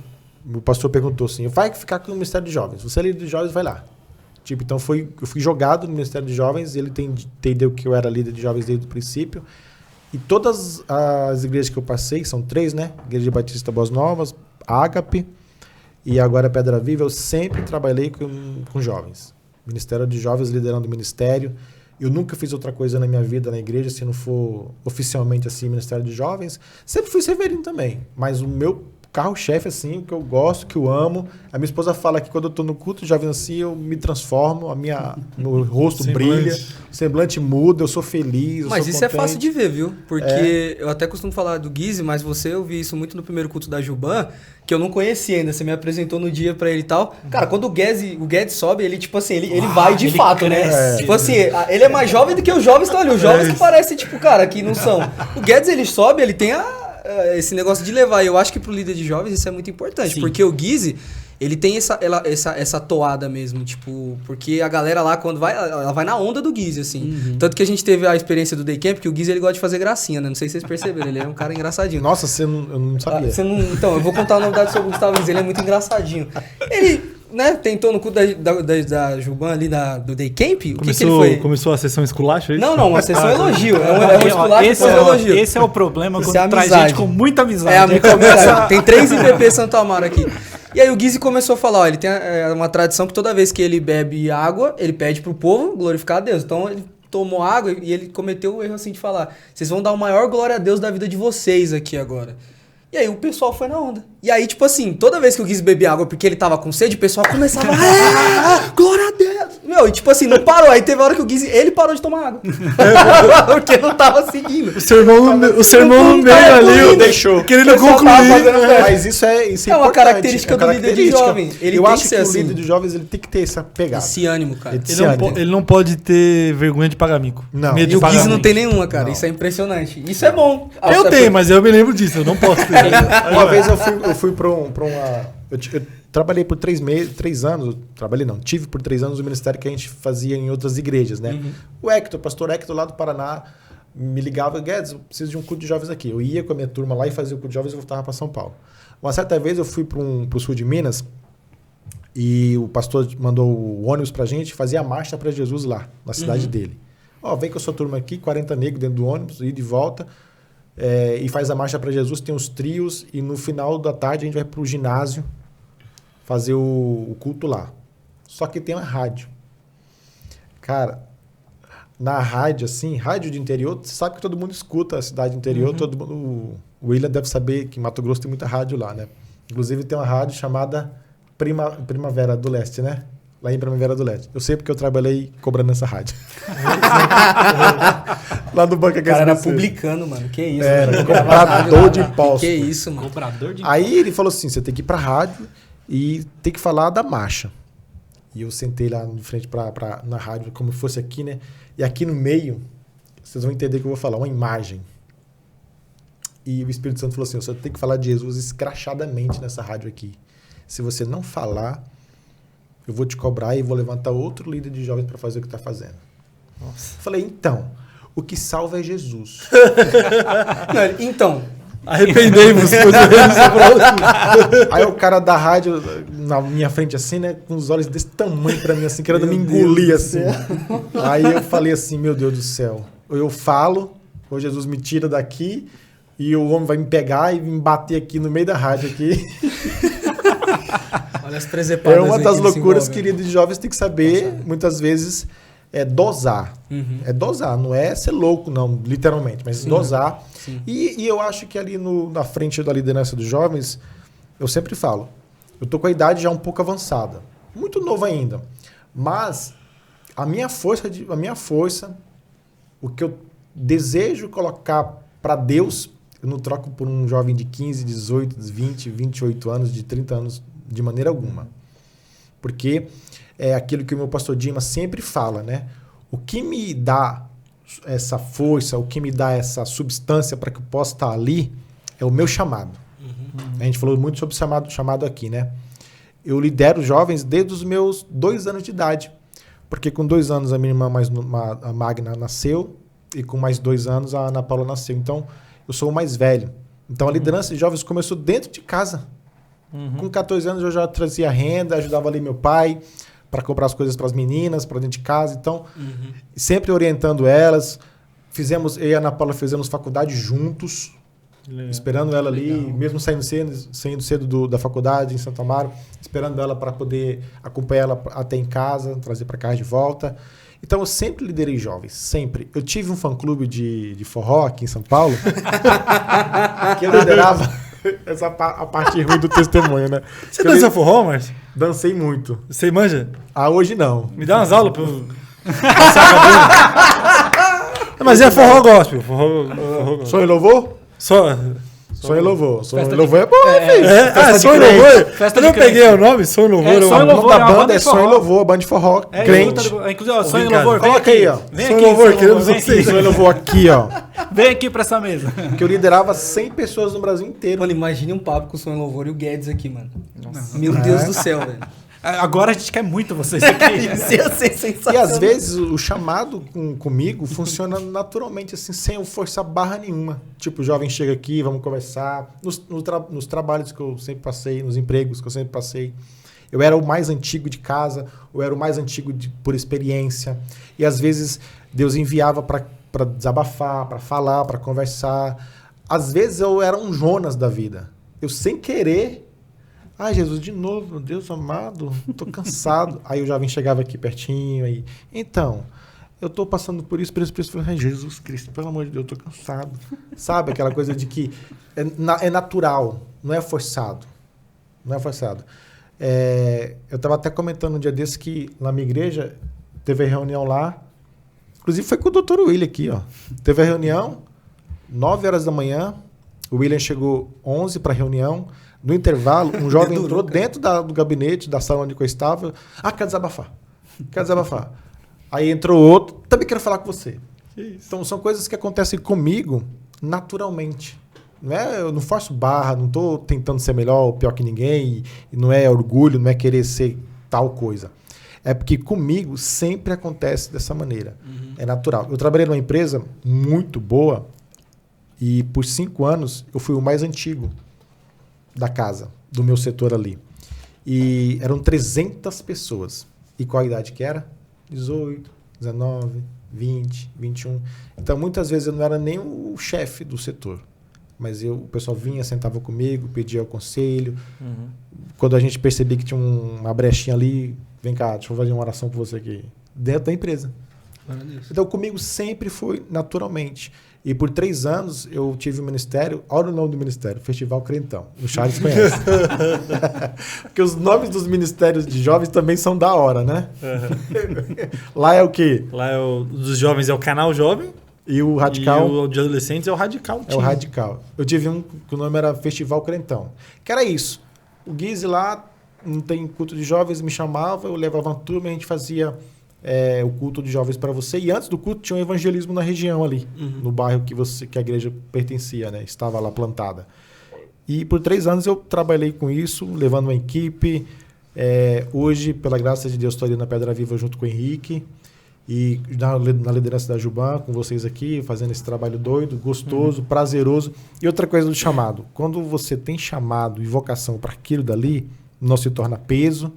Speaker 1: o pastor perguntou assim, vai ficar com o Ministério de Jovens. Você é líder de jovens, vai lá. Tipo, então eu fui jogado no Ministério de Jovens, ele entendeu que eu era líder de jovens desde o princípio. E todas as igrejas que eu passei, são 3, né? Igreja Batista Boas Novas, Ágape e agora Pedra Viva, eu sempre trabalhei com jovens. Ministério de Jovens, liderando o ministério. Eu nunca fiz outra coisa na minha vida na igreja, se não for oficialmente assim, Ministério de Jovens. Sempre fui severino também, mas o meu carro-chefe, assim, que eu gosto, que eu amo. A minha esposa fala que quando eu tô no culto jovem assim, eu me transformo, meu rosto brilha, o semblante muda, eu sou feliz,
Speaker 5: mas isso
Speaker 1: contente.
Speaker 5: É fácil de ver, viu? Porque eu até costumo falar do Guizi, mas eu vi isso muito no primeiro culto da Juban, que eu não conhecia ainda, você me apresentou no dia pra ele e tal. Cara, quando o Guedes sobe, ele, tipo assim, ele vai de fato, né? Tipo assim, ele é mais jovem do que os jovens que estão ali. Os jovens que parecem, tipo, cara, que não são. O Guedes, ele sobe, ele tem esse negócio de levar. Eu acho que pro líder de jovens isso é muito importante. Sim. Porque o Guizi, ele tem essa toada mesmo, tipo, porque a galera lá, quando vai, ela vai na onda do Guise, assim. Tanto que a gente teve a experiência do Day Camp, que o Guise, ele gosta de fazer gracinha, né? Não sei se vocês perceberam, ele é um cara engraçadinho.
Speaker 1: Nossa, eu não sabia.
Speaker 5: Então, eu vou contar a novidade sobre o Gustavo Guise, ele é muito engraçadinho. Ele, né, tentou no cu da Juban ali, do Day Camp, o que ele foi?
Speaker 3: Começou a sessão esculacho aí?
Speaker 5: Não, uma sessão elogio. É um esculacho elogio.
Speaker 2: Esse é o problema quando
Speaker 5: é
Speaker 2: traz gente com muita amizade.
Speaker 5: É a amizade. Tem 3 IPP Santo Amaro aqui. E aí o Guise começou a falar, ó, ele tem uma tradição que toda vez que ele bebe água, ele pede pro povo glorificar a Deus. Então ele tomou água e ele cometeu o erro assim de falar, vocês vão dar o maior glória a Deus da vida de vocês aqui agora. E aí o pessoal foi na onda. E aí, tipo assim, toda vez que o Guise bebia água porque ele tava com sede, o pessoal começava, glória a Deus! Meu, e tipo assim, não parou. Aí teve a hora que o Guise, ele parou de tomar água. Porque não tava seguindo.
Speaker 3: O sermão no meio ali,
Speaker 1: deixou.
Speaker 3: Querendo concluir.
Speaker 1: Mas isso é
Speaker 5: uma característica do líder de jovem.
Speaker 1: Eu acho que o líder de jovens ele tem que ter essa pegada.
Speaker 5: Esse ânimo, cara.
Speaker 3: Ele não pode ter vergonha de pagar mico.
Speaker 1: Não.
Speaker 5: E o Guise não tem nenhuma, cara. Não. Isso é impressionante. Isso é bom.
Speaker 3: Eu tenho, mas eu me lembro disso. Eu não posso ter.
Speaker 1: Uma vez eu fui pra uma... Eu trabalhei por 3 anos, tive por 3 anos o ministério que a gente fazia em outras igrejas, né? O pastor Hector lá do Paraná, me ligava, Guedes, eu preciso de um culto de jovens aqui. Eu ia com a minha turma lá e fazia o culto de jovens e voltava para São Paulo. Uma certa vez eu fui para o sul de Minas e o pastor mandou o ônibus pra gente, fazia a marcha para Jesus lá, na cidade dele. Vem com a sua turma aqui, 40 negros dentro do ônibus, ida e volta, e faz a marcha para Jesus, tem os trios e no final da tarde a gente vai para o ginásio fazer o culto lá. Só que tem uma rádio. Cara, na rádio, assim, rádio de interior, você sabe que todo mundo escuta a cidade interior, todo mundo... O William deve saber que em Mato Grosso tem muita rádio lá, né? Inclusive tem uma rádio chamada Primavera do Leste, né? Lá em Primavera do Leste. Eu sei porque eu trabalhei cobrando essa rádio. Lá do banco.
Speaker 5: O cara era publicano, mano. Que isso,
Speaker 1: mano? Cobrador de impostos.
Speaker 5: Que isso, mano.
Speaker 2: Cobrador de
Speaker 1: Aí ele falou assim, você tem que ir pra rádio e tem que falar da marcha. E eu sentei lá de frente na rádio, como fosse aqui, né? E aqui no meio, vocês vão entender o que eu vou falar, uma imagem. E o Espírito Santo falou assim, você tem que falar de Jesus escrachadamente nessa rádio aqui. Se você não falar, eu vou te cobrar e vou levantar outro líder de jovens para fazer o que está fazendo. Nossa. Falei, então, o que salva é Jesus.
Speaker 5: Não, então...
Speaker 3: Arrependei-vos.
Speaker 1: Aí o cara da rádio na minha frente assim, né, com os olhos desse tamanho pra mim assim, querendo me engolir assim. Aí eu falei assim, meu Deus do céu, ou eu falo, ou Jesus me tira daqui e o homem vai me pegar e me bater aqui no meio da rádio aqui.
Speaker 5: Olha as presepadas.
Speaker 1: É uma das loucuras que líder de jovens tem que saber, muitas vezes, dosar. É dosar, não é ser louco não, literalmente, mas dosar. E eu acho que ali na frente da liderança dos jovens, eu sempre falo, eu tô com a idade já um pouco avançada, muito novo ainda, mas a minha força, o que eu desejo colocar para Deus, eu não troco por um jovem de 15, 18, 20, 28 anos, de 30 anos, de maneira alguma. Porque é aquilo que o meu pastor Dima sempre fala, né? O que me dá essa força, o que me dá essa substância para que eu possa estar ali é o meu chamado. A gente falou muito sobre chamado aqui, né? Eu lidero jovens desde os meus 2 anos de idade, porque com 2 anos a minha irmã a Magna nasceu e com mais 2 anos a Ana Paula nasceu. Então, eu sou o mais velho. Então, a liderança de jovens começou dentro de casa. Com 14 anos eu já trazia renda, ajudava ali meu pai para comprar as coisas para as meninas, para dentro de casa. Então, sempre orientando elas. Eu e a Ana Paula fizemos faculdade juntos, esperando ela ali, mesmo saindo cedo da faculdade em Santo Amaro, esperando ela para poder acompanhar ela até em casa, trazer para casa de volta. Então, eu sempre liderei jovens, sempre. Eu tive um fã-clube de forró aqui em São Paulo, que eu liderava... a parte ruim do testemunho, né?
Speaker 3: Você dança forró, Márcio?
Speaker 1: Dancei muito.
Speaker 3: Você manja?
Speaker 1: Hoje não.
Speaker 3: Me dá umas aulas pra eu passar a cabeça. Mas é forró gospel.
Speaker 1: Só em louvor?
Speaker 3: Só
Speaker 1: Sonho e Louvor. Sonho
Speaker 2: Festa
Speaker 1: e Louvor
Speaker 2: de-
Speaker 1: é bom, filho.
Speaker 3: Sonho e Louvor?
Speaker 2: Festa
Speaker 3: Eu
Speaker 2: de
Speaker 3: não
Speaker 2: crente.
Speaker 3: peguei o nome? Sonho e Louvor.
Speaker 2: É, Sonho e
Speaker 1: O nome
Speaker 2: Louvor
Speaker 1: da
Speaker 2: é uma
Speaker 1: banda
Speaker 2: banda
Speaker 1: é
Speaker 2: de
Speaker 1: Sonho e
Speaker 2: forró.
Speaker 1: Louvor, banda de forró, crente.
Speaker 2: Inclusive, ó, Sonho e
Speaker 3: Ricardo,
Speaker 2: Louvor, vem
Speaker 1: coloca
Speaker 2: aqui.
Speaker 1: aí, ó.
Speaker 2: Vem
Speaker 3: Sonho
Speaker 2: aqui,
Speaker 3: e Louvor,
Speaker 2: Sonho e
Speaker 3: queremos
Speaker 2: Louvor, vem
Speaker 3: vocês.
Speaker 2: aqui.
Speaker 1: Sonho e Louvor aqui, ó.
Speaker 2: Vem aqui pra essa mesa.
Speaker 1: Que eu liderava 100 pessoas no Brasil inteiro.
Speaker 5: Mano, imagine um papo com o Sonho Louvor e o Guedes aqui, mano. Meu Deus do céu, velho.
Speaker 2: Agora a gente quer muito vocês aqui.
Speaker 5: Isso ia ser
Speaker 1: E
Speaker 5: sensacional.
Speaker 1: às vezes o chamado comigo funciona naturalmente, assim, sem eu forçar barra nenhuma. Tipo, o jovem chega aqui, vamos conversar. Nos trabalhos que eu sempre passei, nos empregos que eu sempre passei. Eu era o mais antigo de casa, eu era o mais antigo por experiência. E às vezes Deus enviava para desabafar, para falar, para conversar. Às vezes eu era um Jonas da vida. Eu sem querer... Ai, Jesus, de novo, meu Deus amado, tô cansado. Aí o jovem chegava aqui pertinho, aí, então, eu tô passando por isso. Falei, ai, Jesus Cristo, pelo amor de Deus, eu tô cansado. Sabe, aquela coisa de que é natural, não é forçado. Não é forçado. Eu tava até comentando um dia desse que na minha igreja teve a reunião lá, inclusive foi com o Dr. William aqui, ó. Teve a reunião, 9 horas da manhã, o William chegou 11 para a reunião. No intervalo, um jovem entrou dentro do gabinete, da sala onde eu estava. Ah, quero desabafar. Aí entrou outro, também quero falar com você. Então, são coisas que acontecem comigo naturalmente. Eu não forço barra, não estou tentando ser melhor ou pior que ninguém. E não é orgulho, não é querer ser tal coisa. É porque comigo sempre acontece dessa maneira. É natural. Eu trabalhei numa empresa muito boa e por 5 anos eu fui o mais antigo da casa, do meu setor ali. E eram 300 pessoas. E qual a idade que era? 18, 19, 20, 21. Então, muitas vezes eu não era nem o chefe do setor. Mas o pessoal vinha, sentava comigo, pedia o conselho. Quando a gente percebia que tinha uma brechinha ali, vem cá, deixa eu fazer uma oração por você aqui. Dentro da empresa. Então, comigo sempre foi naturalmente. E por 3 anos eu tive um ministério, olha o nome do ministério, Festival Crentão. O Charles conhece. Porque os nomes dos ministérios de jovens também são da hora, né? Lá é o quê?
Speaker 3: Lá dos jovens é o Canal Jovem.
Speaker 1: E o Radical.
Speaker 3: E o de adolescentes é o Radical.
Speaker 1: É o Radical. Eu tive um que o nome era Festival Crentão. Que era isso. O Guise lá, não tem culto de jovens, me chamava, eu levava uma turma e a gente fazia... o culto de jovens para você. E antes do culto tinha um evangelismo na região ali, no bairro que a igreja pertencia, né? Estava lá plantada. E por 3 anos eu trabalhei com isso, levando uma equipe. Hoje, pela graça de Deus, estou ali na Pedra Viva junto com o Henrique e na liderança da Juban, com vocês aqui, fazendo esse trabalho doido, gostoso, prazeroso. E outra coisa do chamado. Quando você tem chamado e vocação para aquilo dali, não se torna peso,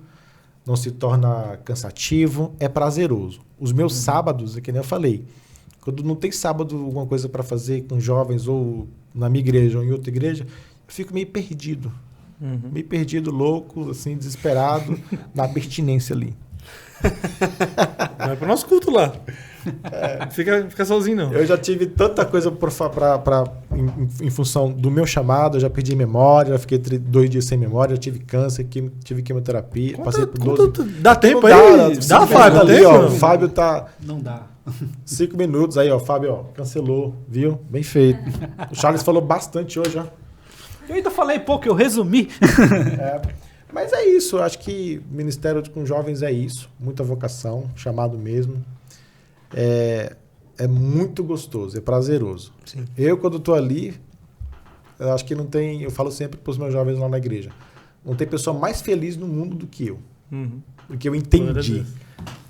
Speaker 1: não se torna cansativo, é prazeroso. Os meus sábados, é que nem eu falei, quando não tem sábado alguma coisa para fazer com jovens ou na minha igreja ou em outra igreja, eu fico meio perdido. Meio perdido, louco, assim, desesperado, na abstinência ali.
Speaker 3: Vai pro nosso culto lá. Fica sozinho, não.
Speaker 1: Eu já tive tanta coisa em função do meu chamado, eu já perdi memória, já fiquei 2 dias sem memória, já tive câncer, tive quimioterapia, passei por 12...
Speaker 3: Dá tempo
Speaker 1: Não
Speaker 3: aí? Dá, Fábio?
Speaker 1: ali,
Speaker 3: Tempo?
Speaker 1: ó, o Fábio tá...
Speaker 2: Não dá.
Speaker 1: 5 minutos aí, ó, Fábio, ó, cancelou, viu? Bem feito. O Charles falou bastante hoje, ó.
Speaker 2: Eu ainda falei pouco, eu resumi.
Speaker 1: Mas é isso, eu acho que ministério com jovens é isso, muita vocação, chamado mesmo. É muito gostoso, é prazeroso.
Speaker 5: Sim.
Speaker 1: Eu, quando estou ali, eu acho que não tem... Eu falo sempre para os meus jovens lá na igreja, não tem pessoa mais feliz no mundo do que eu. Porque eu entendi.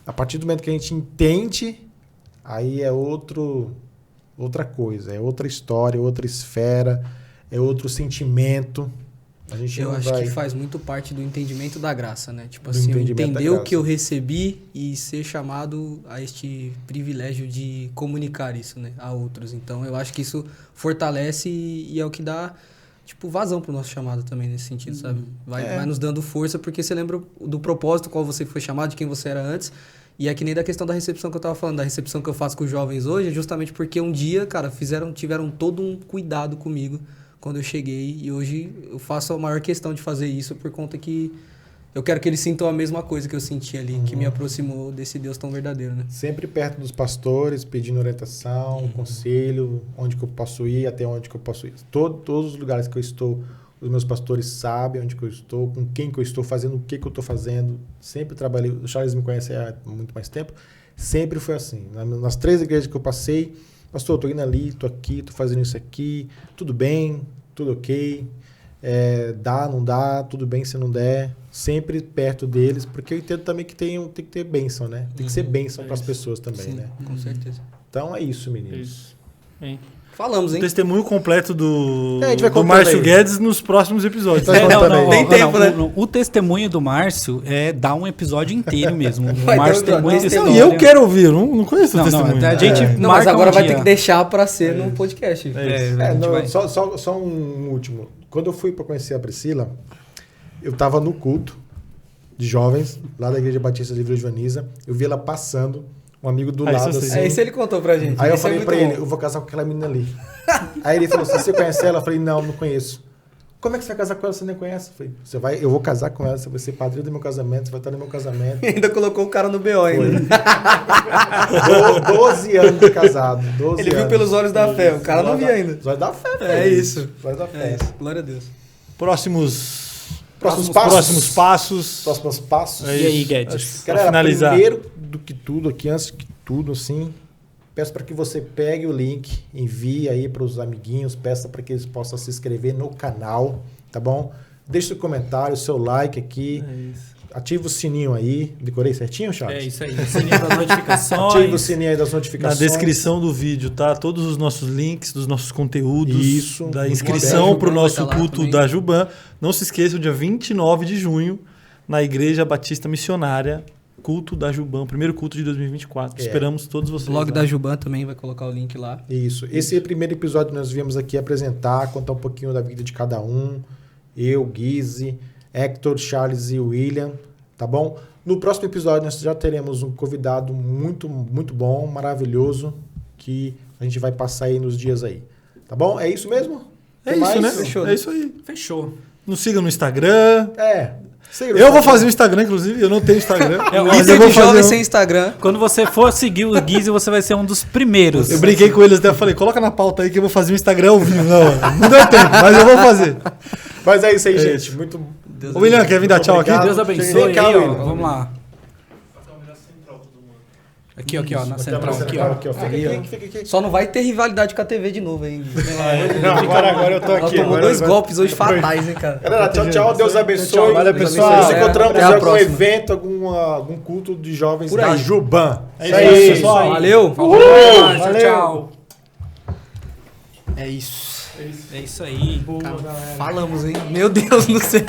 Speaker 1: A partir do momento que a gente entende, aí é outra coisa, é outra história, outra esfera, é outro sentimento.
Speaker 5: Eu acho que faz muito parte do entendimento da graça, né? Tipo
Speaker 1: Do
Speaker 5: assim, eu
Speaker 1: entendimento da
Speaker 5: entender o
Speaker 1: graça.
Speaker 5: que eu recebi e ser chamado a este privilégio de comunicar isso, né, a outros. Então, eu acho que isso fortalece e é o que dá, tipo, vazão pro nosso chamado também nesse sentido, sabe? Vai nos dando força porque você lembra do propósito qual você foi chamado, de quem você era antes. E é que nem da questão da recepção que eu tava falando, da recepção que eu faço com os jovens hoje, justamente porque um dia, cara, tiveram todo um cuidado comigo quando eu cheguei, e hoje eu faço a maior questão de fazer isso por conta que eu quero que eles sintam a mesma coisa que eu senti ali, que me aproximou desse Deus tão verdadeiro, né?
Speaker 1: Sempre perto dos pastores, pedindo orientação, conselho, onde que eu posso ir, até onde que eu posso ir. Todos os lugares que eu estou, os meus pastores sabem onde que eu estou, com quem que eu estou fazendo, o que que eu estou fazendo. Sempre trabalhei, o Charles me conhece há muito mais tempo, sempre foi assim. Nas 3 igrejas que eu passei, pastor, estou indo ali, estou aqui, estou fazendo isso aqui, tudo bem, tudo ok, dá, não dá, tudo bem se não der, sempre perto deles, porque eu entendo também que tem que ter bênção, né? Tem que ser bênção para as pessoas também,
Speaker 5: Sim,
Speaker 1: né?
Speaker 5: com certeza.
Speaker 1: Então é isso, meninos.
Speaker 3: Isso. Hein?
Speaker 5: Falamos, hein?
Speaker 3: O testemunho completo do
Speaker 1: a gente vai contando
Speaker 3: Márcio
Speaker 1: aí.
Speaker 3: Guedes nos próximos episódios.
Speaker 5: Tem tempo, né?
Speaker 2: O testemunho do Márcio dá um episódio inteiro mesmo. O
Speaker 5: Vai
Speaker 2: Márcio
Speaker 5: ter
Speaker 2: tem muita
Speaker 5: testemunho.
Speaker 3: E
Speaker 2: história.
Speaker 3: eu quero ouvir, eu não conheço o testemunho.
Speaker 2: A gente
Speaker 5: Não, mas
Speaker 2: marca
Speaker 5: agora vai ter
Speaker 2: dia.
Speaker 5: que deixar pra ser no podcast.
Speaker 1: Só um último. Quando eu fui para conhecer a Priscila, eu estava no culto de jovens, lá da Igreja Batista Livre de Joaniza. Eu vi ela passando, um amigo do lado,
Speaker 3: isso eu sei.
Speaker 1: assim.
Speaker 5: Isso ele contou pra gente.
Speaker 1: Aí eu
Speaker 5: Isso é
Speaker 1: falei
Speaker 5: muito
Speaker 1: pra ele,
Speaker 5: bom.
Speaker 1: eu vou casar com aquela menina ali. Aí ele falou assim, você conhece ela? Eu falei, não conheço. Como é que você vai casar com ela se você nem conhece? Eu falei, eu vou casar com ela, você vai ser padrinho do meu casamento, você vai estar no meu casamento.
Speaker 5: Ainda colocou o cara no BO ainda.
Speaker 1: 12 anos de casado, 12
Speaker 5: Ele viu
Speaker 1: anos.
Speaker 5: pelos olhos da fé, o cara não via ainda.
Speaker 1: Os olhos da fé.
Speaker 5: É isso.
Speaker 1: Os olhos da fé.
Speaker 5: É isso. Glória a Deus.
Speaker 1: Próximos
Speaker 3: Próximos passos.
Speaker 1: Próximos passos.
Speaker 2: E aí, Guedes?
Speaker 3: Pra
Speaker 1: Galera,
Speaker 3: finalizar.
Speaker 1: primeiro do que tudo aqui, antes de tudo, assim, peço para que você pegue o link, envie aí para os amiguinhos, peça para que eles possam se inscrever no canal, tá bom? Deixe seu comentário, seu like aqui.
Speaker 3: É isso.
Speaker 1: Ativa o sininho aí. Decorei certinho, Charles?
Speaker 2: É isso aí. Sininho das notificações.
Speaker 1: Ativa o sininho aí das
Speaker 3: Na
Speaker 1: notificações.
Speaker 3: descrição do vídeo, tá? Todos os nossos links dos nossos conteúdos.
Speaker 1: Isso.
Speaker 3: Da
Speaker 1: Muito
Speaker 3: inscrição
Speaker 5: bem.
Speaker 3: para o
Speaker 5: Juban
Speaker 3: nosso
Speaker 5: vai tá lá
Speaker 3: culto
Speaker 5: também.
Speaker 3: da Juban. Não se esqueçam, dia 29 de junho, na Igreja Batista Missionária, culto da Juban, primeiro culto de 2024. Esperamos todos
Speaker 5: O
Speaker 3: vocês.
Speaker 5: blog
Speaker 3: lá.
Speaker 5: da Juban também vai colocar o link lá.
Speaker 1: Isso. Esse primeiro episódio nós viemos aqui apresentar, contar um pouquinho da vida de cada um. Eu, Guise, Hector, Charles e William, tá bom? No próximo episódio nós já teremos um convidado muito, muito bom, maravilhoso, que a gente vai passar aí nos dias aí. Tá bom? É isso mesmo?
Speaker 3: É
Speaker 1: Tem
Speaker 3: isso,
Speaker 1: mais?
Speaker 3: né?
Speaker 5: Fechou,
Speaker 3: É
Speaker 5: né?
Speaker 3: isso aí.
Speaker 2: Fechou.
Speaker 3: Nos sigam no Instagram.
Speaker 1: Siga no
Speaker 3: Eu vou
Speaker 1: Instagram.
Speaker 3: fazer o Instagram, inclusive. Eu não tenho Instagram. mas
Speaker 5: Líder
Speaker 3: eu vou
Speaker 5: de jovens
Speaker 3: fazer
Speaker 5: sem Instagram.
Speaker 2: Quando você for seguir o Guise, você vai ser um dos primeiros.
Speaker 3: Eu brinquei com eles, até eu falei, coloca na pauta aí que eu vou fazer um Instagram ao vivo. Não deu tempo, mas eu vou fazer.
Speaker 1: Mas é isso aí,
Speaker 3: É
Speaker 1: gente.
Speaker 3: isso.
Speaker 1: Muito
Speaker 3: Ô, William, quer vir dar tchau aqui?
Speaker 1: obrigado.
Speaker 2: Deus abençoe
Speaker 1: Vem cá,
Speaker 2: aí, ó.
Speaker 1: William.
Speaker 2: Vamos lá. Aqui, ó, na central. Aqui, ó.
Speaker 1: Fica
Speaker 5: Aí,
Speaker 1: aqui,
Speaker 5: ó.
Speaker 1: fica aqui.
Speaker 5: Só não vai ter rivalidade com a TV de novo ainda.
Speaker 1: Não, agora eu tô
Speaker 5: Ela tomou 2 golpes hoje fatais, hein, cara.
Speaker 1: Galera, tchau. Deus abençoe.
Speaker 3: Valeu, pessoal.
Speaker 1: Nos encontramos
Speaker 5: Até
Speaker 1: em
Speaker 5: a
Speaker 1: algum
Speaker 5: próxima.
Speaker 1: evento, algum culto de jovens
Speaker 5: Por
Speaker 1: da
Speaker 5: aí.
Speaker 1: Juban.
Speaker 3: É isso aí, pessoal.
Speaker 5: Valeu.
Speaker 2: Valeu. Tchau.
Speaker 5: É isso.
Speaker 2: É isso aí.
Speaker 5: Falamos, hein? Meu Deus do céu.